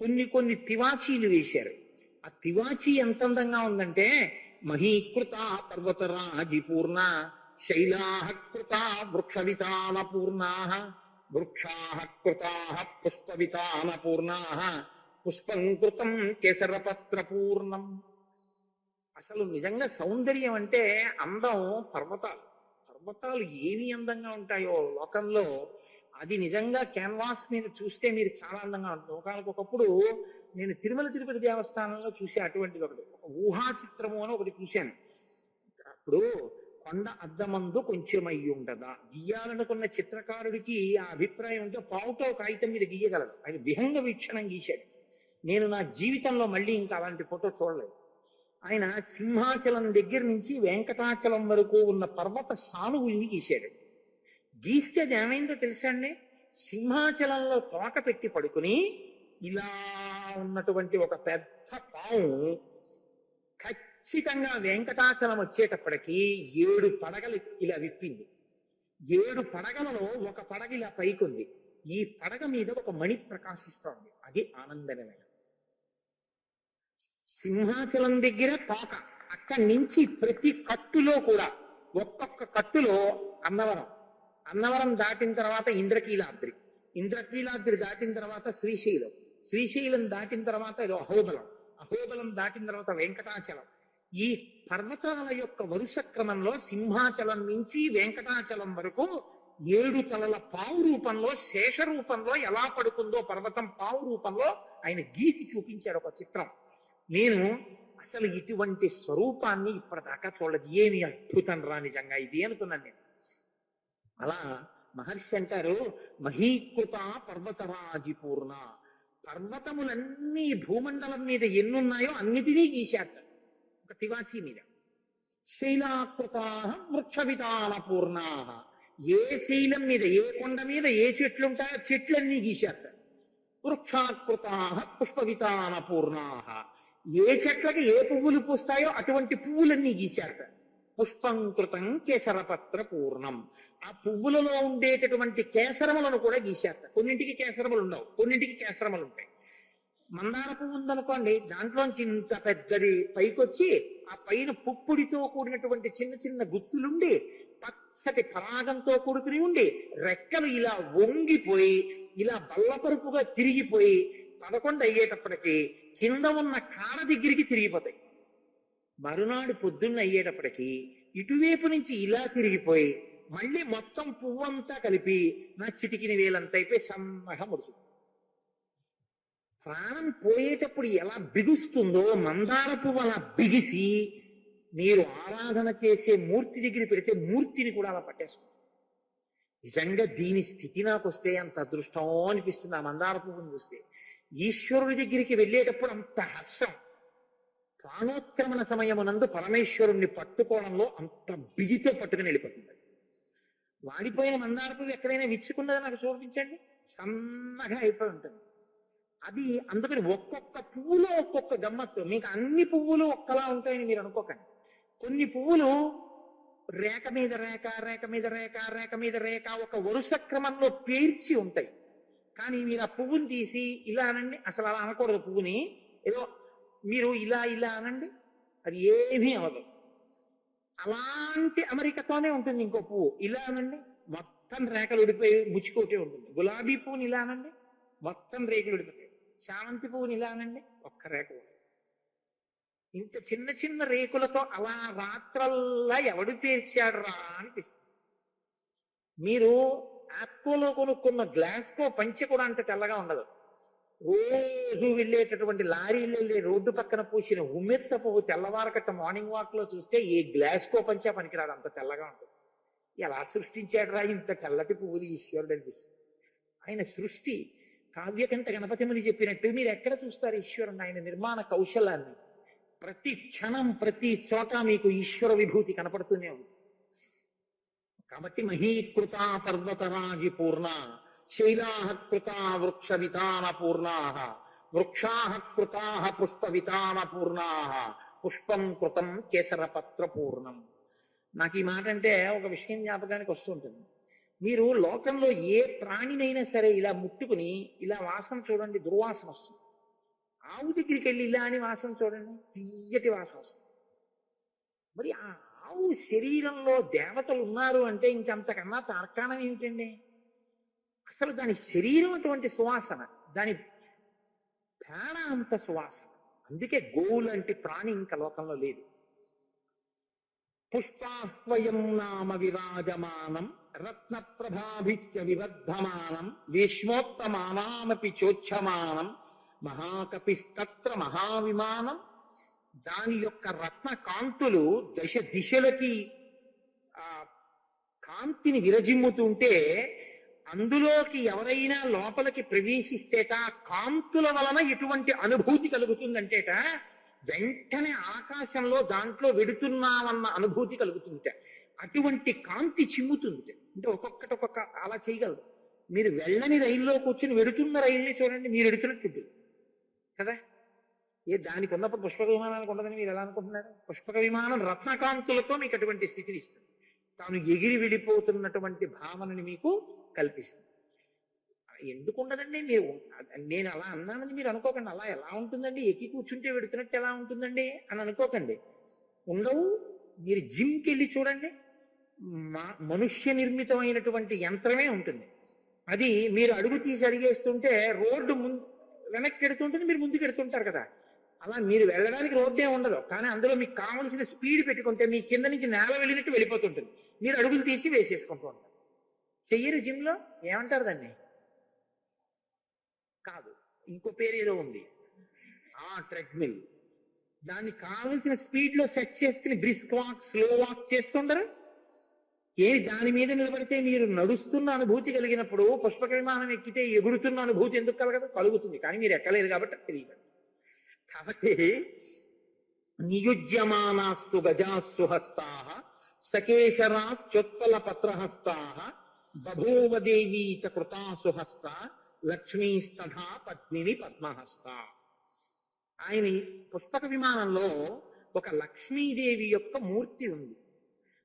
కొన్ని తివాచీలు వేశారు. ఆ తివాచీ ఎంత అందంగా ఉందంటే, మహీకృత పర్వతరాజిపూర్ణ శైలాః కృతా వృక్షవితాన పూర్ణాః వృక్షాః కృతాః పుష్పవితాన పూర్ణాః పుష్పం కృతం కేసరపత్ర పూర్ణం. అసలు నిజంగా సౌందర్యం అంటే అందం. పర్వతాలు ఏమి అందంగా ఉంటాయో లోకంలో, అది నిజంగా క్యాన్వాస్ మీద చూస్తే మీరు చాలా అందంగా ఉంటుంది. ఒకప్పుడు నేను తిరుమల తిరుపతి దేవస్థానంలో చూసే అటువంటిది ఒకటి, ఒక ఊహా చిత్రము అని ఒకటి చూశాను. అప్పుడు కొండ అద్దమందు కొంచెం అయ్యి ఉండదా, గీయాలనుకున్న చిత్రకారుడికి ఆ అభిప్రాయం ఉంటే పావుతో కాగితం మీద గీయగలడు. ఆయన విహంగ వీక్షణం గీశాడు. నేను నా జీవితంలో మళ్ళీ ఇంకా అలాంటి ఫోటో చూడలేదు. ఆయన సింహాచలం దగ్గర నుంచి వెంకటాచలం వరకు ఉన్న పర్వత సానువుల్ని గీశాడు. గీస్తే అది ఏమైందో తెలుసా అండి, సింహాచలంలో తోక పెట్టి పడుకుని ఇలా ఉన్నటువంటి ఒక పెద్ద పాము ఖచ్చితంగా వెంకటాచలం వచ్చేటప్పటికి 7 పడగలు ఇలా విప్పింది. 7 పడగలలో ఒక పడగ ఇలా పైకుంది. ఈ పడగ మీద ఒక మణి ప్రకాశిస్తోంది. అది ఆనందనమైన సింహాచలం దగ్గర తోక. అక్కడి నుంచి ప్రతి కట్టులో కూడా ఒక్కొక్క కట్టులో అన్నవరం దాటిన తర్వాత ఇంద్రకీలాద్రి దాటిన తర్వాత శ్రీశైలం దాటిన తర్వాత ఇది అహోబలం దాటిన తర్వాత వెంకటాచలం. ఈ పర్వతాల యొక్క వరుస క్రమంలో సింహాచలం నుంచి వెంకటాచలం వరకు 7 తలల పావు రూపంలో, శేష రూపంలో ఎలా పడుకుందో పర్వతం పావు రూపంలో ఆయన గీసి చూపించాడు ఒక చిత్రం. నేను అసలు ఇటువంటి స్వరూపాన్ని ఇప్పటిదాకా చూడలేదు. ఏమి అద్భుతం రా నిజంగా ఇది అనుకున్నాను నేను. అలా మహర్షి అంటారు, మహీకృత పర్వతరాజిపూర్ణ. పర్వతములన్నీ భూమండలం మీద ఎన్నున్నాయో అన్నిటినీ గీశాట ఒక తివాచీ మీద. శైలాకృతా వృక్షవితాన పూర్ణా. ఏ శైలం మీద, ఏ కొండ మీద ఏ చెట్లు ఉంటాయో చెట్లన్నీ గీశాట. వృక్షాకృతా పుష్పవితాన పూర్ణా. ఏ చెట్లకి ఏ పువ్వులు పూస్తాయో అటువంటి పువ్వులన్నీ గీశాట. పుష్పం కృతం కేసరపత్ర పూర్ణం. ఆ పువ్వులలో ఉండేటటువంటి కేసరములను కూడా గీశారట. కొన్నింటికి కేసరములు ఉండవు, కొన్నింటికి కేసరములు ఉంటాయి. మందార పువ్వు ఉందనుకోండి, దాంట్లోంచి ఇంత పెద్దది పైకొచ్చి ఆ పైన పుప్పుడితో కూడినటువంటి చిన్న చిన్న గుత్తులుండి పచ్చటి పరాగంతో కూడుకుని ఉండి రెక్కలు ఇలా వంగిపోయి ఇలా బల్లపరుపుగా తిరిగిపోయి 11 అయ్యేటప్పటికి కింద ఉన్న కాడ దగ్గరికి తిరిగిపోతాయి. మరునాడు పొద్దున్న అయ్యేటప్పటికి ఇటువైపు నుంచి ఇలా తిరిగిపోయి మళ్ళీ మొత్తం పువ్వంతా కలిపి నా చిటికిన వేలంత అయిపోయి సన్నగా ముడుచుంది. ప్రాణం పోయేటప్పుడు ఎలా బిగుస్తుందో మందార పువ్వు అలా బిగిసి మీరు ఆరాధన చేసే మూర్తి దగ్గర పెడితే మూర్తిని కూడా అలా పట్టేసుకుంది. నిజంగా దీని స్థితి నాకు వస్తే అంత అదృష్టం అనిపిస్తుంది. ఆ మందార పువ్వుని చూస్తే ఈశ్వరుడి దగ్గరికి వెళ్ళేటప్పుడు అంత హర్షం. ప్రాణోత్క్రమణ సమయమునందు పరమేశ్వరుణ్ణి పట్టుకోవడంలో అంత బిగితో పట్టుకుని వెళ్ళిపోతుంది. వాడిపోయిన మందార పువ్వు ఎక్కడైనా విచ్చుకున్నదో నాకు చూపించండి, సన్నగా అయిపోయి ఉంటుంది. అది అందుకని ఒక్కొక్క పువ్వులో ఒక్కొక్క గమ్మత్తు. మీకు అన్ని పువ్వులు ఒక్కలా ఉంటాయని మీరు అనుకోకండి. కొన్ని పువ్వులు రేఖ మీద రేఖ, రేఖ మీద రేఖ, రేఖ మీద రేఖ ఒక వరుస క్రమంలో పేర్చి ఉంటాయి. కానీ మీరు ఆ పువ్వుని తీసి ఇలా అనండి, అసలు అలా అనకూడదు. పువ్వుని ఏదో మీరు ఇలా ఇలా అనండి, అది ఏమీ అవ్వదు. అలాంటి అమరికతోనే ఉంటుంది. ఇంకో పువ్వు ఇలా అనండి, మొత్తం రేఖలు ఉడిపోయి ముచ్చుకోటే ఉంటుంది. గులాబీ పువ్వుని ఇలా అనండి, మొత్తం రేకులు ఉడిపోతాయి. చామంతి పువ్వుని ఇలా అనండి, ఒక్క రేఖ. ఇంత చిన్న చిన్న రేకులతో అలా రాత్రల్లా ఎవడు పేర్చాడు రా అనిపిస్తుంది. మీరు ఆప్కోలో కొనుక్కున్న గ్లాస్కో పంచె కూడా అంత తెల్లగా ఉండదు. రోజు వెళ్ళేటటువంటి లారీలు వెళ్ళే రోడ్డు పక్కన పూసిన ఉమ్మెత్త పువ్వు తెల్లవారకట్ట మార్నింగ్ వాక్ లో చూస్తే ఏ గ్లాస్కో పంచా పనికిరాడు, అంత తెల్లగా ఉంటుంది. ఎలా సృష్టించాడు రా ఇంత తెల్లటి పువ్వులు ఈశ్వరుడు అనిపిస్తుంది. ఆయన సృష్టి కావ్యకంఠ గణపతిముని చెప్పినట్టు మీరు ఎక్కడ చూస్తారు ఈశ్వరుని? ఆయన నిర్మాణ కౌశలాన్ని ప్రతి క్షణం ప్రతి చోట మీకు ఈశ్వర విభూతి కనపడుతూనే ఉంది. కాబట్టి మహీకృత పర్వతరాజి పూర్ణ, శైలాః కృతా వృక్ష వితాన పూర్ణాః, వృక్షాః కృతాః పుష్ప వితాన పూర్ణాః, పుష్పం కృతం కేసరపత్ర పూర్ణం. నాకు ఈ మాట అంటే ఒక విషయం జ్ఞాపకానికి వస్తుంటుంది. మీరు లోకంలో ఏ ప్రాణినైనా సరే ఇలా ముట్టుకుని ఇలా వాసన చూడండి, దుర్వాసన వస్తుంది. ఆవు దగ్గరికి వెళ్ళి ఇలా అని వాసన చూడండి, తీయటి వాసన వస్తుంది. మరి ఆ ఆవు శరీరంలో దేవతలు ఉన్నారు అంటే ఇంకంతకన్నా తార్కాణం ఏమిటండి? అసలు దాని శరీరం అటువంటి సువాసన, దాని పేడ అంత సువాసన. అందుకే గోవు లాంటి ప్రాణి ఇంకా లోకంలో లేదు. పుష్పాహ్వయం నామ విరాజమానం రత్న ప్రభాభిశ్చ వివర్ధమానం వేష్మోత్తమానామపి చోచ్ఛమానం మహాకపిస్తత్ర మహావిమానం. దాని యొక్క రత్న కాంతులు దశ దిశలకి ఆ కాంతిని విరజిమ్ముతుంటే అందులోకి ఎవరైనా లోపలికి ప్రవేశిస్తేట కాంతుల వలన ఎటువంటి అనుభూతి కలుగుతుందంటేట వెంటనే ఆకాశంలో దాంట్లో వెడుతున్నామన్న అనుభూతి కలుగుతుంట. అటువంటి కాంతి చిమ్ముతుంది. అంటే ఒక్కొక్కటి ఒక్కొక్క అలా చేయగలరు. మీరు వెళ్ళని రైల్లో కూర్చుని వెడుతున్న రైల్ని చూడండి, మీరు ఎడుతున్నట్టు కదా. దానికి ఉన్నప్పుడు పుష్పక విమానానికి ఉండదని మీరు ఎలా అనుకుంటున్నారు? పుష్పక విమానం రత్నకాంతులతో మీకు అటువంటి స్థితిని ఇస్తుంది. తాను ఎగిరి వెళ్ళిపోతున్నటువంటి భావనని మీకు కల్పిస్తుంది. ఎందుకు ఉండదండి? నేను అలా అన్నానని మీరు అనుకోకండి. అలా ఎలా ఉంటుందండి? ఎక్కి కూర్చుంటే వెడుతున్నట్టు ఎలా ఉంటుందండి అని అనుకోకండి. ఉండవు. మీరు జిమ్కి వెళ్ళి చూడండి, మనుష్య నిర్మితమైనటువంటి యంత్రమే ఉంటుంది. అది మీరు అడుగు తీసి అడిగేస్తుంటే రోడ్డు వెనక్కి ఎడుతుంటుంది, మీరు ముందుకు ఎడుతుంటారు కదా. అలా మీరు వెళ్ళడానికి రోడ్డే ఉండదు, కానీ అందులో మీకు కావలసిన స్పీడ్ పెట్టుకుంటే మీ కింద నుంచి నేల వెళ్ళినట్టు వెళ్ళిపోతుంటుంది. మీరు అడుగులు తీసి వేసేసుకుంటూ ఉంటారు. చెయ్యరు జిమ్లో? ఏమంటారు దాన్ని? కాదు, ఇంకో పేరు ఏదో ఉంది, ట్రెడ్మిల్. దాన్ని కావలసిన స్పీడ్ లో సెట్ చేసుకుని బ్రిస్క్ వాక్, స్లో వాక్ చేస్తుండరు. దాని మీద నిలబడితే మీరు నడుస్తున్న అనుభూతి కలిగినప్పుడు పుష్పక విమానం ఎక్కితే ఎగురుతున్న అనుభూతి ఎందుకు కలగదు? కలుగుతుంది, కానీ మీరు ఎక్కలేరు కాబట్టి తెలియదు. కాబట్టి నియుజ్యమానాస్తు గజాస్సు హస్తాః సకేశరాశ్చోత్పల పత్రహస్తాః బభూవదేవీ చ కృతాసు హస్త లక్ష్మీస్తథా పద్మిని పద్మహస్త. ఆయన పుష్పక విమానంలో ఒక లక్ష్మీదేవి యొక్క మూర్తి ఉంది.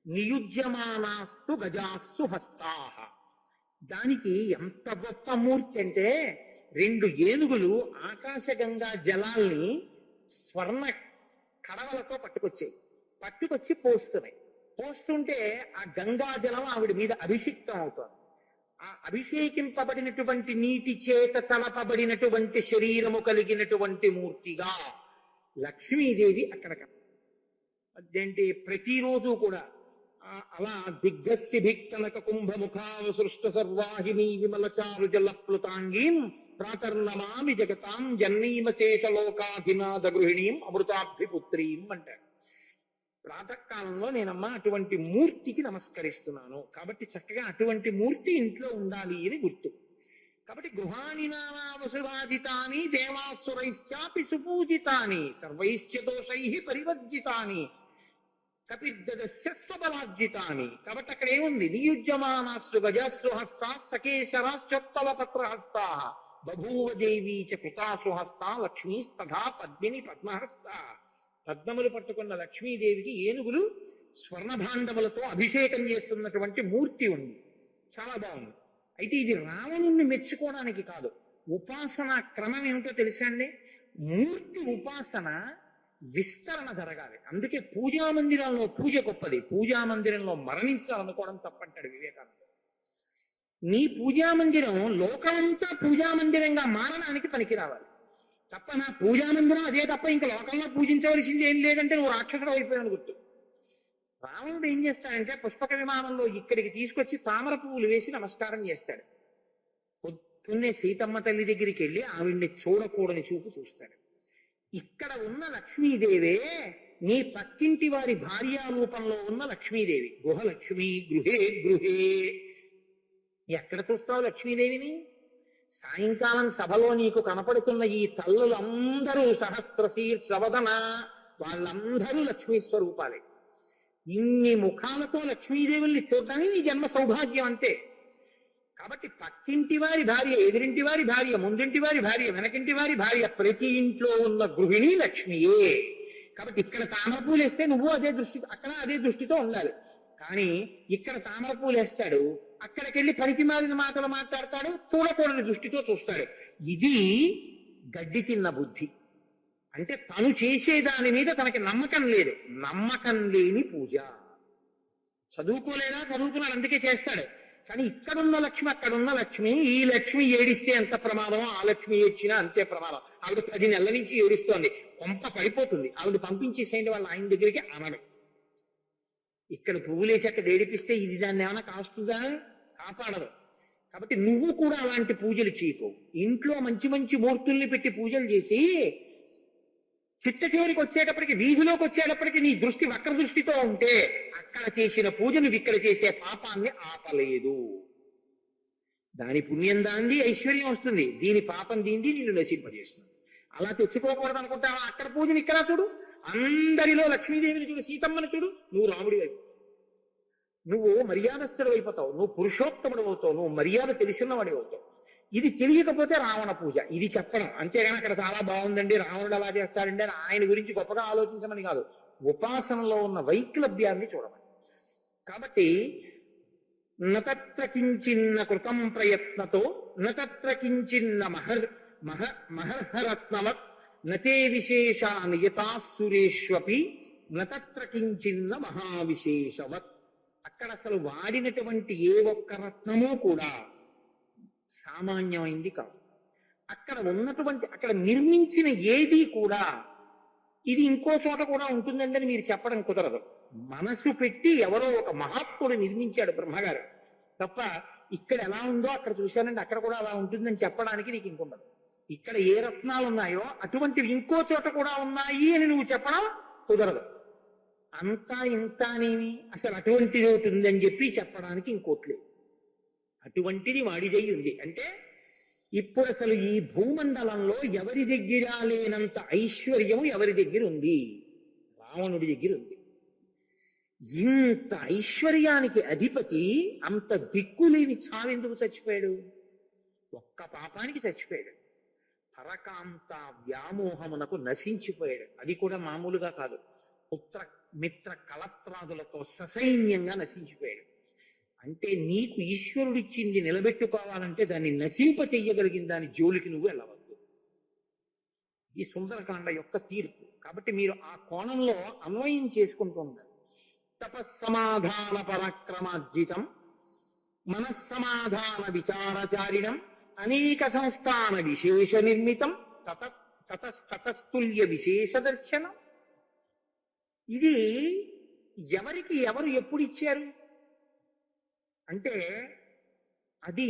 నియుజ్యమానాస్తు గజాస్సు హస్తాహ. దానికి ఎంత గొప్ప మూర్తి అంటే, 2 ఏనుగులు ఆకాశగంగా జలాల్ని స్వర్ణ కడవలతో పట్టుకొచ్చి పోస్తున్నాయి. పోస్తుంటే ఆ గంగా జలం ఆవిడ మీద అభిషిక్తం అవుతుంది. ఆ అభిషేకింపబడినటువంటి నీటి చేత తలపబడినటువంటి శరీరము కలిగినటువంటి మూర్తిగా లక్ష్మీదేవి అక్కడ అదేంటి ప్రతిరోజు కూడా అలా దిగ్గస్తి భిక్కనక కుంభముఖావసృష్ట సర్వాహిని విమలచారు జలప్లుతాంగీం ప్రాతర్నమామి జగతాం జన్మీమశేషలోకాధినాథ గృహిణీం అమృతాభిపుత్రీం అంటాడు. ప్రాతకాలంలో నేనమ్మా అటువంటి మూర్తికి నమస్కరిస్తున్నాను. కాబట్టి చక్కగా అటువంటి మూర్తి ఇంట్లో ఉండాలి అని గుర్తు. కాబట్టి గృహాణి నానావసురాజితాని దేవాసురైశ్చాపి సుపూజితాని సర్వైశ్చ దోషై పరివర్జితాని కపిర్దస్యస్వబలార్జితాని. కాబట్టి అక్కడ ఏముంది? నియుజ్యమానాస్తు గజాస్తు హస్తా సకేశరాశ్చోత్తవ పత్రహస్తా బభూవ దేవీ చ కృతాసు హస్తా లక్ష్మీస్తథా పద్మిని పద్మహస్త. పద్మములు పట్టుకున్న లక్ష్మీదేవికి ఏనుగులు స్వర్ణభాండములతో అభిషేకం చేస్తున్నటువంటి మూర్తి ఉంది. చాలా బాగుంది. అయితే ఇది రావణుణ్ణి మెచ్చుకోవడానికి కాదు. ఉపాసన క్రమం ఏమిటో తెలుసా అండి? మూర్తి ఉపాసన విస్తరణ జరగాలి. అందుకే పూజా మందిరంలో పూజ గొప్పది, పూజా మందిరంలో మరణించాలనుకోవడం తప్పంటాడు వివేకానంద. నీ పూజా మందిరం లోకమంతా పూజా మందిరంగా మారడానికి పనికి రావాలి తప్ప, నా పూజా మందిరం అదే తప్ప ఇంకా లోకంలో పూజించవలసింది ఏం లేదంటే నువ్వు రాక్షసుడు అయిపోయాను గుర్తు. రావణుడు ఏం చేస్తాడంటే పుష్పక విమానంలో ఇక్కడికి తీసుకొచ్చి తామర పువ్వులు వేసి నమస్కారం చేస్తాడు. పొద్దున్నే సీతమ్మ తల్లి దగ్గరికి వెళ్ళి ఆవిడ్ని చూడకూడని చూపు చూస్తాడు. ఇక్కడ ఉన్న లక్ష్మీదేవే నీ పక్కింటి వారి భార్యా రూపంలో ఉన్న లక్ష్మీదేవి. గృహలక్ష్మి గృహే గృహే. ఎక్కడ చూస్తావు లక్ష్మీదేవిని? సాయంకాలం సభలో నీకు కనపడుతున్న ఈ తల్లులందరూ సహస్రశీర్షవదన, వాళ్ళందరూ లక్ష్మీ స్వరూపాలే. ఇన్ని ముఖాలతో లక్ష్మీదేవుల్ని చూడడానికి నీ జన్మ సౌభాగ్యం అంతే. కాబట్టి పక్కింటి వారి భార్య, ఎదురింటి వారి భార్య, ముందింటి వారి భార్య, వెనకింటి వారి భార్య, ప్రతి ఇంట్లో ఉన్న గృహిణి లక్ష్మియే. కాబట్టి ఇక్కడ తామరపూలు వేస్తే నువ్వు అదే దృష్టి, అక్కడ అదే దృష్టితో ఉండాలి. కానీ ఇక్కడ తామరపూలు వేస్తాడు, అక్కడికెళ్ళి పనికి మారిన మాటలు మాట్లాడతాడు, చూడకూడని దృష్టితో చూస్తాడు. ఇది గడ్డి తిన్న బుద్ధి. అంటే తను చేసేదాని మీద తనకి నమ్మకం లేదు. నమ్మకం లేని పూజ. చదువుకోలేదా? చదువుకున్నాడు, అందుకే చేస్తాడు. కానీ ఇక్కడున్న లక్ష్మి అక్కడున్న లక్ష్మి, ఈ లక్ష్మి ఏడిస్తే ఎంత ప్రమాదం, ఆ లక్ష్మి ఏడ్చినా అంతే ప్రమాదం. ఆవిడ 10 నెలల నుంచి ఏడుస్తోంది, కొంప పడిపోతుంది. ఆవిడ పంపించేసేయండి వాళ్ళ ఆయన దగ్గరికి అనడు. ఇక్కడ పువ్వులేసి అక్కడ ఏడిపిస్తే ఇది దాన్ని ఏమైనా కాస్తుందా? కాపాడదు. కాబట్టి నువ్వు కూడా అలాంటి పూజలు చేయకు. ఇంట్లో మంచి మంచి మూర్తుల్ని పెట్టి పూజలు చేసి చిట్ట చివరికి వచ్చేటప్పటికి, వీధిలోకి వచ్చేటప్పటికి నీ దృష్టి వక్ర దృష్టితో ఉంటే అక్కడ చేసిన పూజ నువ్వు ఇక్కడ చేసే పాపాన్ని ఆపలేదు. దాని పుణ్యం దాంది, ఐశ్వర్యం వస్తుంది. దీని పాపం దీంది, నిన్ను నశింపజేస్తుంది. అలా తెచ్చుకోకూడదు అనుకుంటావా? అక్కడ పూజను ఇక్కడ చూడు. అందరిలో లక్ష్మీదేవిని చూడు, సీతమ్మని చూడు. నువ్వు రాముడి వైపు, నువ్వు మర్యాదస్తుడు అయిపోతావు, నువ్వు పురుషోత్తముడు అవుతావు, నువ్వు మర్యాద తెలిసినవాడి అవుతావు. ఇది తెలియకపోతే రావణ పూజ, ఇది చెప్పడం. అంతేగాని అక్కడ చాలా బాగుందండి, రావణుడు అలా చేస్తాడండి అని ఆయన గురించి గొప్పగా ఆలోచించమని కాదు. ఉపాసనలో ఉన్న వైక్లభ్యాన్ని చూడమని. కాబట్టి నతత్ర కించిన్న కృతం ప్రయత్నతో నతత్ర కించిన్న మహర్హరత్నవత్ నతే విశేషా నియతాసురేష్వపి నతత్ర కించిన్న మహావిశేషవత్. అక్కడ అసలు వాడినటువంటి ఏ ఒక్క రత్నమూ కూడా సామాన్యమైంది కాదు. అక్కడ ఉన్నటువంటి, అక్కడ నిర్మించిన ఏది కూడా ఇది ఇంకో చోట కూడా ఉంటుందండి మీరు చెప్పడం కుదరదు. మనసు పెట్టి ఎవరో ఒక మహాత్ముడు నిర్మించాడు బ్రహ్మగారు తప్ప, ఇక్కడ ఎలా ఉందో అక్కడ చూశానండి అక్కడ కూడా అలా ఉంటుందని చెప్పడానికి నీకు ఇంకొండదు. ఇక్కడ ఏ రత్నాలు ఉన్నాయో అటువంటివి ఇంకో చోట కూడా ఉన్నాయి అని నువ్వు చెప్పడం కుదరదు. అంతా ఇంత అనేవి అసలు అటువంటిది ఒకటి ఉందని చెప్పి చెప్పడానికి ఇంకోట్లేదు. అటువంటిది వాడిదై ఉంది. అంటే ఇప్పుడు అసలు ఈ భూమండలంలో ఎవరి దగ్గర లేనంత ఐశ్వర్యము ఎవరి దగ్గర ఉంది? రావణుడి దగ్గర ఉంది. ఇంత ఐశ్వర్యానికి అధిపతి అంత దిక్కులేని చావెందుకు చచ్చిపోయాడు? ఒక్క పాపానికి చచ్చిపోయాడు. పరకాంత వ్యామోహమునకు నశించిపోయాడు. అది కూడా మామూలుగా కాదు. పుత్ర మిత్ర కళత్రాదులతో ససైన్యంగా నశించిపోయాడు. అంటే నీకు ఈశ్వరుడిచ్చింది నిలబెట్టుకోవాలంటే దాన్ని నశింప చెయ్యగలిగిన దాని జోలికి నువ్వు వెళ్ళవద్దు. ఈ సుందరకాండ యొక్క తీర్పు. కాబట్టి మీరు ఆ కోణంలో అన్వయం చేసుకుంటూ ఉండాలి. తపస్సమాధాన పరాక్రమార్జితం మనస్సమాధాన విచారచారిణం అనేక సంస్థాన విశేష నిర్మితం తతస్తుల్య విశేష దర్శనం. ఇది ఎవరికి ఎవరు ఎప్పుడు ఇచ్చారు అంటే అది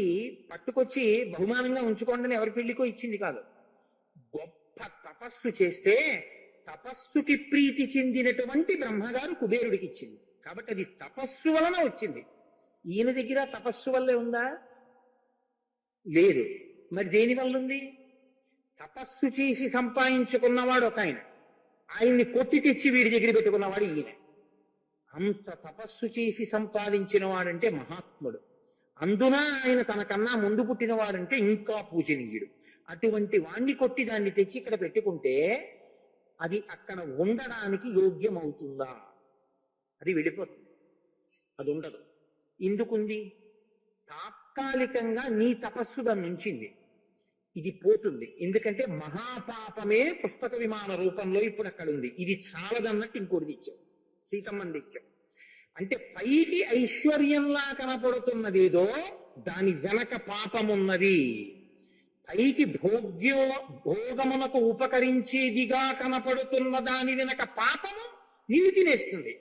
పట్టుకొచ్చి బహుమానంగా ఉంచుకోండి అని ఎవరి పెళ్లికో ఇచ్చింది కాదు. గొప్ప తపస్సు చేస్తే తపస్సుకి ప్రీతి చెందినటువంటి బ్రహ్మగారు కుబేరుడికి ఇచ్చింది. కాబట్టి అది తపస్సు వలన వచ్చింది. ఈయన దగ్గర తపస్సు వల్లే ఉందా? లేదు. మరి దేని వల్ల ఉంది? తపస్సు చేసి సంపాదించుకున్నవాడు ఒక ఆయన, ఆయన్ని కొట్టి తెచ్చి వీడి దగ్గర పెట్టుకున్నవాడు ఈయన. అంత తపస్సు చేసి సంపాదించిన వాడంటే మహాత్ముడు. అందున ఆయన తనకన్నా ముందు పుట్టిన వాడంటే ఇంకా పూజనీయుడు. అటువంటి వాణ్ణి కొట్టి దాన్ని తెచ్చి ఇక్కడ పెట్టుకుంటే అది అక్కడ ఉండడానికి యోగ్యమవుతుందా? అది వెళ్ళిపోతుంది, అది ఉండదు. ఎందుకుంది? తాత్కాలికంగా నీ తపస్సు దాన్ని ఉంచింది, ఇది పోతుంది. ఎందుకంటే మహాపాపమే పుష్పక విమాన రూపంలో ఇప్పుడు అక్కడ ఉంది. ఇది చాలదన్నట్టు ఇంకోటి తెచ్చాం, సీతమ్మని తెచ్చాం. అంటే పైకి ఐశ్వర్యంలా కనపడుతున్నదేదో దాని వెనక పాపమున్నది. పైకి భోగమునకు ఉపకరించేదిగా కనపడుతున్న దాని వెనక పాపము నిన్ను తినేస్తుంది,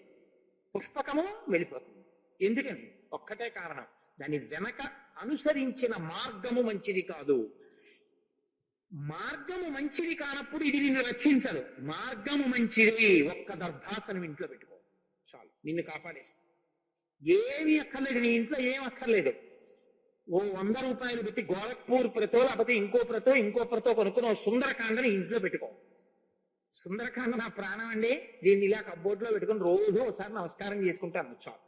పుష్పకము వెళ్ళిపోతుంది. ఎందుకని? ఒక్కటే కారణం, దాని వెనక అనుసరించిన మార్గము మంచిది కాదు. మార్గము మంచిది కానప్పుడు ఇది నిన్ను రక్షించదు. మార్గము మంచిది, ఒక్క దర్భాసనం ఇంట్లో పెట్టుకో చాలు, నిన్ను కాపాడేస్తుంది. ఏమి అక్కర్లేదు, నీ ఇంట్లో ఏం అక్కర్లేదు. ఓ 100 రూపాయలు పెట్టి గోరఖ్పూర్ ప్రతో లేకపోతే ఇంకో ప్రతో కొనుక్కుని ఓ సుందరకాండని ఇంట్లో పెట్టుకో. సుందరకాండ నా ప్రాణం అండి, దీన్ని ఇలా కబ్బోర్డులో పెట్టుకుని రోజు ఒకసారి నమస్కారం చేసుకుంటాను చాలు.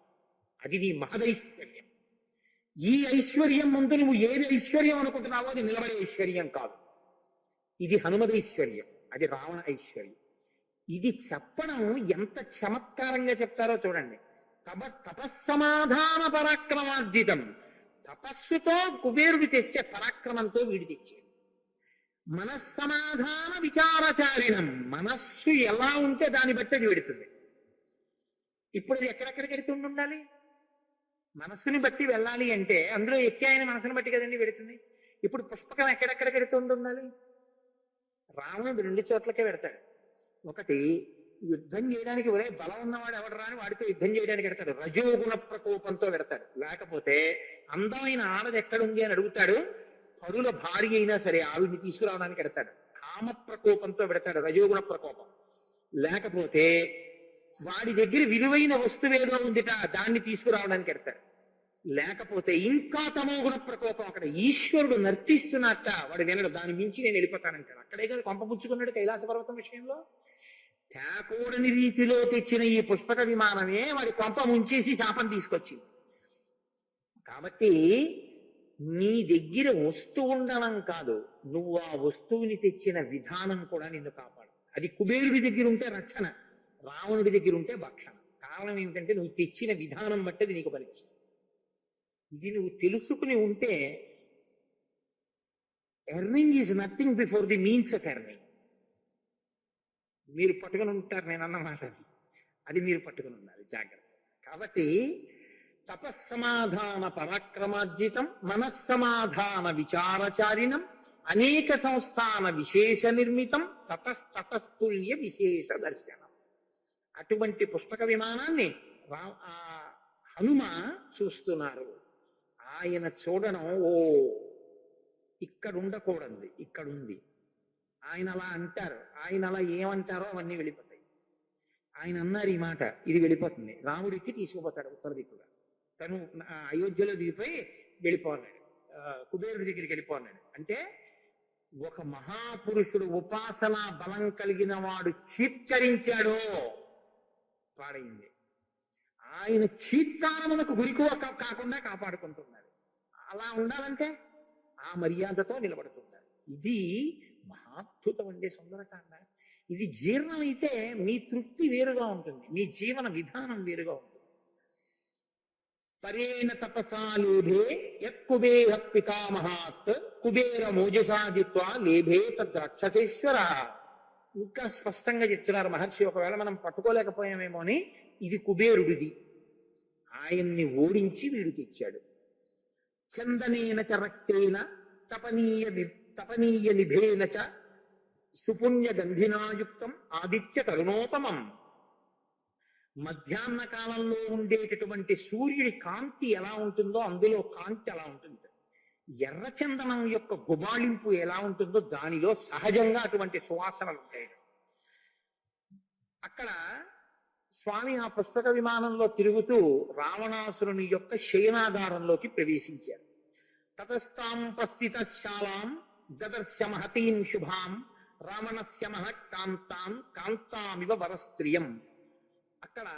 అది నీ మహదైశ్వర్యం. ఈ ఐశ్వర్యం ముందు నువ్వు ఏది ఐశ్వర్యం అనుకుంటున్నావో అది నిలబడే ఐశ్వర్యం కాదు. ఇది హనుమదైశ్వర్యం, అది రావణ ఐశ్వర్యం. ఇది చెప్పడం ఎంత చమత్కారంగా చెప్తారో చూడండి. తపస్సమాధాన పరాక్రమార్జితం. తపస్సుతో కుబేరుడు తెస్తే పరాక్రమంతో వీడి తెచ్చాడు. మనస్సమాధాన విచారచారిణం. మనస్సు ఎలా ఉంటే దాన్ని బట్టి అది వెడుతుంది. ఇప్పుడు అది ఎక్కడెక్కడికి వెడుతుండి ఉండాలి? మనస్సుని బట్టి వెళ్ళాలి అంటే అందులో ఎక్కి ఆయన మనసుని బట్టి కదండి వెడుతుంది. ఇప్పుడు పుష్పకం ఎక్కడెక్కడికి వెడుతుండి ఉండాలి? రావణుడు 2 చోట్లకే పెడతాడు. ఒకటి, యుద్ధం చేయడానికి ఒరే బలం ఉన్నవాడు ఎవడు రాని వాడితో యుద్ధం చేయడానికి పెడతాడు, రజోగుణ ప్రకోపంతో పెడతాడు. లేకపోతే అందమైన ఆడది ఎక్కడుంది అని అడుగుతాడు, పరుల భార్య అయినా సరే ఆవిడ్ని తీసుకురావడానికి పెడతాడు, కామ ప్రకోపంతో పెడతాడు, రజోగుణ ప్రకోపం. లేకపోతే వాడి దగ్గర విలువైన వస్తువేదో ఉందిట, దాన్ని తీసుకురావడానికి పెడతాడు. లేకపోతే ఇంకా తమోగుణ ప్రకోపం, అక్కడ ఈశ్వరుడు నర్తిస్తున్నట్ట వాడు వినడు, దాని మించి నేను వెళ్ళిపోతానంటాడు. అక్కడే కదా కొంపపుచ్చుకున్నాడు కైలాస పర్వతం విషయంలో. తేకూడని రీతిలో తెచ్చిన ఈ పుష్పక విమానమే వాడి కొంప ముంచేసి శాపం తీసుకొచ్చింది. కాబట్టి నీ దగ్గర వస్తువు ఉండడం కాదు, నువ్వు ఆ వస్తువుని తెచ్చిన విధానం కూడా నిన్ను కాపాడు. అది కుబేరుడి దగ్గర ఉంటే రక్షణ, రావణుడి దగ్గర ఉంటే భక్షణ. కారణం ఏమిటంటే నువ్వు తెచ్చిన విధానం బట్టి అది నీకు పనికొస్తుంది. ఇది నువ్వు తెలుసుకుని ఉంటే earning is nothing before the means of earning. మీరు పట్టుకుని ఉంటారు నేను అన్నమాట, అది మీరు పట్టుకుని ఉండాలి జాగ్రత్త. కాబట్టి తపస్సమాధాన పరాక్రమార్జితం మనస్సమాధాన విచారచారిణం అనేక సంస్థాన విశేష నిర్మితం తతస్తుల్య విశేష దర్శనం. అటువంటి పుష్పక విమానాన్ని హనుమ చూస్తున్నారు. ఆయన చూడడం, ఓ ఇక్కడ ఉండకూడదు, ఇక్కడుంది. ఆయన అలా అంటారు, ఆయన అలా ఏమంటారో అవన్నీ వెళ్ళిపోతాయి. ఆయన అన్నారు ఈ మాట, ఇది వెళ్ళిపోతుంది. రాముడికి తీసుకుపోతాడు ఉత్తర దిక్కుగా. తను అయోధ్యలో దిగిపోయి వెళ్ళిపోన్నాడు, కుబేరుడి దగ్గరికి వెళ్ళిపోన్నాడు. అంటే ఒక మహాపురుషుడు ఉపాసన బలం కలిగిన వాడు చీత్కరించాడో పాడైంది. ఆయన చీత్కారమునకు గురికో కాకుండా కాపాడుకుంటున్నాడు. అలా ఉండాలంటే ఆ మర్యాదతో నిలబడుతున్నారు. ఇది మహాద్భుతం అండి సుందరకాండ. ఇది జీర్ణమైతే మీ తృప్తి వేరుగా ఉంటుంది, మీ జీవన విధానం వేరుగా ఉంటుంది. పరేణ తపసా లేభే యత్కుబేర పితామహాత్ కుబేర మోజసాదిత్వా లేభే తద్రాక్షసేశ్వర. ఇంకా స్పష్టంగా చెప్తున్నారు మహర్షి. ఒకవేళ మనం పట్టుకోలేకపోయామేమో అని, ఇది కుబేరుడిది, ఆయన్ని ఓడించి వీడు తెచ్చాడు. చందనేన చ రక్తేన తపనీయ నిభేన చ సుపుణ్య గంధినాయుక్తం ఆదిత్య తరుణోపమం. మధ్యాహ్న కాలంలో ఉండేటటువంటి సూర్యుడి కాంతి ఎలా ఉంటుందో అందులో కాంతి అలా ఉంటుంది. ఎర్రచందనం యొక్క గుబాళింపు ఎలా ఉంటుందో దానిలో సహజంగా అటువంటి సువాసనలు ఉంటాయి. అక్కడ స్వామి ఆ పుష్పక విమానంలో తిరుగుతూ రావణాసురుని యొక్క శయనాగారంలోకి ప్రవేశించారు. తతస్థాం ప్రస్థిత శాలాం దదర్శ మహతీం శుభాం రావణస్య మహకాంతాం కాంతామివ వరస్త్రియం. అక్కడ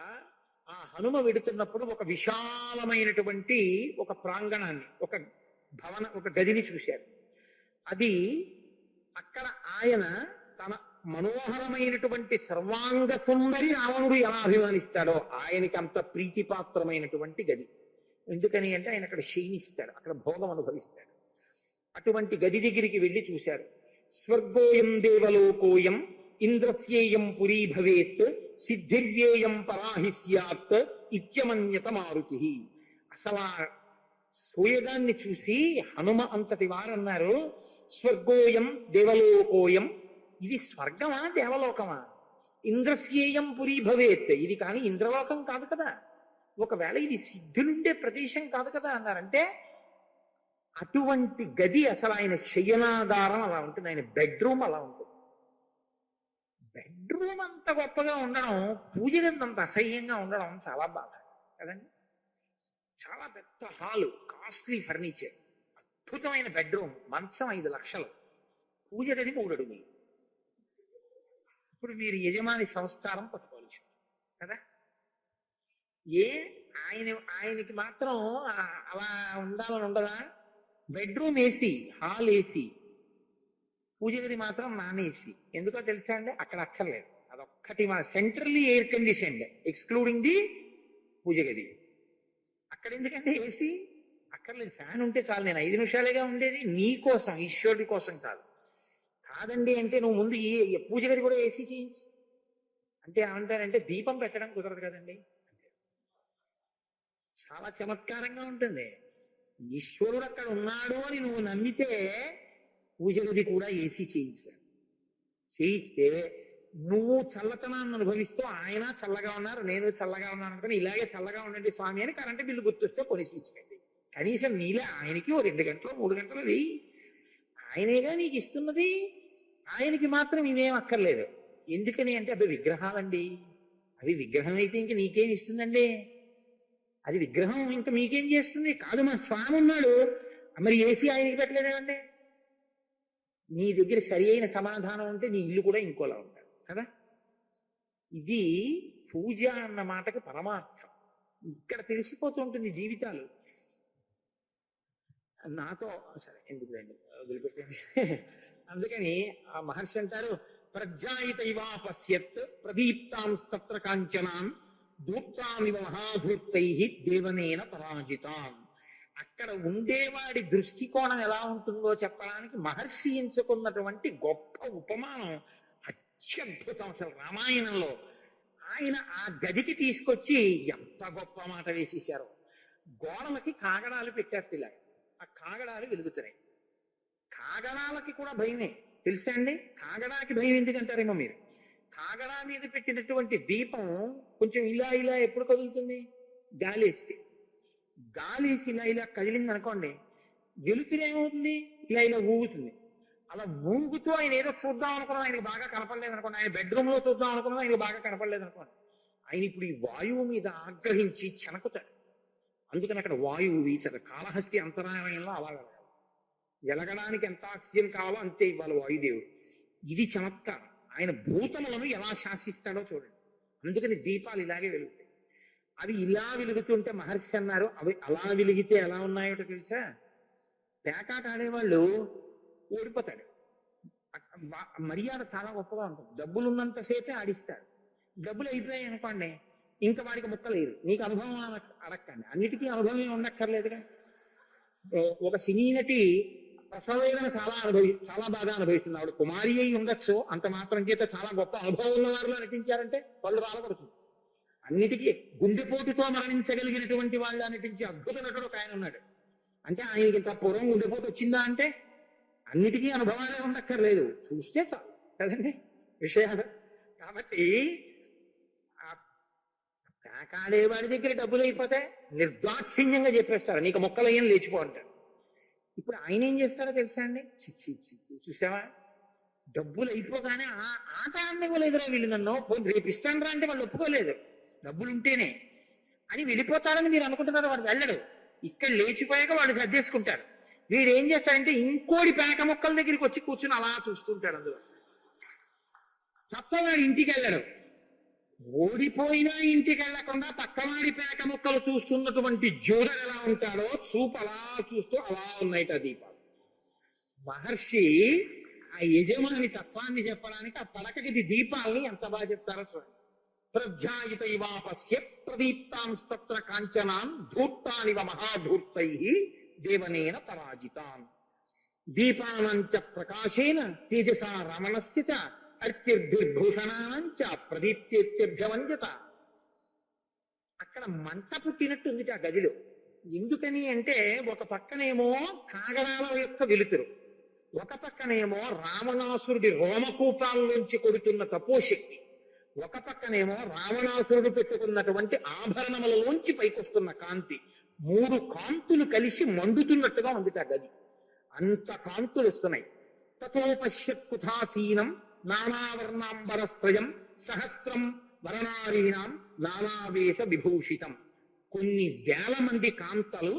ఆ హనుమ వెడుతున్నప్పుడు ఒక విశాలమైనటువంటి ఒక ప్రాంగణాన్ని, ఒక గదిని చూశారు. అది అక్కడ ఆయన తన మనోహరమైనటువంటి సర్వాంగ సుందరి రావణుడు ఎలా అభిమానిస్తాడో ఆయనకి అంత ప్రీతిపాత్రమైనటువంటి గది. ఎందుకని అంటే ఆయన అక్కడ శయనిస్తాడు, అక్కడ భోగం అనుభవిస్తాడు. అటువంటి గది దగ్గరికి వెళ్ళి చూశారు. స్వర్గోయం దేవలోకోయం ఇంద్రస్యేయం పురీ భవేత్ సిద్ధిర్యేయం పరాహి స్యాత్ ఇత్యమన్యత మారుతి. అసలు ఆ సోయగాన్ని చూసి హనుమ అంతటి వారన్నారు, స్వర్గోయం దేవలోకోయం, ఇది స్వర్గమా దేవలోకమా? ఇంద్రస్యేయం పురీ భవేత్, ఇది కానీ ఇంద్రలోకం కాదు కదా, ఒకవేళ ఇది సిద్ధులుండే ప్రదేశం కాదు కదా అన్నారంటే, అటువంటి గది అసలు ఆయన శయనాగారం అలా ఉంటుంది, ఆయన బెడ్రూమ్ అలా ఉంటుంది. బెడ్రూమ్ అంత గొప్పగా ఉండడం, పూజ గది అంత అసహ్యంగా ఉండడం చాలా బాధ కదండి. చాలా పెద్ద హాలు, కాస్ట్లీ ఫర్నిచర్, అద్భుతమైన బెడ్రూమ్, మంచం 5 లక్షలు, పూజ గది 3 అడుగులు. ఇప్పుడు మీరు యజమాని సంస్కారం పట్టుకోవచ్చు కదా. ఆయనకి మాత్రం అలా ఉండాలని ఉండదా? బెడ్రూమ్ ఏసీ, హాల్ ఏసీ, పూజ గది మాత్రం నాన్ ఏసీ. ఎందుకో తెలుసా అండి? అక్కడ అక్కర్లేదు, అదొక్కటి మన centrally air conditioned excluding the puja గది. అక్కడ ఎందుకంటే ఏసీ అక్కర్లేదు, ఫ్యాన్ ఉంటే చాలు. నేను 5 నిమిషాలేగా ఉండేది, నీ కోసం, ఈశ్వరుడి కోసం కాదు. కాదండి అంటే నువ్వు ముందు ఈ పూజ గది కూడా ఏసీ చేయించి అంటే ఏమంటారంటే, దీపం పెట్టడం కుదరదు కదండి. చాలా చమత్కారంగా ఉంటుంది. ఈశ్వరుడు అక్కడ ఉన్నాడు అని నువ్వు నమ్మితే పూజ గది కూడా ఏసీ చేయిస్తే నువ్వు చల్లతనాన్ని అనుభవిస్తూ ఆయన చల్లగా ఉన్నారు, నేను చల్లగా ఉన్నాను అనుకుని ఇలాగే చల్లగా ఉండండి స్వామి అని కరెంటు బిల్లు గుర్తొస్తే కొనేసి ఇచ్చేయండి. కనీసం నీలే ఆయనకి 2 గంటలు 3 గంటలు వెయ్యి. ఆయనేగా నీకు ఇస్తున్నది, ఆయనకి మాత్రం ఇవేం అక్కర్లేదు. ఎందుకని అంటే అవి విగ్రహాలండి. అవి విగ్రహం అయితే ఇంక నీకేం ఇస్తుందండి? అది విగ్రహం ఇంకా మీకేం చేస్తుంది? కాదు, మా స్వామి ఉన్నాడు, మరి ఏసీ ఆయనకి పెట్టలేదేమండి? నీ దగ్గర సరి అయిన సమాధానం ఉంటే నీ ఇల్లు కూడా ఇంకోలా ఉంటాడు కదా. ఇది పూజ అన్న మాటకి పరమార్థం. ఇక్కడ తెలిసిపోతుంటుంది జీవితాలు. నాతో సరే ఎందుకు రండి, వదిలిపెట్టండి. అందుకని ఆ మహర్షి అంటారు, ప్రజ్ఞాయిత ఇవా పశ్యత్ ప్రదీప్తాంస్తత్ర కాంచనాన్ దూప్తామివ మహాధూర్తై దేవనేన పరాజితాన్. అక్కడ ఉండేవాడి దృష్టికోణం ఎలా ఉంటుందో చెప్పడానికి మహర్షి ఎంచుకున్నటువంటి గొప్ప ఉపమానం అత్యద్భుతం. అసలు రామాయణంలో ఆయన ఆ గదికి తీసుకొచ్చి ఎంత గొప్ప మాట వేసేశారో. గోడలకి కాగడాలు పెట్టారు, ఇలా ఆ కాగడాలు వెలుగుతున్నాయి. కాగడాలకి కూడా భయమే తెలుసా అండి? కాగడాకి భయం ఎందుకంటారేమో మీరు. కాగడా మీద పెట్టినటువంటి దీపం కొంచెం ఇలా ఇలా ఎప్పుడు కదులుతుంది? గాలేస్తే. గాలేసి ఇలా కదిలింది అనుకోండి, వెలుతురేమవుతుంది? ఇలా ఊగుతుంది. అలా ఊగుతూ ఆయన ఏదో చూద్దాం అనుకున్నాం, ఆయనకు బాగా కనపడలేదు అనుకోండి. ఆయన బెడ్రూమ్ లో చూద్దాం అనుకున్నాం, ఆయనకు బాగా కనపడలేదు అనుకోండి. ఆయన ఇప్పుడు ఈ వాయువు మీద ఆగ్రహించి చెనకుతాడు. అందుకని అక్కడ వాయువు వీచదు. కాళహస్తి అంతరాయంలో అలా వెలగడానికి ఎంత ఆక్సిజన్ కావాలో అంతే ఇవ్వాలి వాయుదేవుడు. ఇది చమత్కారం. ఆయన భూతములను ఎలా శాసిస్తాడో చూడండి. అందుకని దీపాలు ఇలాగే వెలుగుతాయి. అవి ఇలా వెలుగుతుంటే మహర్షి అన్నారు, అవి అలా వెలిగితే ఎలా ఉన్నాయో తెలుసా? పేకాట ఆడేవాళ్ళు ఓడిపోతాడు, మర్యాద చాలా గొప్పగా ఉంటుంది. డబ్బులు ఉన్నంతసేపే ఆడిస్తాడు. డబ్బులు అయిపోయాయి అనుకోండి, ఇంకా వాడికి ముక్కలేదు. నీకు అనుభవం అడక్కండి, అన్నిటికీ అనుభవం ఉండక్కర్లేదుగా. ఒక సినీ నటి ప్రసవ వేదన చాలా బాగా అనుభవిస్తుంది. ఆవిడ కుమారి అయి ఉండొచ్చు, అంత మాత్రం చేత చాలా గొప్ప అనుభవం ఉన్న వారిలో నటించారంటే వాళ్ళు రాలపడుతుంది. అన్నిటికీ గుండెపోటుతో మరణించగలిగినటువంటి వాళ్ళు నటించి అద్భుత నటుడు ఒక ఆయన ఉన్నాడు. అంటే ఆయనకి ఇంత పూర్వం గుండెపోటు వచ్చిందా అంటే అన్నిటికీ అనుభవాలే ఉండక్కర్లేదు, చూస్తే చాలు కదండి విషయాలు. కాబట్టి పేకాడేవాడి దగ్గర డబ్బులు అయిపోతే నిర్దాక్షిణ్యంగా చెప్పేస్తారు, నీకు మొక్కలయ్యని లేచిపో అంటారు. ఇప్పుడు ఆయన ఏం చేస్తారో తెలుసా అండి? చూసావా, డబ్బులు అయిపోగానే ఆట ఆడనివ్వలేదురా వీళ్ళు, నన్ను రేపు ఇస్తాను రా అంటే వాళ్ళు ఒప్పుకోలేదు, డబ్బులుంటేనే అని వెళ్ళిపోతారని మీరు అనుకుంటున్నారు. వాడు వెళ్ళడు, ఇక్కడ లేచిపోయాక వాడు సర్దేసుకుంటారు. వీడు ఏం చేస్తాడంటే ఇంకోటి పేక మొక్కల దగ్గరికి వచ్చి కూర్చుని అలా చూస్తుంటాడు. అందులో తప్ప వాడు ఇంటికి వెళ్ళడు. ఓడిపోయినా ఇంటికి వెళ్లకుండా పక్కవాడి పేక మొక్కలు చూస్తున్నటువంటి జోడర్ ఎలా ఉంటాడో చూపు అలా చూస్తూ అలా ఉన్నాయిట దీపాలు. మహర్షి ఆ యజమాని తత్వాన్ని చెప్పడానికి ఆ పడకకి దీపాలని ఎంత బాగా చెప్తారో చూడండి. ప్రజ్ఞాయిత ఇవాపస్య ప్రదీప్తాంస్తత్ర కాంచనాన్ ధూర్తానివ మహాధూర్తై దేవనేన పరాజితాన్ దీపానంచ ప్రకాశేన తేజసా రమణస్య చ అర్చిర్భిర్భూషణానంచ ప్రదీప్తేత్యభ్యవంజత. అక్కడ మంట పుట్టినట్టుంది ఆ గదిలో. ఎందుకని అంటే ఒక పక్కనేమో కాగడాల యొక్క వెలుతురు, ఒక పక్కనేమో రావణాసురుడి రోమకూపాల్లోంచి కొడుతున్న తపోశక్తి, ఒక పక్కనేమో రావణాసురుడు పెట్టుకున్నటువంటి ఆభరణములలోంచి పైకొస్తున్న కాంతి. మూడు కాంతులు కలిసి మండుతున్నట్టుగా ఉంది ఆ గది. అంత కాంతులు వస్తున్నాయి. తతోపశ్యత్కుథాసీనం నానావర్ణాంబరస్త్రయం సహస్రం వరణారీణాం నానావేశ విభూషితం. కొన్ని వేల మంది కాంతలు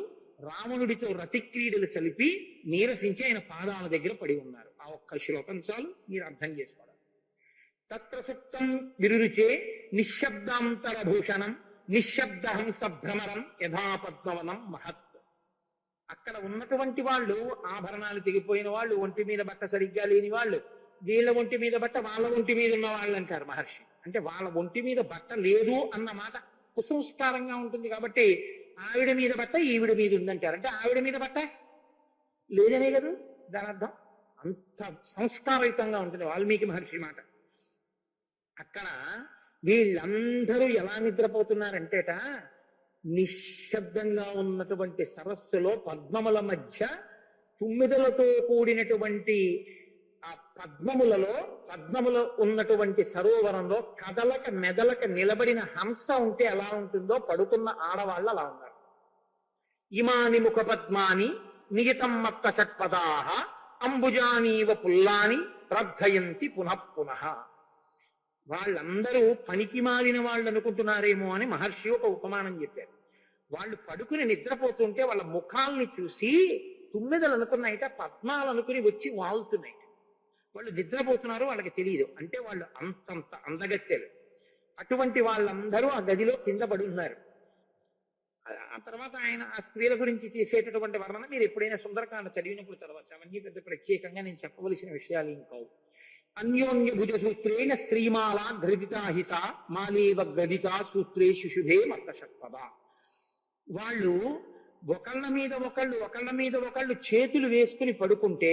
రావణుడితో రతిక్రీడలు సలిపి నీరసించి ఆయన పాదాల దగ్గర పడి ఉన్నారు. ఆ ఒక్క శ్లోకం చాలు మీరు అర్థం చేసుకోవడం. తత్ర సుప్తం విరురుచే నిశ్శబ్దాంతరభూషణం నిశ్శబ్దహంస భ్రమరం యథాపద్మవనం మహత్. అక్కడ ఉన్నటువంటి వాళ్ళు ఆభరణాలు తెగిపోయిన వాళ్ళు, ఒంటి మీద బట్ట సరిగ్గా లేని వాళ్ళు, వీళ్ళ ఒంటి మీద బట్ట వాళ్ళ ఒంటి మీద ఉన్న వాళ్ళు అంటారు మహర్షి. అంటే వాళ్ళ ఒంటి మీద బట్ట లేదు అన్న మాట కుసంస్కారంగా ఉంటుంది కాబట్టి ఆవిడ మీద బట్ట ఈవిడ మీద ఉందంటారు. అంటే ఆవిడ మీద బట్ట లేదనే కదా దాని అర్థం. అంత సంస్కారయుతంగా ఉంటుంది వాల్మీకి మహర్షి మాట. అక్కడ వీళ్ళందరూ ఎలా నిద్రపోతున్నారంటేట, నిశ్శబ్దంగా ఉన్నటువంటి సరస్సులో పద్మముల మధ్య తుమ్మిదలతో కూడినటువంటి ఆ పద్మములో ఉన్నటువంటి సరోవరంలో కదలక మెదలక నిలబడిన హంస ఉంటే ఎలా ఉంటుందో పడుతున్న ఆడవాళ్ళు అలా ఉన్నారు. ఇమాని ముఖ పద్మాని నియతం మత్త షట్పదాహ అంబుజానీవ పుల్లాని ప్రార్థయంతి పునః పునః. వాళ్ళందరూ పనికి మాలిన వాళ్ళు అనుకుంటున్నారేమో అని మహర్షి ఒక ఉపమానం చెప్పారు. వాళ్ళు పడుకుని నిద్రపోతుంటే వాళ్ళ ముఖాల్ని చూసి తుమ్మెదలు అనుకున్నాయిట పద్మాలు అనుకుని వచ్చి వాళ్తున్నాయి. వాళ్ళు నిద్రపోతున్నారు, వాళ్ళకి తెలియదు. అంటే వాళ్ళు అంతంత అందగత్తెలు. అటువంటి వాళ్ళందరూ ఆ గదిలో కింద పడి ఉన్నారు. ఆ తర్వాత ఆయన ఆ స్త్రీల గురించి చేసేటటువంటి వర్ణన మీరు ఎప్పుడైనా సుందరకాండ చదివినప్పుడు చదవచ్చు. అవన్నీ పెద్ద ప్రత్యేకంగా నేను చెప్పవలసిన విషయాలు ఇంకవు. అన్యోన్య భుజ సూత్రేణ స్త్రీమాల గ్రదితా హిస మాలేవ గ్రదితా సూత్రే శుశుభే మత్త షట్పద. వాళ్ళు ఒకళ్ళ మీద ఒకళ్ళు చేతులు వేసుకుని పడుకుంటే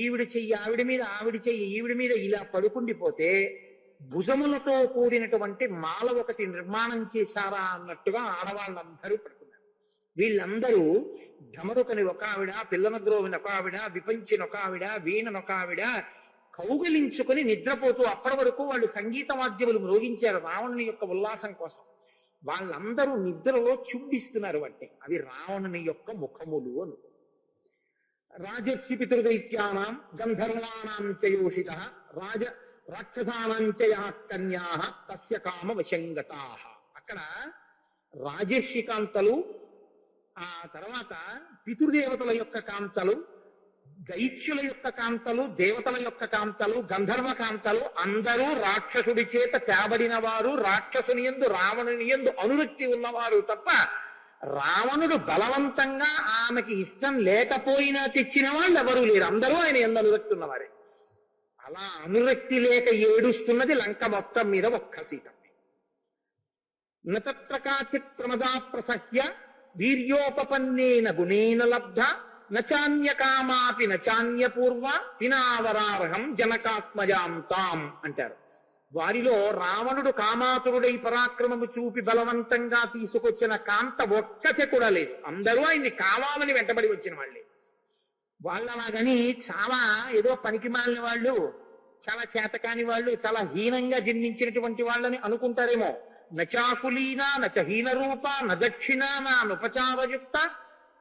ఈవిడ చెయ్యి ఆవిడ మీద, ఆవిడ చెయ్యి ఈవిడ మీద ఇలా పడుకుండిపోతే భుజములతో కూడినటువంటి మాల ఒకటి నిర్మాణం చేశారా అన్నట్టుగా ఆడవాళ్ళందరూ పడుకున్నారు. వీళ్ళందరూ ఢమరుకని ఒక ఆవిడ, పిల్లనద్రోవిని ఒక ఆవిడ, విపంచిని ఒక ఆవిడ, వీణనొక ఆవిడ కౌగలించుకుని నిద్రపోతూ అప్పటి వరకు వాళ్ళు సంగీత వాద్యములు మ్రోగించారు రావణుని యొక్క ఉల్లాసం కోసం. వాళ్ళందరూ నిద్రలో చుంబిస్తున్నారు. వాటిని అవి రావణుని యొక్క ముఖములు అను. రాజర్షి పితృదైత్యానాం గంధర్వాణాం చ యోషిత రాక్షసానాం చ యః కన్యాః తస్య కామ వశంగతాః. అక్కడ రాజర్షి కాంతలు, ఆ తర్వాత పితృదేవతల యొక్క కాంతలు, దైత్యుల యొక్క కాంతలు, దేవతల యొక్క కాంతలు, గంధర్వ కాంతలు అందరూ రాక్షసుడి చేత తేబడిన వారు, రాక్షసుని యందు రావణుని యందు అనురక్తి ఉన్నవారు తప్ప రావణుడు బలవంతంగా ఆమెకి ఇష్టం లేకపోయినా తెచ్చిన వాళ్ళు ఎవరూ లేరు. అందరూ ఆయన యందు అనురక్తి ఉన్నవారే. అలా అనురక్తి లేక ఏడుస్తున్నది లంక మొత్తం మీద ఒక్క సీతమ్మ. నత్ర కాచిత్ ప్రమదా ప్రసహ్య వీర్యోపపన్నేన గుణేన లబ్ధ నచాన్యకామాపి నచాన్యపూర్వ పినావరార్హం జనకాత్మజాం తాం అంటారు. వారిలో రావణుడు కామాతురుడై పరాక్రమము చూపి బలవంతంగా తీసుకొచ్చిన కాంత ఒక్కతే కూడా లేదు. అందరూ ఆయన్ని కావాలని వెంటబడి వచ్చిన వాళ్ళే. వాళ్ళలాగని చాలా ఏదో పనికి మాలిన వాళ్ళు, చాలా చేతకాని వాళ్ళు, చాలా హీనంగా జన్మించినటువంటి వాళ్ళని అనుకుంటారేమో. నచాకులీనా నచహీన రూప నదక్షిణా నానుపచారయుక్త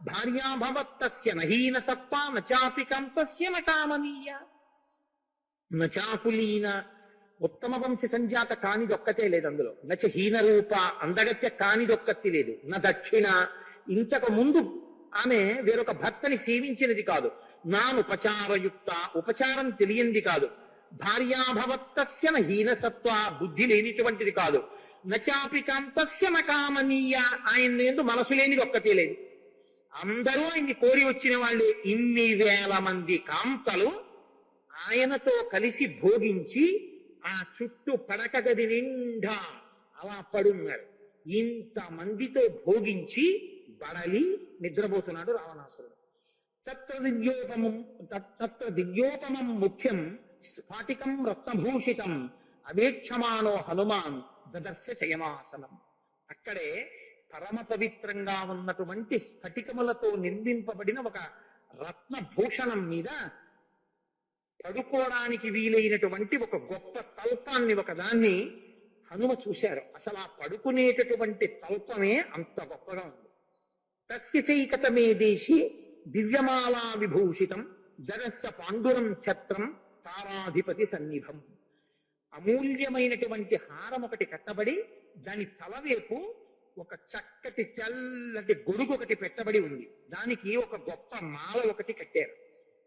భార్యాభవత్తస్య నహీన సత్వ నచాపి కంతస్య నకామనీయ. నచాకులీన ఉత్తమ వంశ సంజాత కానిదొక్కతే లేదు అందులో. నచ హీన రూప అందగత్య కానిదొక్కతి లేదు. నా దక్షిణ ఇంతకు ముందు ఆమె వేరొక భర్తని సేవించినది కాదు. నానుపచారయుక్త ఉపచారం తెలియంది కాదు. భార్యాభవత్తస్య హీనసత్వ బుద్ధి లేనిటువంటిది కాదు. నచాపి కాంతస్య నకామనీయ ఆయన ఎందు మనసు లేనిది ఒక్కతే లేదు. అందరూ ఆయన్ని కోరి వచ్చిన వాళ్ళే. ఇన్ని వేల మంది కాంతలు ఆయనతో కలిసి భోగించి ఆ చుట్టూ పడక గది నిండా అలా పడున్నారు. ఇంత మందితో భోగించి బడలి నిద్రపోతున్నాడు రావణాసురుడు. తత్ర దివ్యోపమం ముఖ్యం స్ఫాటికం రత్నభూషితం అవేక్షమాణో హనుమాన్ దదర్శ శయనాసనం. అక్కడే పరమ పవిత్రంగా ఉన్నటువంటి స్ఫటికములతో నిర్మింపబడిన ఒక రత్నభూషణం మీద పడుకోవడానికి వీలైనటువంటి ఒక గొప్ప తల్పాన్ని ఒకదాన్ని హనుమ చూశారు. అసలు ఆ పడుకునేటటువంటి తల్పమే అంత గొప్పగా ఉంది. తస్య చైకతమే దేశి దివ్యమాలా విభూషితం జరస్య పాండురం ఛత్రం తారాధిపతి సన్నిభం. అమూల్యమైనటువంటి హారం ఒకటి కట్టబడి దాని తలవైపు ఒక చక్కటి తెల్లటి గొడుగు ఒకటి పెట్టబడి ఉంది. దానికి ఒక గొప్ప మాల ఒకటి కట్టారు.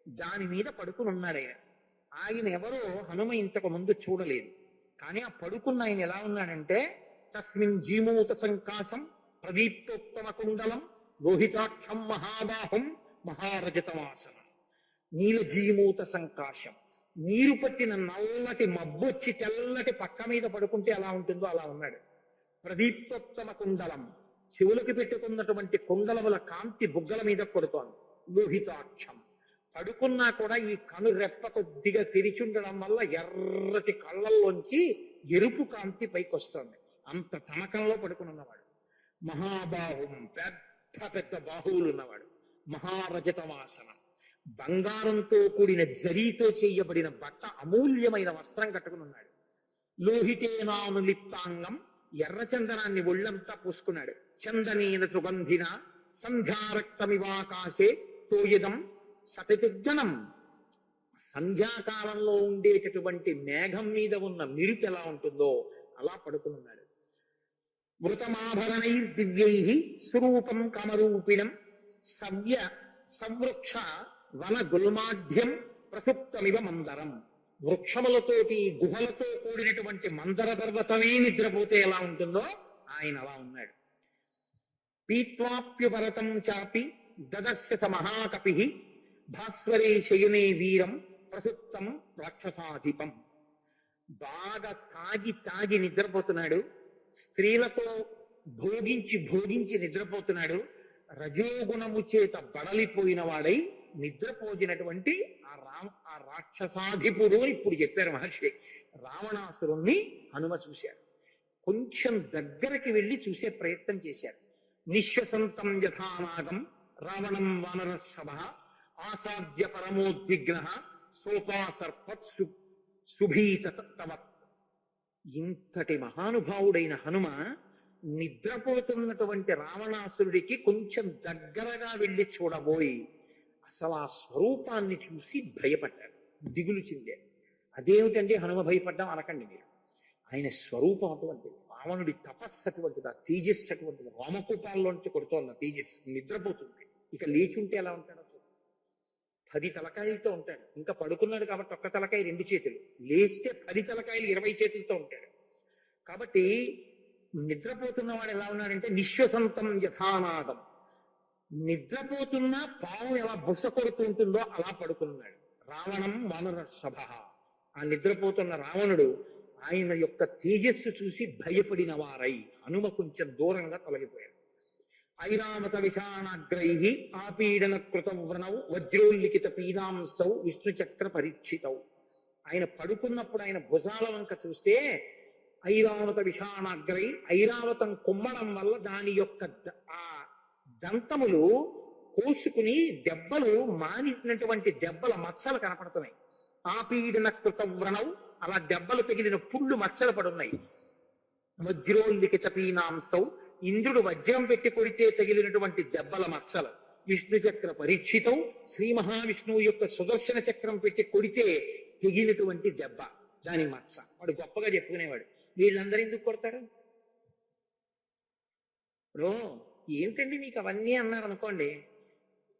దాని మీద పడుకుని ఉన్నాడు ఆయన. ఆయన ఎవరో హనుమ ఇంతకు ముందు చూడలేదు. కానీ ఆ పడుకున్న ఆయన ఎలా ఉన్నాడంటే తస్మిన్ జీమూత సంకాశం ప్రదీప్తోత్తమ కుండలం లోహితాక్షం మహాబాహం మహారజతమాసనం. నీలజీమూత సంకాశం, నీరు పట్టిన నల్లటి మబ్బొచ్చి తెల్లటి పక్క మీద పడుకుంటే ఎలా ఉంటుందో అలా ఉన్నాడు. ప్రదీప్తోత్తమ కుండలం, చెవులకి పెట్టుకున్నటువంటి కుండలముల కాంతి బుగ్గల మీద కొడుతోంది. లోహితాక్షం, పడుకున్నా కూడా ఈ కను రెప్ప కొద్దిగా తెరిచుండడం వల్ల ఎర్రటి కళ్ళల్లోంచి ఎరుపు కాంతి పైకి వస్తుంది. అంత తమకంలో పడుకుని ఉన్నవాడు. మహాబాహుం, పెద్ద పెద్ద బాహువులు ఉన్నవాడు. మహారజతవాసనం, బంగారంతో కూడిన జరీతో చేయబడిన బట్ట, అమూల్యమైన వస్త్రం కట్టుకుని ఉన్నాడు. లోహితేనానులిప్తాంగం, ఎర్రచందనాన్ని ఒళ్ళంతా పూసుకున్నాడు. చందనేన సుగంధిన సంధ్యారక్తమివాకాశే తోయదం సతతిగ్నం. సంధ్యాకాలంలో ఉండేటటువంటి మేఘం మీద ఉన్న మిరుపు ఎలా ఉంటుందో అలా పడుకున్నాడు. వృతమాభరణైర్దివ్యై స్వరూపం కమరూపిణం సవ్య సంవృక్ష వన గుల్మాఢ్యం ప్రసుప్తమివ మందరం. వృక్షములతోటి గుహలతో కూడినటువంటి మందర పర్వతమే నిద్రపోతే ఎలా ఉంటుందో ఆయన అలా ఉన్నాడు. పీత్వాప్యుపరతం చాపి దదర్శ మహాకపి భాస్వరే శయనే వీరం ప్రసుప్తం రాక్షసాధిపం. బాగా తాగి తాగి నిద్రపోతున్నాడు. స్త్రీలతో భోగించి భోగించి నిద్రపోతున్నాడు. రజోగుణము చేత బడలిపోయిన వాడై నిద్రపోజినటువంటి ఆ రాక్షసాధిపుడు ఇప్పుడు చెప్పారు మహర్షి. రావణాసురుణ్ణి హనుమ చూశారు. కొంచెం దగ్గరికి వెళ్ళి చూసే ప్రయత్నం చేశారు. నిశ్వసంతం యథానాగం రావణం వానరశభ ఆసాద్య పరమోద్విగ్న సోపాసర్పత్ సుభీతవత్. ఇంతటి మహానుభావుడైన హనుమ నిద్రపోతున్నటువంటి రావణాసురుడికి కొంచెం దగ్గరగా వెళ్ళి చూడబోయి అసలు ఆ స్వరూపాన్ని చూసి భయపడ్డాడు, దిగులు చెందాడు. అదేమిటంటే హనుమ భయపడ్డాం అనకండి మీరు. ఆయన స్వరూపం అటువంటిది. రావణుడి తపస్సు అటువంటిది, ఆ తేజస్సు అటువంటిది. రామకూపాల్లోంచి కొడుతోంది ఆ తేజస్సు. నిద్రపోతుంది. ఇక లేచుంటే ఎలా ఉంటాడు? 10 తలకాయలతో ఉంటాడు. ఇంకా పడుకున్నాడు కాబట్టి ఒక్క తలకాయ 2 చేతులు, లేస్తే 10 తలకాయలు 20 చేతులతో ఉంటాడు. కాబట్టి నిద్రపోతున్నవాడు ఎలా ఉన్నాడంటే నిశ్వసంతం యథానాదం. నిద్రపోతున్నా పాము ఎలా బుస కొడుతూ ఉంటుందో అలా పడుకున్నాడు. రావణం వానరశభ, ఆ నిద్రపోతున్న రావణుడు ఆయన యొక్క తేజస్సు చూసి భయపడిన వారై హనుమ కొంచెం దూరంగా తొలగిపోయాడు. ఐరావత విషాణాగ్రై ఆపీడన కృతవ్రణౌ వజ్రోల్లిఖిత పీనాంసౌ విష్ణుచక్ర పరీక్షితౌ. ఆయన పడుకున్నప్పుడు ఆయన భుజాల వంక చూస్తే ఐరావత విషాణాగ్రై, ఐరావతం కుమ్మడం వల్ల దాని యొక్క ఆ దంతములు కోసుకుని దెబ్బలు మానినటువంటి దెబ్బల మచ్చలు కనపడుతున్నాయి. ఆపీడన కృతవ్రణౌ, అలా దెబ్బలు తగిలిన పుళ్ళు మచ్చలు పడున్నాయి. వజ్రోల్లిఖిత పీనాంసౌ, ఇంద్రుడు వజ్రం పెట్టి కొడితే తగిలినటువంటి దెబ్బల మచ్చలు. విష్ణు చక్ర పరీక్షితం, శ్రీ మహావిష్ణువు యొక్క సుదర్శన చక్రం పెట్టి కొడితే తెగినటువంటి దెబ్బ, దాని మచ్చ. వాడు గొప్పగా చెప్పుకునేవాడు. వీళ్ళందరూ ఎందుకు కొడతారు? ఇప్పుడు ఏమిటండి మీకు అవన్నీ అన్నారు అనుకోండి,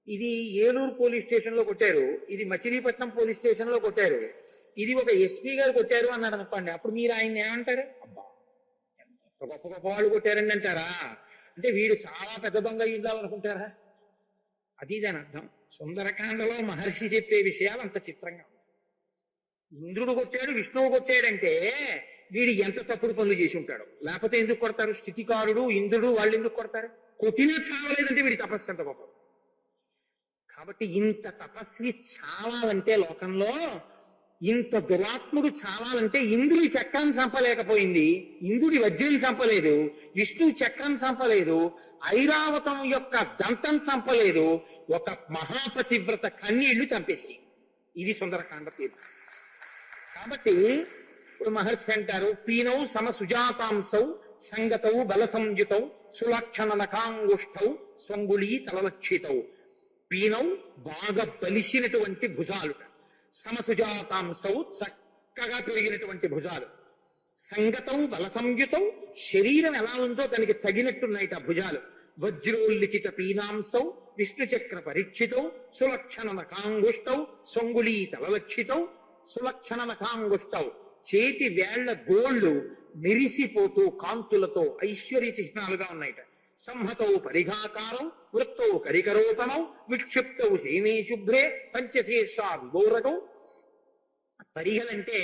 ఇది ఏలూరు పోలీస్ స్టేషన్ లో కొట్టారు, ఇది మచిలీపట్నం పోలీస్ స్టేషన్ లో కొట్టారు, ఇది ఒక ఎస్పీ గారు కొట్టారు అన్నారు అనుకోండి, అప్పుడు మీరు ఆయన్ని ఏమంటారు? అబ్బా గొప్ప గొప్ప వాళ్ళు కొట్టారండి అంటారా? అంటే వీడు చాలా పెద్ద దొంగ అయ్యిందామనుకుంటారా? అది దాని అర్థం. సుందరకాండలో మహర్షి చెప్పే విషయాలు అంత చిత్రంగా ఉన్నాయి. ఇంద్రుడు కొట్టాడు, విష్ణువు కొట్టాడంటే వీడు ఎంత తప్పుడు పనులు చేసి ఉంటాడు. లేకపోతే ఎందుకు కొడతారు? స్థితికారుడు, ఇంద్రుడు వాళ్ళు ఎందుకు కొడతారు? కొట్టినా చావలేదంటే వీడి తపస్సు ఎంత గొప్ప. కాబట్టి ఇంత తపస్వి చావాలంటే లోకంలో, ఇంత దురాత్ముడు చావాలంటే ఇంద్రుడి చక్రం చంపలేకపోయింది, ఇంద్రుడి వజ్రం చంపలేదు, విష్ణువు చక్రం చంపలేదు, ఐరావతం యొక్క దంతం చంపలేదు, ఒక మహాపతివ్రత కన్నీళ్లు చంపేసి. ఇది సుందరకాండ తీర్పు. కాబట్టి ఇప్పుడు మహర్షి అంటారు, పీనౌ సమసుజాతాంసౌ సంగతౌ బల సంయుతౌ సులక్షణ నకాంగుష్టౌ స్వంగుళీ తలలక్షితౌ. పీనౌ బాగా బలిసినటువంటి భుజాలు, సమసుజాతాంసౌ చక్కగా పెరిగినటువంటి భుజాలు, సంగతం బల సంయుతం శరీరం ఎలా ఉందో దానికి తగినట్టున్నాయిట భుజాలు. వజ్రోల్లిఖిత పీనాంసౌ విష్ణుచక్ర పరీక్షితౌ సులక్షణ నకాంగుష్టౌ స్వంగుళీ తలలక్షితౌ. సులక్షణ నకాంగుష్టౌ, చేతి వేళ్ల గోళ్లు మెరిసిపోతూ కాంతులతో ఐశ్వర్య చిహ్నాలుగా ఉన్నాయిట. సంహతౌ పరిఘాకారం వృత్తౌ కరికరోపణౌ విక్షిప్తౌ సేనే శుభ్రే పంచశీర్ష విగోరకౌ. పరిగలంటే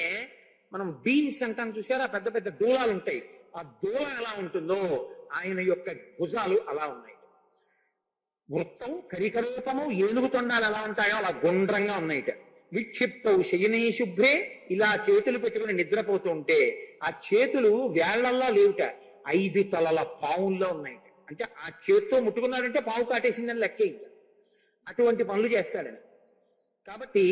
మనం బీన్స్ అంటాం చూసారా, పెద్ద పెద్ద దూలాలు ఉంటాయి. ఆ దూల ఎలా ఉంటుందో ఆయన యొక్క భుజాలు అలా ఉన్నాయి. వృత్తం కరికరూపము, ఏనుగు తొండాలు ఎలా ఉంటాయో అలా గుండ్రంగా ఉన్నాయిట. విక్షిప్తౌ శయనే శుభ్రే, ఇలా చేతులు పెట్టుకుని నిద్రపోతూ ఉంటే ఆ చేతులు వేళ్లల్లా లేవుట, 5 తలల పావుల్లో ఉన్నాయిట. అంటే ఆ చేత్తో ముట్టుకున్నాడంటే పావు కాటేసిందని లెక్కే. ఇంకా అటువంటి పనులు చేస్తాడని. కాబట్టి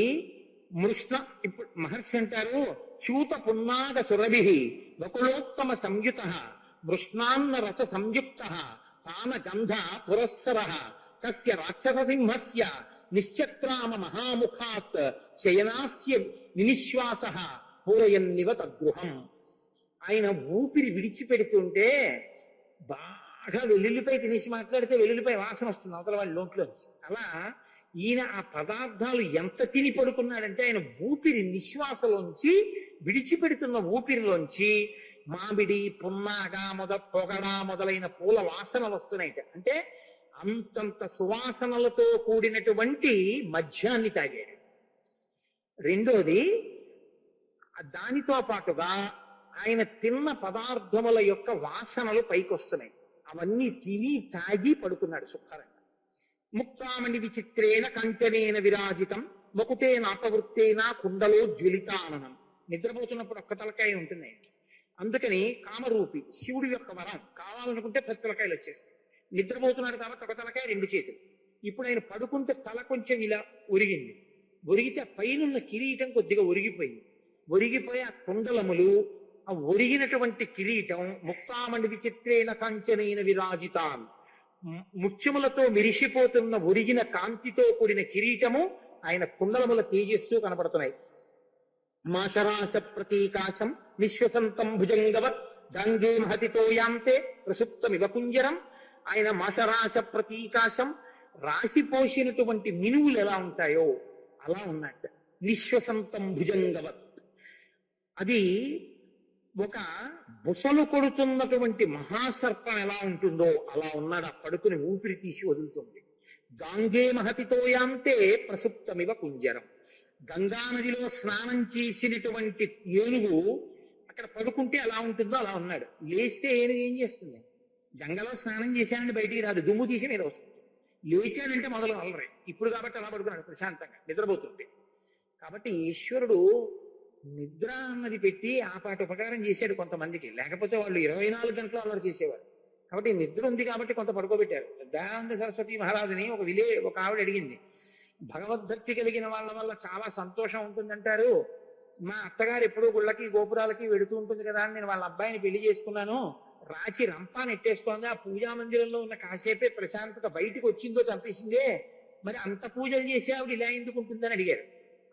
మృష్ణ, ఇప్పుడు మహర్షి అంటారు, చూత పున్నాద సురభి వకులోత్తమ సంయుత మృష్ణాన్న రస సంయుక్త తాన గంధ పురస్సర తస్య రాక్షస సింహస్య నిశ్చక్రామ మహాముఖాత్ శయనాస్య వినిశ్వాస పూరయన్నివ తద్గృహం. ఆయన ఊపిరి విడిచిపెడుతుంటే బాగా వెల్లుల్లిపై తినేసి మాట్లాడితే వెల్లుల్లిపై వాసన వస్తుంది అవతల వాళ్ళ నోట్లోంచి. అలా ఈయన ఆ పదార్థాలు ఎంత తిని పడుకున్నాడంటే ఆయన ఊపిరి నిశ్వాసలోంచి విడిచిపెడుతున్న ఊపిరిలోంచి మామిడి, పున్నాగ, పొగడ మొదలైన పూల వాసనలు వస్తున్నాయిట. అంటే అంతంత సువాసనలతో కూడినటువంటి మద్యాన్ని తాగాడు. రెండోది, దానితో పాటుగా ఆయన తిన్న పదార్థముల యొక్క వాసనలు పైకొస్తున్నాయి. అవన్నీ తిని తాగి పడుకున్నాడు శుభ్రంగా. ముక్తామణి విచిత్రేణ కంచనేన విరాజితం మకుటే నాపవృత్తేన కుండలో జ్వలితాననం. నిద్రపోతున్నప్పుడు ఒక్క తలకాయ ఉంటుంది. అందుకని కామరూపి శివుడి యొక్క వరం, కావాలనుకుంటే 10 తలకాయలు వచ్చేస్తాయి. నిద్రపోతున్నాడు కాబట్టి ఒక తలకాయ 2 చేతులు. ఇప్పుడు ఆయన పడుకుంటే తల కొంచెం ఇలా ఒరిగింది, ఒరిగితే ఆ పైనున్న కిరీటం కొద్దిగా ఒరిగిపోయి ఆ కుండలములు, ఆ ఒరిగినటువంటి కిరీటం ముక్తామణి విచిత్రేణ కాంచనైన విరాజితాన్, ముత్యములతో మెరిసిపోతున్న ఒరిగిన కాంతితో కూడిన కిరీటము, ఆయన కుండలముల తేజస్సు కనపడుతున్నాయి. మాశరాశ ప్రతీకాశం విశ్వసంతం భుజంగవత్ గంగే మహతితో యాంతే ప్రసుప్తమివ కుంజరం. ఆయన మాశరాశ ప్రతీకాశం, రాశిపోసినటువంటి మినువులు ఎలా ఉంటాయో అలా ఉన్నట్టు. నిశ్వసంతం భుజంగవత్, అది ఒక బుసలు కొడుతున్నటువంటి మహాసర్పం ఎలా ఉంటుందో అలా ఉన్నాడు. ఆ పడుకుని ఊపిరి తీసి వదులుతుంది. గాంగే మహతితో యాంతే ప్రసుప్తమివ కుంజరం. గంగా నదిలో స్నానం చేసినటువంటి ఏనుగు అక్కడ పడుకుంటే ఎలా ఉంటుందో అలా ఉన్నాడు. లేస్తే ఏనుగు ఏం చేస్తుంది? గంగలో స్నానం చేశానంటే బయటికి రాదు, దుమ్ము తీసి మీద వస్తుంది. లేచాడంటే మొదలు అల్లరి. ఇప్పుడు కాబట్టి అలా పడుకున్నాడు ప్రశాంతంగా నిద్రపోతుంటే. కాబట్టి ఈశ్వరుడు నిద్ర అన్నది పెట్టి ఆ పాట ఉపకారం చేశాడు కొంతమందికి, లేకపోతే వాళ్ళు 24 గంటలు అల్లరి చేసేవారు. కాబట్టి నిద్ర ఉంది కాబట్టి కొంత పడుకోబెట్టారు. దయానంద సరస్వతి మహారాజుని ఒక ఆవిడ అడిగింది, భగవద్భక్తి కలిగిన వాళ్ళ వల్ల చాలా సంతోషం ఉంటుందంటారు, మా అత్తగారు ఎప్పుడూ గుళ్ళకి గోపురాలకి వెడుతూ ఉంటుంది కదా అని నేను వాళ్ళ అబ్బాయిని పెళ్లి చేసుకున్నాను, రాచి రంపా నెట్టేస్తోంది, ఆ పూజా మందిరంలో ఉన్న కాసేపే ప్రశాంతత బయటికి వచ్చిందో చంపేసిందే, మరి అంత పూజలు చేసి ఆవిడ ఇలా ఎందుకు ఉంటుందని అడిగారు.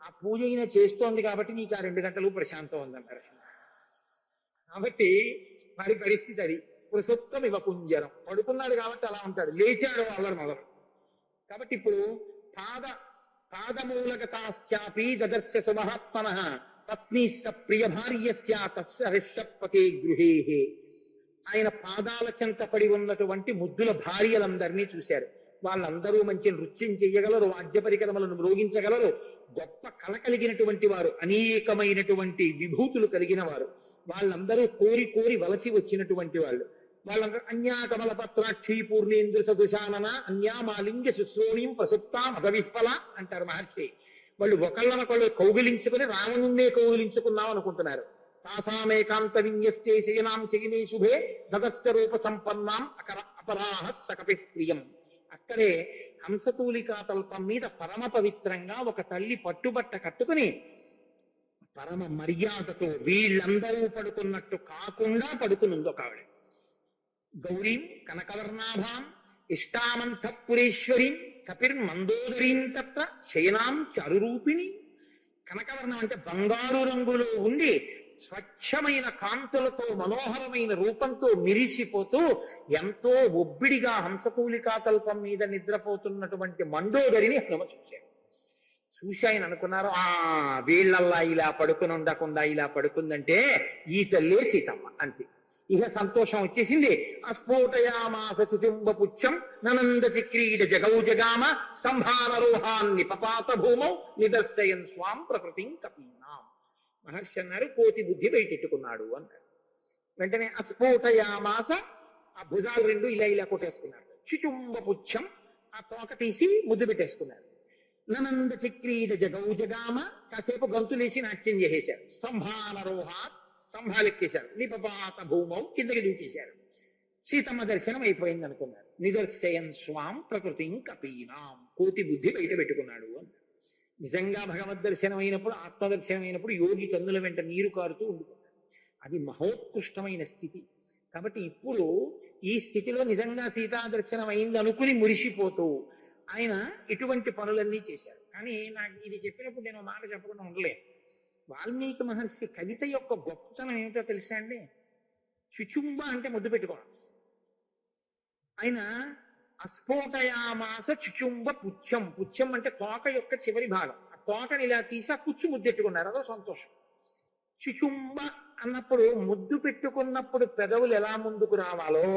ఆ పూజ అయినా చేస్తోంది కాబట్టి నీకు ఆ 2 గంటలు ప్రశాంతం ఉందన్నారు. కాబట్టి వారి పరిస్థితి అది. పురుషోత్తం ఇవ కుంజరం, పడుకున్నాడు కాబట్టి అలా ఉంటాడు, లేచాడు అల్లరి మొదలు. కాబట్టి ఇప్పుడు పాదమూలగతాశ్చాపి దదర్శ సుమహాత్మన పత్ని స ప్రియ భార్యస్య తస్సపతే గృహే. ఆయన పాదాల చెంత పడి ఉన్నటువంటి ముద్దుల భార్యలందరినీ చూశారు. వాళ్ళందరూ మంచి నృత్యం చెయ్యగలరు, వాద్య పరికరములను మ్రోగించగలరు, గొప్ప కళ కలిగినటువంటి వారు, అనేకమైనటువంటి విభూతులు కలిగిన వారు. వాళ్ళందరూ కోరి కోరి వలచి వచ్చినటువంటి వాళ్ళు. వాళ్ళందరూ అన్యాకమల పత్రాక్షి పూర్ణేంద్ర సదుశానన అన్యామాలింగ శుశ్రోణీం ప్రసుప్తా మదవిహ్వల అంటారు మహర్షి. వాళ్ళు ఒకళ్ళనొకళ్ళు కౌగిలించుకుని రావణున్నే కౌగిలించుకున్నాం అనుకుంటున్నారు. తాసామేకాంత విన్యస్తే శయనాం చగినే శుభే దదస్య రూప సంపన్నాం అపరాహ సకపి ప్రియం. అక్కడే హంసతూలికా తల్పం మీద పరమ పవిత్రంగా ఒక తల్లి పట్టుబట్ట కట్టుకుని పరమ మర్యాదతో వీళ్ళందరూ పడుకున్నట్టు కాకుండా పడుకునుంది ఒక ఆవిడ. గౌరీం కనకవర్ణాభాం ఇష్టామంతఃపురేశ్వరీం కపిర్మందోదరీం తత్ర శయనాం చరురూపిణి. కనకవర్ణం అంటే బంగారు రంగులో ఉండి స్వచ్ఛమైన కాంతులతో మనోహరమైన రూపంతో మిరిసిపోతూ ఎంతో ఒబ్బిడిగా హంసతూలికా తల్పం మీద నిద్రపోతున్నటువంటి మండోదరిని హనుమ చూశాడు. చూసి ఆయన అనుకున్నారు, వీళ్ళల్లా ఇలా పడుకుని ఉండకుండా ఇలా పడుకుందంటే ఈ తల్లే సీతమ్మ అంతే. ఇక సంతోషం వచ్చేసింది. అస్ఫోటయామాస చుచుంబ పుచ్చం ననంద చక్రీడ జగౌ జగామ స్తంభానరోహాన్ని పపాత భూమౌ నిదర్శయన్ స్వాం ప్రకృతిం కపీనాం. మహర్షి అన్నారు, కోతి బుద్ధి బయటెట్టుకున్నాడు అన్నారు. వెంటనే అస్ఫోటయామాస, ఆ భుజాలు 2 ఇలా ఇలా కొట్టేసుకున్నారు. చుచుంబ పుచ్చం, ఆ తోక తీసి ముద్దు పెట్టేసుకున్నారు. ననంద చక్రీడ జగౌ జగామ, కాసేపు గంతులేసి నాట్యం చేసేశారు. స్తంభానరోహాత్, స్తంభాలు ఎక్కేశారు. నిపపాత భూమౌ, కిందకి దూకేశారు. సీతమ్మ దర్శనం అయిపోయింది అనుకున్నారు. నిదర్శయన్ స్వాం ప్రకృతిం కపీనాం, కోతి బుద్ధి బయట పెట్టుకున్నాడు అన్నారు. నిజంగా భగవద్ దర్శనం అయినప్పుడు, ఆత్మదర్శనం అయినప్పుడు యోగి కన్నుల వెంట నీరు కారుతూ ఉండిపోతాడు. అది మహోత్కృష్టమైన స్థితి. కాబట్టి ఇప్పుడు ఈ స్థితిలో నిజంగా సీతా దర్శనం అయింది అనుకుని మురిసిపోతూ ఆయన ఇటువంటి పనులన్నీ చేశారు. కానీ నాకు ఇది చెప్పినప్పుడు నేను మాట చెప్పకుండా ఉండలేను. వాల్మీకి మహర్షి కవిత యొక్క గొప్పతనం ఏమిటో తెలుసా అండి? చుచుంబ అంటే ముద్దు పెట్టుకోవడం. ఆయన అస్ఫోటయామాస చుచుంబ పుచ్చం, పుచ్చం అంటే తోక యొక్క చివరి భాగం. ఆ తోకని ఇలా తీసి ఆ కుచ్చు ముద్దెట్టుకున్నారు, అదో సంతోషం. చుచుంబ అన్నప్పుడు ముద్దు పెట్టుకున్నప్పుడు పెదవులు ఎలా ముందుకు రావాలో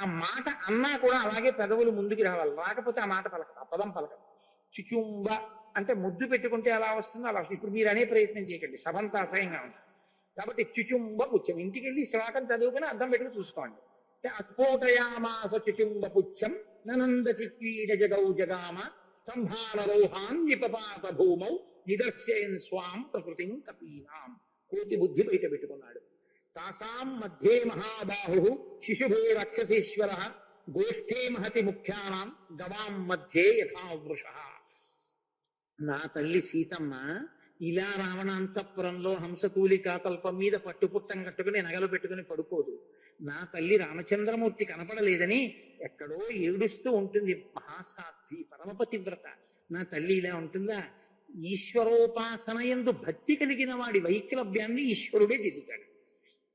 ఆ మాట అన్నా కూడా అలాగే పెదవులు ముందుకు రావాలి. రాకపోతే ఆ మాట పలకదు, ఆ పదం పలకదు. చుచుంబ అంటే ముద్దు పెట్టుకుంటే ఎలా వస్తుందో అలా వస్తుంది. ఇప్పుడు మీరు అనే ప్రయత్నం చేయకండి, సభంతా అసహ్యంగా ఉంటుంది. కాబట్టి చుచుంబ పుచ్చం, ఇంటికి వెళ్ళి శ్లోకం చదువుకుని అర్థం పెట్టుకుని చూసుకోండి. అస్ఫోటయామాస చుచుంబ పుచ్చం ననంద చిక్రీడ జగౌ జగామ స్తంభానరోహాన్ నిపపాత భూమౌ నిదర్శయన్ స్వాం ప్రకృతిం కపీనాం. కోతి బుద్ధి బయట పెట్టుకున్నాడు. తాసాం మధ్యే మహాబాహు శిశుభే రక్షసేశ్వర గోష్ఠే మహతి ముఖ్యానాం గవాం మధ్యే యథావృష. నా తల్లి సీతమ్మ ఇలా రావణాంతఃపురంలో హంసతూలికా తల్పం మీద పట్టుపుట్టం కట్టుకుని నగలు పెట్టుకుని పడుకోదు. నా తల్లి రామచంద్రమూర్తి కనపడలేదని ఎక్కడో ఏడుస్తూ ఉంటుంది. మహాసాధ్వి, పరమపతివ్రత. నా తల్లి ఇలా ఉంటుందా? ఈశ్వరోపాసన యందు భక్తి కలిగిన వాడి వైక్లభ్యాన్ని ఈశ్వరుడే దిద్దుతాడు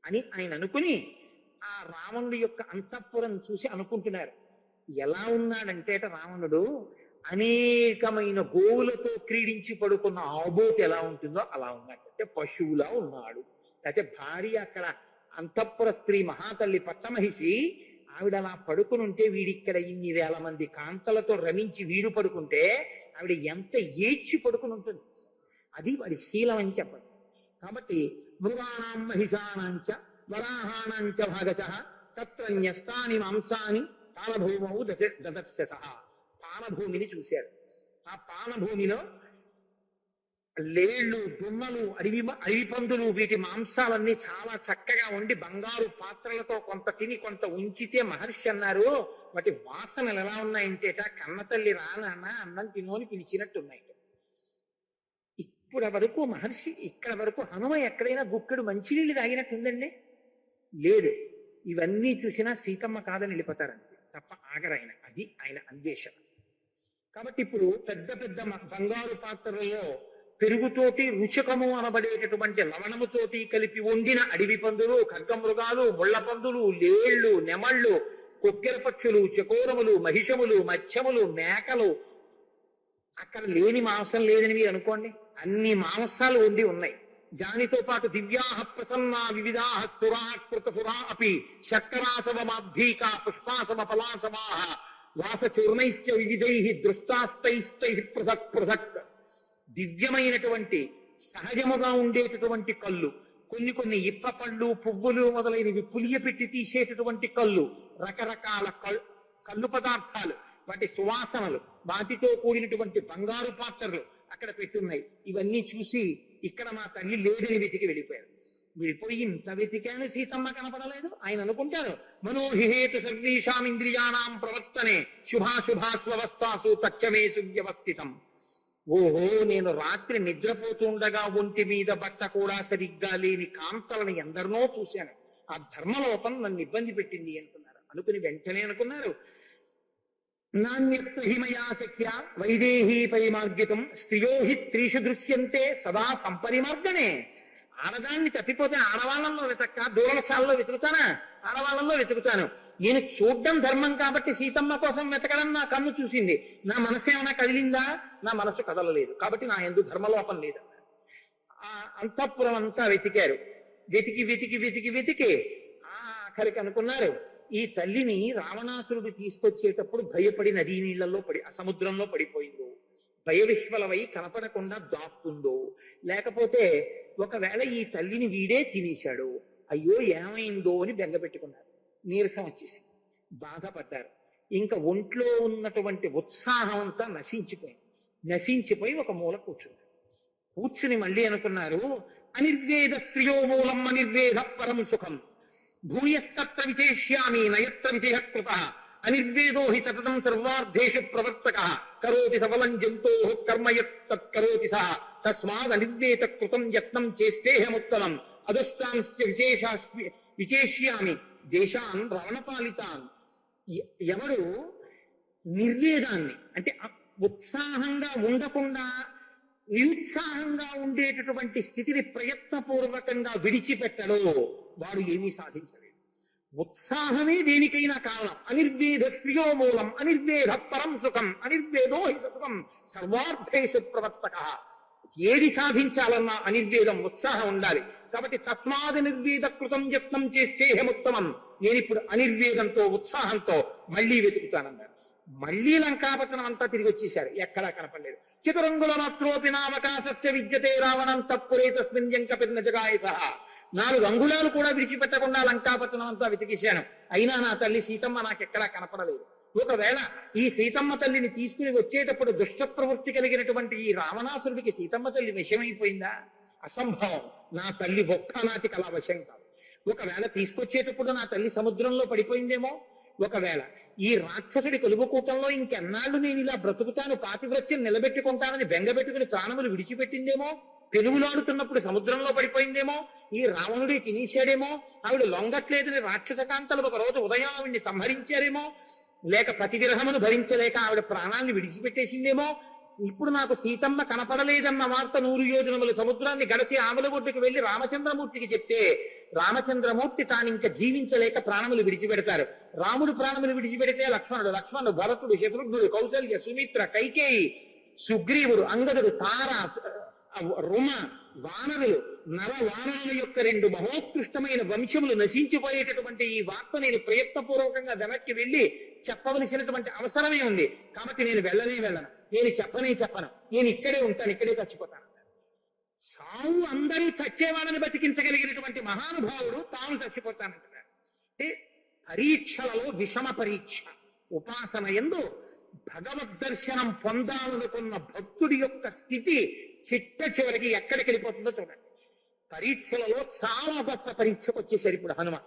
అని ఆయన అనుకుని ఆ రావణుడి యొక్క అంతఃపురం చూసి అనుకుంటున్నారు. ఎలా ఉన్నాడంటే రావణుడు అనేకమైన గోవులతో క్రీడించి పడుకున్న ఆబోతు ఎలా ఉంటుందో అలా ఉన్నాడు. అంటే పశువులా ఉన్నాడు. అయితే భార్య అక్కడ అంతఃపుర స్త్రీ మహాతల్లి పట్టమహిషి ఆవిడ అలా పడుకుని ఉంటే వీడిక్కడ ఇన్ని వేల మంది కాంతలతో రమించి వీడు పడుకుంటే ఆవిడ ఎంత ఏడ్చి పడుకుని ఉంటుంది. అది వాడి శీలం అని చెప్పదు. కాబట్టి మృగాణం మహిషాణాంచ వరాహాణాంచ భాగశ తత్ర న్యస్తాని మాంసాని పానభూమౌ దదర్శస. పానభూమిని చూశారు. ఆ పానభూమిలో లేళ్లు, దుమ్మలు, అడవి పందులు, వీటి మాంసాలన్నీ చాలా చక్కగా ఉండి బంగారు పాత్రలతో కొంత తిని కొంత ఉంచితే మహర్షి అన్నారు, వాటి వాసనలు ఎలా ఉన్నాయంటేట కన్నతల్లి రానాన్న అన్నం తినోని పిలిచినట్టున్నాయి. ఇప్పుడు వరకు మహర్షి ఇక్కడ వరకు హనుమ ఎక్కడైనా గుక్కడు మంచినీళ్ళు తాగినట్టుందండి? లేదు. ఇవన్నీ చూసినా సీతమ్మ కాదని వెళ్ళిపోతారంతే తప్ప ఆగరాయన. అది ఆయన అన్వేషణ. కాబట్టి ఇప్పుడు పెద్ద పెద్ద బంగారు పాత్రలలో పెరుగుతోటి రుచకము అనబడేటటువంటి లవణముతోటి కలిపి వండిన అడవి పందులు, ఖడ్గమృగాలు, ముళ్ల పందులు, లేళ్లు, నెమళ్ళు, కొక్కెర పక్షులు, చకోరములు, మహిషములు, మత్స్యములు, మేకలు, అక్కడ లేని మాంసం లేదని మీరు అనుకోండి. అన్ని మాంసాలు వండి ఉన్నాయి. దానితో పాటు దివ్యాహ ప్రసన్నా వివిధాహ సురాకృత సురా అపి శర్కరాసవమాబ్ధీకా పుష్పాసమ పలాసమాహ వాసచూర్ణైశ్చ వివిధై దృష్టాస్తైస్తై పృథక్ పృథక్. దివ్యమైనటువంటి సహజముగా ఉండేటటువంటి కళ్ళు, కొన్ని కొన్ని ఇప్ప పళ్ళు, పువ్వులు మొదలైనవి పులియపెట్టి తీసేటటువంటి కళ్ళు, రకరకాల కళ్ళు పదార్థాలు, వాటి సువాసనలు, వాటితో కూడినటువంటి బంగారు పాత్రలు అక్కడ పెట్టున్నాయి. ఇవన్నీ చూసి ఇక్కడ మా తల్లి లేదని వెతికి వెళ్ళిపోయారు. వెళ్ళిపోయి ఇంత వెతికాను సీతమ్మ కనపడలేదు. ఆయన అనుకుంటారు, మనోహిహేతు సర్వేషాం ఇంద్రియాణం ప్రవర్తనే శుభాశుభాస్వస్థాసు తచ్చమే సువ్యవస్థితం. ఓహో, నేను రాత్రి నిద్రపోతుండగా ఒంటి మీద బట్ట కూడా సరిగ్గా లేని కాంతలను ఎందరినో చూశాను. ఆ ధర్మలోపం నన్ను ఇబ్బంది పెట్టింది అనుకున్నారు. అనుకుని వెంటనే అనుకున్నారు, నాణ్యత్వ హిమయా శక్య వైదేహీ పరిమార్గితం స్త్రియో హి స్త్రీషు దృశ్యంతే సదా సంపరిమార్గనే. ఆడదాన్ని తప్పిపోతే ఆడవాళ్ళల్లో వెతక్క, దూరశాలలో వెతుకుతానా? ఆడవాళ్ళల్లో వెతుకుతాను. నేను చూడ్డం ధర్మం కాబట్టి సీతమ్మ కోసం వెతకడం నా కన్ను చూసింది. నా మనసు ఏమైనా కదిలిందా? నా మనసు కదలలేదు. కాబట్టి నా యందు ధర్మలోపం లేదన్నారు. ఆ అంతఃపురం అంతా వెతికారు. వెతికి వెతికి వెతికి వెతికి ఆఖరికి అనుకున్నారు, ఈ తల్లిని రావణాసురుడు తీసుకొచ్చేటప్పుడు భయపడి నదీ నీళ్లలో సముద్రంలో పడిపోయిందో, భయవిహ్వలమై కనపడకుండా దాక్కుందో, లేకపోతే ఒకవేళ ఈ తల్లిని వీడే తినేశాడు, అయ్యో ఏమైందో అని బెంగపెట్టుకున్నారు. నీరసం వచ్చేసి బాధపడ్డారు. ఇంకా ఒంట్లో ఉన్నటువంటి ఉత్సాహం అంతా నశించిపోయి ఒక మూల కూర్చున్నారు. కూర్చుని మళ్ళీ అనుకున్నారు, అనిర్వేద స్త్రియో మూలం అనిర్వేద పరం సుఖం భూయస్తత్ర విచేష్యామి నయత్ర విజయకృత అనిర్వేదో హి సతతం సర్వార్థేషు ప్రవర్తక కరోతి సఫలం జంతో కర్మయత్ తత్కరోతి సహ తస్మాద్ అనిర్వేద కృతం యత్నం చేస్తేహముత్తమం అదుష్టాంశ్చ విచేష్యామి దేశాన్ రావణపాలితాన్. ఎవరు నిర్వేదాన్ని అంటే ఉత్సాహంగా ఉండకుండా నిరుత్సాహంగా ఉండేటటువంటి స్థితిని ప్రయత్నపూర్వకంగా విడిచిపెట్టడో వాడు ఏమీ సాధించలేడు. ఉత్సాహమే దేనికైనా కారణం. అనిర్వేద స్త్రియో మూలం అనిర్వేద పరం సుఖం అనిర్వేదో హి సతతం సర్వార్థేషు ప్రవర్తక. ఏది సాధించాలన్నా అనిర్వేదం, ఉత్సాహం ఉండాలి. కాబట్టి తస్మాద్ నిర్వేద కృతం యత్నం చేస్తే హేముత్తమం. నేను ఇప్పుడు అనిర్వేదంతో ఉత్సాహంతో మళ్లీ వెతుకుతానన్నారు. మళ్లీ లంకాపట్టణం అంతా తిరిగి వచ్చేశారు. ఎక్కడా కనపడలేదు. చతురంగుల మాత్రోపి నామకాశస్య విద్యతే రావణం తప్పురే తస్మిన్ జంకపిర్న జగాయ సహా. 4 అంగుళాలు కూడా విడిచిపెట్టకుండా లంకాపట్టణం అంతా వెతికేశాను. అయినా నా తల్లి సీతమ్మ నాకెక్కడా కనపడలేదు. ఒకవేళ ఈ సీతమ్మ తల్లిని తీసుకుని వచ్చేటప్పుడు దుష్ట ప్రవృత్తి కలిగినటువంటి ఈ రావణాసురుడికి సీతమ్మ తల్లి విషమైపోయిందా? అసంభవం. నా తల్లి ఒక్కనాటికి అలా వశం కాదు. ఒకవేళ తీసుకొచ్చేటప్పుడు నా తల్లి సముద్రంలో పడిపోయిందేమో. ఒకవేళ ఈ రాక్షసుడి కొలువుకూటంలో ఇంకెన్నాళ్ళు నేను ఇలా బ్రతుకుతాను, పాతివ్రత్యం నిలబెట్టుకుంటానని బెంగబెట్టుకుని ప్రాణములు విడిచిపెట్టిందేమో. పెనుగులాడుతున్నప్పుడు సముద్రంలో పడిపోయిందేమో. ఈ రావణుడి తినేశాడేమో. ఆవిడ లొంగట్లేదని రాక్షస కాంతలు ఒక రోజు ఉదయం ఆవిడ్ని సంహరించారేమో. లేక ప్రతి విరహమును భరించలేక ఆవిడ ప్రాణాన్ని విడిచిపెట్టేసిందేమో. ఇప్పుడు నాకు సీతమ్మ కనపడలేదన్న వార్త 100 యోజనముల సముద్రాన్ని గడిచి ఆమెల ఒడ్డుకు వెళ్లి రామచంద్రమూర్తికి చెప్తే రామచంద్రమూర్తి తానింక జీవించలేక ప్రాణములు విడిచిపెడతారు. రాముడు ప్రాణములు విడిచిపెడితే లక్ష్మణుడు, భరతుడు, శత్రుఘ్నుడు, కౌసల్య, సుమిత్ర, కైకేయి, సుగ్రీవుడు, అంగదుడు, తార, రుమ, వానరులు, నరవానరుల యొక్క 2 మహోత్కృష్టమైన వంశములు నశించిపోయేటటువంటి ఈ వార్త నేను ప్రయత్నపూర్వకంగా వెనక్కి వెళ్లి చెప్పవలసినటువంటి అవసరమే ఉంది. కాబట్టి నేను వెళ్ళను. నేను చెప్పను. నేను ఇక్కడే ఉంటాను, ఇక్కడే చచ్చిపోతాను. సావు అందరూ చచ్చేవాళ్ళని బతికించగలిగినటువంటి మహానుభావుడు తాను చచ్చిపోతానంటున్నాడు. అంటే పరీక్షలలో విషమ పరీక్ష. ఉపాసన యందు భగవద్ దర్శనం పొందాలనుకున్న భక్తుడి యొక్క స్థితి చిట్ట చివరికి ఎక్కడికి వెళ్ళిపోతుందో చూడండి. పరీక్షలలో చాలా గొప్ప పరీక్షకు వచ్చేసారు ఇప్పుడు హనుమ.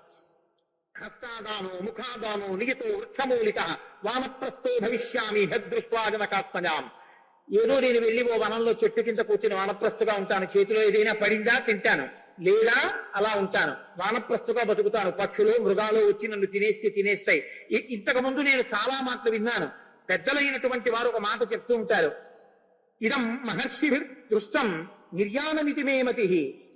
హస్తాదానో ముఖాదానో నియతో వృక్షమూలిక వానప్రస్థో భవిష్యామి భద్రుష్వాజనకాత్మజాం. ఏదో నేను వెళ్ళి ఓ వనంలో చెట్టు కింద కూర్చుని వానప్రస్థుగా ఉంటాను, చేతిలో ఏదైనా పడిందా తింటాను, లేదా అలా ఉంటాను, వానప్రస్థుగా బతుకుతాను, పక్షులు మృగాలు వచ్చి నన్ను తినేస్తాయి. ఇంతకు ముందు నేను చాలా మాటలు విన్నాను. పెద్దలైనటువంటి వారు ఒక మాట చెప్తూ ఉంటారు, ఇదం మహర్షి దృష్టం నిర్యాణమితి మే మతి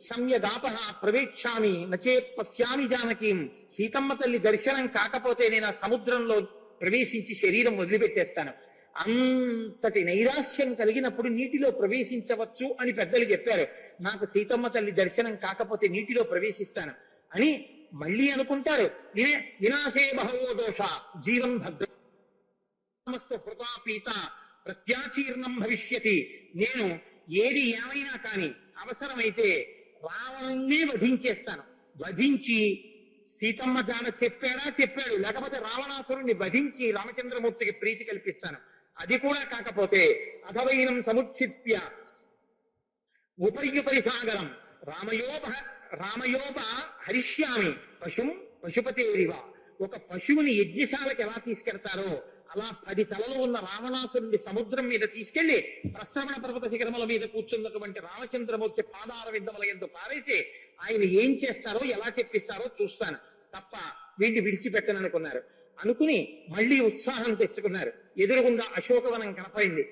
సమ్యగాప ప్రవేక్షామి నచేత్ పశ్యామి జానకీం. సీతమ్మ తల్లి దర్శనం కాకపోతే నేను ఆ సముద్రంలో ప్రవేశించి శరీరం వదిలిపెట్టేస్తాను. అంతటి నైరాశ్యం కలిగినప్పుడు నీటిలో ప్రవేశించవచ్చు అని పెద్దలు చెప్పారు. నాకు సీతమ్మ తల్లి దర్శనం కాకపోతే నీటిలో ప్రవేశిస్తాను అని మళ్ళీ అనుకుంటారు. వినాశే బహవో దోష జీవం భద్రమస్తు హృతాపీత ప్రత్యాచీర్ణం భవిష్యతి. నేను ఏది ఏమైనా కానీ అవసరమైతే రావణుణ్ణి వధించేస్తాను. వధించి సీతమ్మ జాన చెప్పాడు, లేకపోతే రావణాసురుణ్ణి వధించి రామచంద్రమూర్తికి ప్రీతి కల్పిస్తాను. అది కూడా కాకపోతే అథవైనం సముక్షిప్య ఉపర్యుపరి సాగరం రామయోప హరిష్యామి పశుపతేరివ. ఒక పశువుని యజ్ఞశాలకు ఎలా తీసుకెళ్తారో అలా 10 తలలు ఉన్న రావణాసురుడి సముద్రం మీద తీసుకెళ్లి ప్రశ్రవణ పర్వత శిఖరముల మీద కూర్చున్నటువంటి రామచంద్రమూర్తి పాదార విద్దముల ఎందు పారేసి ఆయన ఏం చేస్తారో ఎలా చెప్పిస్తారో చూస్తాను తప్ప వీడిని విడిచిపెట్టననుకున్నారు. అనుకుని మళ్ళీ ఉత్సాహం తెచ్చుకున్నారు. ఎదురుగుండా అశోకవనం కనపడింది.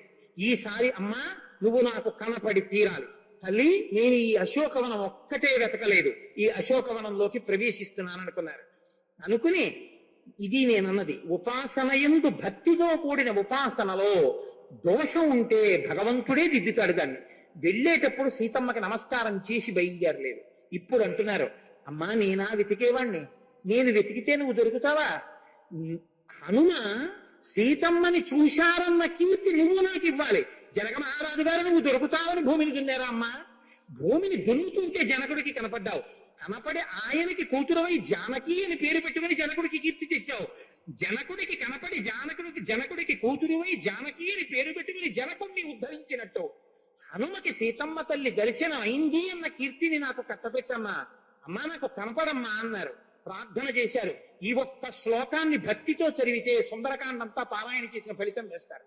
ఈసారి అమ్మా నువ్వు నాకు కనపడి తీరాలి తల్లి, నేను ఈ అశోకవనం ఒక్కటే వెతకలేదు, ఈ అశోకవనంలోకి ప్రవేశిస్తున్నాననుకున్నారు. అనుకుని ఇది నేనన్నది ఉపాసనయందు భక్తితో కూడిన ఉపాసనలో దోషం ఉంటే భగవంతుడే దిద్దుతాడు దాన్ని. వెళ్ళేటప్పుడు సీతమ్మకి నమస్కారం చేసి బయలుదేరలేదు. ఇప్పుడు అంటున్నారు, అమ్మా నేనా వెతికేవాణ్ణి, నేను వెతికితే నువ్వు దొరుకుతావా? హనుమ సీతమ్మని చూశారన్న కీర్తి నువ్వు నాకు ఇవ్వాలి. జనక మహారాజు గారు నువ్వు దొరుకుతావని భూమిని దున్నారా అమ్మా? భూమిని దున్నుతుంటే జనకుడికి కనపడ్డావు. కనపడి ఆయనకి కూతురవై జానకి అని పేరు పెట్టుకుని జనకుడికి కీర్తి తెచ్చావు. జనకుడికి కనపడి జనకుడికి కూతురువై జానకి అని పేరు పెట్టుకుని జనకుడిని ఉద్ధరించినట్టు హనుమకి సీతమ్మ తల్లి దర్శనం అయింది అన్న కీర్తిని నాకు కట్టబెట్టమ్మా, అమ్మా నాకు కనపడమ్మా అన్నారు. ప్రార్థన చేశారు. ఈ ఒక్క శ్లోకాన్ని భక్తితో చదివితే సుందరకాండంతా పారాయణ చేసిన ఫలితం వేస్తారు.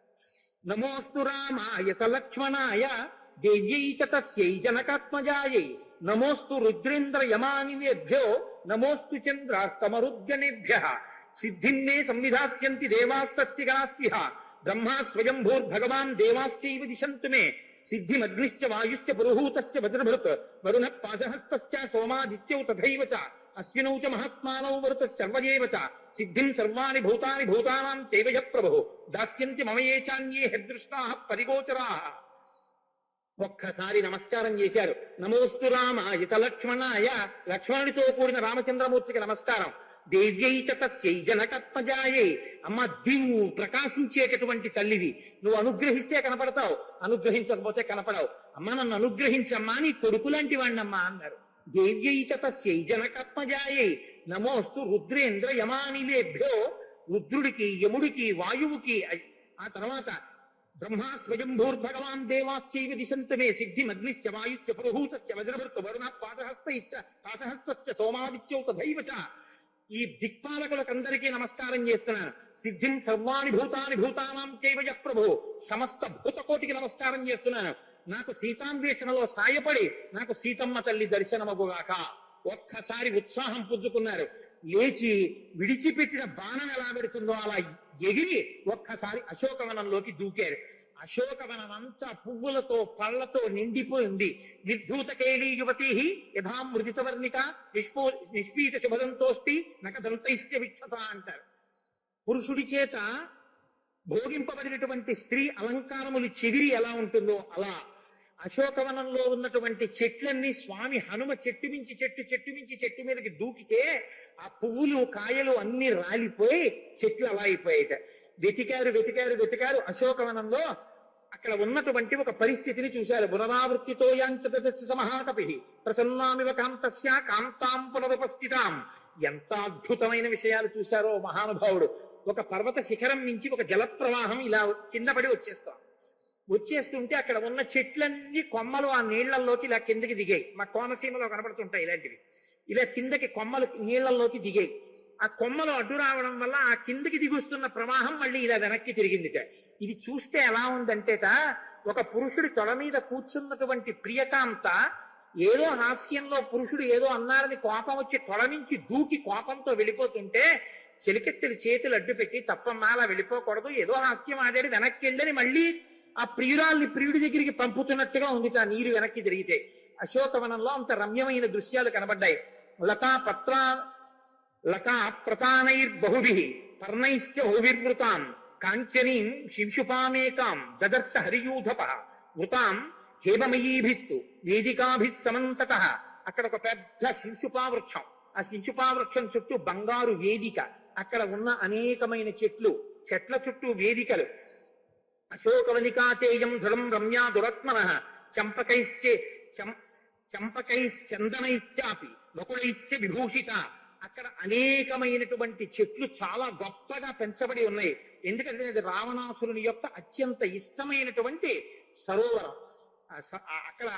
నమోస్తు రామాయ సలక్ష్మణాయ దేవ్యై చ తస్యై జనకాత్మజాయై నమోస్తు రుద్రేంద్ర యమానిలేభ్యో నమోస్తు చంద్రాస్తమరుద్గణేభ్యః సిద్ధిన్నే సంవిధాస్యంతి దేవాస్సత్సిగణాస్తిహ బ్రహ్మా స్వయంభూర్భగవాన్ దేవాశ్చైవ దిశంతు మే సిద్ధిమగ్నిశ్చ వాయుశ్చ పురుహూతశ్చ వజ్రభృత్ వరుణ పాశహస్తశ్చ సోమాదిత్యౌ తథైవ చ అశ్వినౌ చ మహాత్మానౌ వరుత సర్వయేవ చ సిద్ధిం సర్వాణి భూతాని భూతానాం చైవ యః ప్రభుః దాస్యంతి మమ ఏ చాన్యే హృదృష్టాః పరిగోచరాః. ఒక్కసారి నమస్కారం చేశారు. నమోస్తు రామాయ లక్ష్మణాయ, లక్ష్మణుడితో కూడిన రామచంద్రమూర్తికి నమస్కారం. దేవ్యై చ తస్యై జనకాత్మజాయై, అమ్మ దివ్వు ప్రకాశించేటటువంటి తల్లివి, నువ్వు అనుగ్రహిస్తే కనపడతావు, అనుగ్రహించకపోతే కనపడవు. అమ్మ నన్ను అనుగ్రహించమ్మా, నీ కొడుకు లాంటి వాణ్ణమ్మా అన్నారు. దేవ్యై చ తస్యై జనకాత్మజాయై నమోస్తు రుద్రేంద్ర యమానిలేభ్యో, రుద్రుడికి యముడికి వాయువుకి, ఆ తర్వాత బ్రహ్మా స్వయంభూర్భగవాన్ దేవాశ్చైవ దిశంతు మే సిద్ధిమగ్నిశ్చ వాయుశ్చ పురుహూతశ్చ వజ్రభృత్ వరుణ పాశహస్తశ్చ సోమాదిత్యౌ తథైవ చ. ఈ దిక్పాలకులకందరికీ నమస్కారం చేస్తున్నాను. సిద్ధిం సర్వాణి భూతాని భూతానాం చైవ యః ప్రభుః, సమస్త భూతకోటికి నమస్కారం చేస్తున్నాను. నాకు సీతాన్వేషణలో సాయపడి నాకు సీతమ్మ తల్లి దర్శనమగుగాక. ఒక్కసారి ఉత్సాహం పుంజుకున్నారు. లేచి విడిచిపెట్టిన బాణం ఎలా పెడుతుందో అలా ఎగిరి ఒక్కసారి అశోకవనంలోకి దూకారు. అశోకవనం అంతా పువ్వులతో పళ్లతో నిండిపోయి ఉంది. నిర్ధూతకేళీ యువతీ యథామృతితవర్ణిక నిష్పీత శుభదంతోష్టి నకదంతైశ్చ విక్షత అంటారు. పురుషుడి చేత భోగింపబడినటువంటి స్త్రీ అలంకారములు చెదిరి ఎలా ఉంటుందో అలా అశోకవనంలో ఉన్నటువంటి చెట్లన్నీ స్వామి హనుమ చెట్టు మించి చెట్టు మీదకి దూకితే ఆ పువ్వులు కాయలు అన్ని రాలిపోయి చెట్లు అలా అయిపోయాట. వెతికారు అశోకవనంలో అక్కడ ఉన్నటువంటి ఒక పరిస్థితిని చూశారు. పునరావృత్తితో యాంచ మహాకపి ప్రసన్నామివ కాంతస్య కాంతాం పునరుపస్థితాం. ఎంత అద్భుతమైన విషయాలు చూశారో మహానుభావుడు. ఒక పర్వత శిఖరం నుంచి ఒక జలప్రవాహం ఇలా కింద పడి వచ్చేస్తుంటే అక్కడ ఉన్న చెట్లన్నీ కొమ్మలు ఆ నీళ్లలోకి ఇలా కిందకి దిగాయి. మా కోనసీమలో కనపడుతుంటాయి ఇలాంటివి. ఇలా కిందకి కొమ్మలు నీళ్లలోకి దిగాయి. ఆ కొమ్మలు అడ్డు రావడం వల్ల ఆ కిందకి దిగుస్తున్న ప్రవాహం మళ్ళీ ఇలా వెనక్కి తిరిగిందిట. ఇది చూస్తే ఎలా ఉందంటేట, ఒక పురుషుడి తొడ మీద కూర్చున్నటువంటి ప్రియకాంత ఏదో హాస్యంలో పురుషుడు ఏదో అన్నారని కోపం వచ్చి తొడ నుంచి దూకి కోపంతో వెళ్ళిపోతుంటే చెలికెత్తెలు చేతులు అడ్డు పెట్టి తప్పమ్మా అలా వెళ్ళిపోకూడదు, ఏదో హాస్యం ఆడాడు వెనక్కి వెళ్ళని మళ్ళీ ఆ ప్రియురాల్ని ప్రియుడి దగ్గరికి పంపుతున్నట్టుగా ఉంది ఆ నీరు వెనక్కి తిరిగితే. అశోకవనంలో అంత రమ్యమైన దృశ్యాలు కనబడ్డాయి. లతా ప్రతానైర్బహుభిః పర్ణైశ్చ బహువిర్వృతాం కాంచనీం శింశుపామేకాం దదర్శ హరియూధపః వృతాం హేమమయీభిస్తు వేదికాభిః సమంతతః. అక్కడ ఒక పెద్ద శింశుపా వృక్షం. ఆ శింశుపా వృక్షం చుట్టూ బంగారు వేదిక. అక్కడ ఉన్న అనేకమైన చెట్ల చుట్టూ వేదికలు. అశోకవనికాచేయం దృఢం రమ్యా దురత్మనః చంపకైశ్చందనైశ్చాపి వకుళైశ్చ విభూషిత. అక్కడ అనేకమైనటువంటి చెట్లు చాలా గొప్పగా పెంచబడి ఉన్నాయి. ఎందుకంటే అది రావణాసురుని యొక్క అత్యంత ఇష్టమైనటువంటి సరోవరం. అక్కడ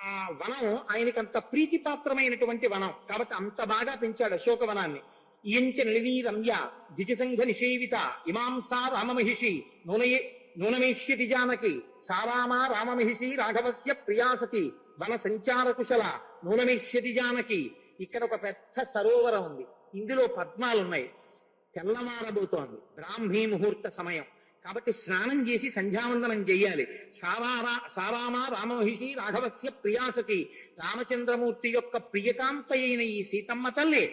ఆ వనం ఆయనకి అంత ప్రీతిపాత్రమైనటువంటి వనం కాబట్టి అంత బాగా పెంచాడు అశోకవనాన్ని. ఇయంచ నళినీ రమ్య ద్విజసంఘ నిషేవిత ఇమాంసా రామమహిషి నూనమేష్యతి జానకి సారామా రామమహిషి రాఘవస్య ప్రియాసతి వన సంచార కుశల నూనమేష్యతి జానకి. ఇక్కడ ఒక పెద్ద సరోవరం ఉంది. ఇందులో పద్మాలున్నాయి. తెల్లమారబోతోంది. బ్రాహ్మీ ముహూర్త సమయం కాబట్టి స్నానం చేసి సంధ్యావందనం చెయ్యాలి. సారామా రామమహిషి రాఘవస్య ప్రియాసతి. రామచంద్రమూర్తి యొక్క ప్రియకాంత అయిన ఈ సీతమ్మ తల్లి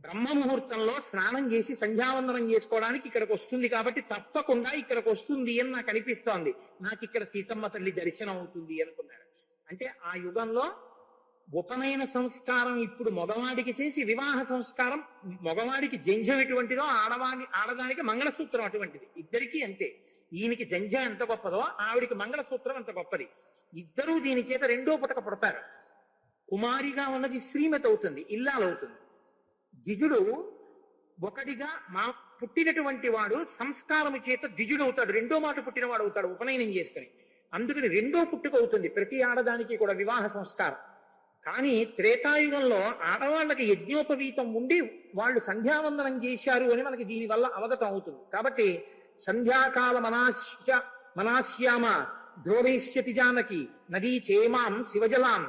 బ్రహ్మ ముహూర్తంలో స్నానం చేసి సంధ్యావందనం చేసుకోవడానికి ఇక్కడికి వస్తుంది కాబట్టి తప్పకుండా ఇక్కడికి వస్తుంది అని నాకు అనిపిస్తోంది. నాకు ఇక్కడ సీతమ్మ తల్లి దర్శనం అవుతుంది అనుకున్నాడు. అంటే ఆ యుగంలో ఉపనయన సంస్కారం ఇప్పుడు మగవాడికి చేసి వివాహ సంస్కారం మగవాడికి జంజం ఎటువంటిదో ఆడదానికి మంగళసూత్రం అటువంటిది. ఇద్దరికీ అంతే. ఈయనకి జంజం ఎంత గొప్పదో ఆవిడికి మంగళసూత్రం ఎంత గొప్పది. ఇద్దరూ దీని చేత రెండో పుటక పుడతారు. కుమారిగా ఉన్నది శ్రీమతి అవుతుంది, ఇల్లాలవుతుంది. ద్విజుడు ఒకటిగా పుట్టినటువంటి వాడు సంస్కారము చేత ద్విజుడవుతాడు, రెండో మాట పుట్టినవాడు అవుతాడు ఉపనయనం చేసుకుని. అందుకని రెండో పుట్టుక అవుతుంది ప్రతి ఆడదానికి కూడా వివాహ సంస్కారం. కానీ త్రేతాయుగంలో ఆడవాళ్ళకి యజ్ఞోపవీతం ఉండి వాళ్ళు సంధ్యావందనం చేశారు అని మనకి దీనివల్ల అవగతం అవుతుంది. కాబట్టి సంధ్యాకాల మనాశ్యామ ధ్రువమేష్యతి జానకి నదీ చేమాం శివజలాం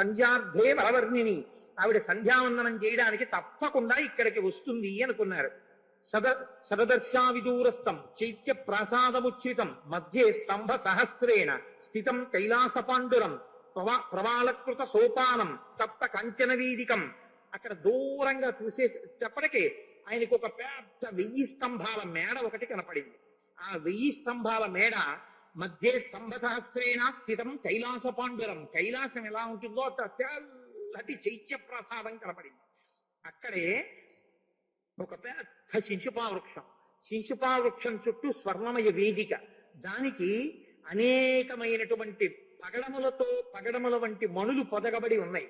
సంధ్యార్థే వరవర్ణిని. ఆవిడ సంధ్యావందనం చేయడానికి తప్పకుండా ఇక్కడికి వస్తుంది అనుకున్నారు. సదదర్శావిదూరస్థం చైత్య ప్రాసాదముచ్ఛ్రితం మధ్యే స్తంభ సహస్రేణ స్థితం కైలాస పాండురం ప్రవాళకృత సోపానం తప్త కంచన వీదికం. అక్కడ దూరంగా చూసేటప్పటికి ఆయనకు ఒక పెద్ద 1000 స్తంభాల మేడ ఒకటి కనపడింది. ఆ 1000 స్తంభాల మేడ మధ్య స్తంభ సహస్రేణ స్థితం కైలాస పాండురం. కైలాసం ఎలా ఉంటుందో తెల్లటి చైత్య ప్రసాదం కనపడింది. అక్కడే ఒక పెద్ద శింశుపా వృక్షం. శింశుపా వృక్షం చుట్టూ స్వర్ణమయ వేదిక. దానికి అనేకమైనటువంటి పగడముల వంటి మణులు పొదగబడి ఉన్నాయి.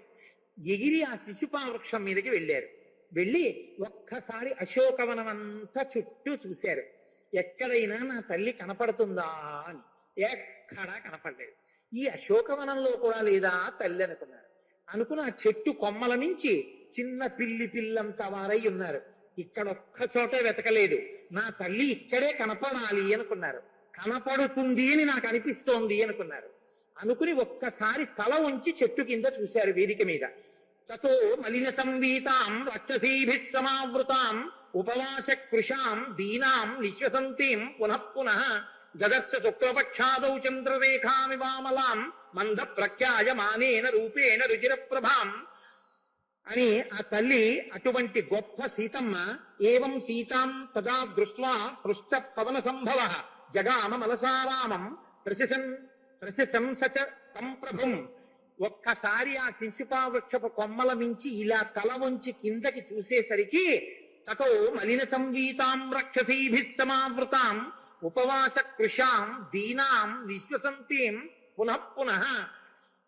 ఎగిరి ఆ శిశుపా వృక్షం మీదకి వెళ్ళారు. వెళ్ళి ఒక్కసారి అశోకవనం అంతా చుట్టూ చూశారు. ఎక్కడైనా నా తల్లి కనపడుతుందా అని. ఎక్కడా కనపడలేదు. ఈ అశోకవనంలో కూడా లేదా తల్లి అనుకున్నారు. అనుకుని ఆ చెట్టు కొమ్మల నుంచి చిన్న పిల్లంత వారై ఉన్నారు. ఇక్కడ ఒక్క చోట వెతకలేదు. నా తల్లి ఇక్కడే కనపడాలి అనుకున్నారు. కనపడుతుంది అని నాకు అనిపిస్తోంది అనుకున్నారు. అనుకుని ఒక్కసారి తల ఉంచి చెట్టు కింద చూశారు వేదిక మీద. తతో మలిన సంవీతాం రాక్షసీభిః సమావృతాం ఉపవాస కృషాం దీనాం నిశ్వసంతీం పునః గదర్శ శుక్లపక్షాదౌ చంద్రరేఖామివామలాం మంద ప్రఖ్యాయమానేన రూపేణ రుచిర ప్రభాం అని ఆ తల్లి అటువంటి గొప్ప సీతమ్మ ఏవం సీతాం తదా దృష్ట్వా హృష్ట పవన సంభవ జగామ మలసారామం ప్రశంసచ తం ప్రభుం. ఒక్కసారి ఆ శింశుపా వృక్షపు కొమ్మల మించి ఇలా తల వంచి కిందకి చూసేసరికి తతో మలిన సంవీతాం రాక్షసీభిః సమావృతాం ఉపవాస కృషాం దీనాం విశ్వసంతీం పునః పునః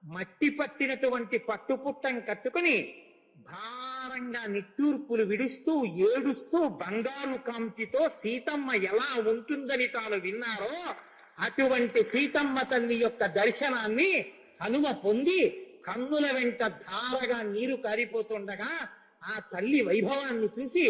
మట్టి పట్టినటువంటి పట్టుపుట్టం కట్టుకుని భారంగా నిట్టూర్పులు విడుస్తూ ఏడుస్తూ బంగారు కాంతితో సీతమ్మ ఎలా ఉంటుందని తాను విన్నారో అటువంటి సీతమ్మ తల్లి యొక్క దర్శనాన్ని హనుమ పొంది కన్నుల వెంట ధారగా నీరు కారిపోతుండగా ఆ తల్లి వైభవాన్ని చూసి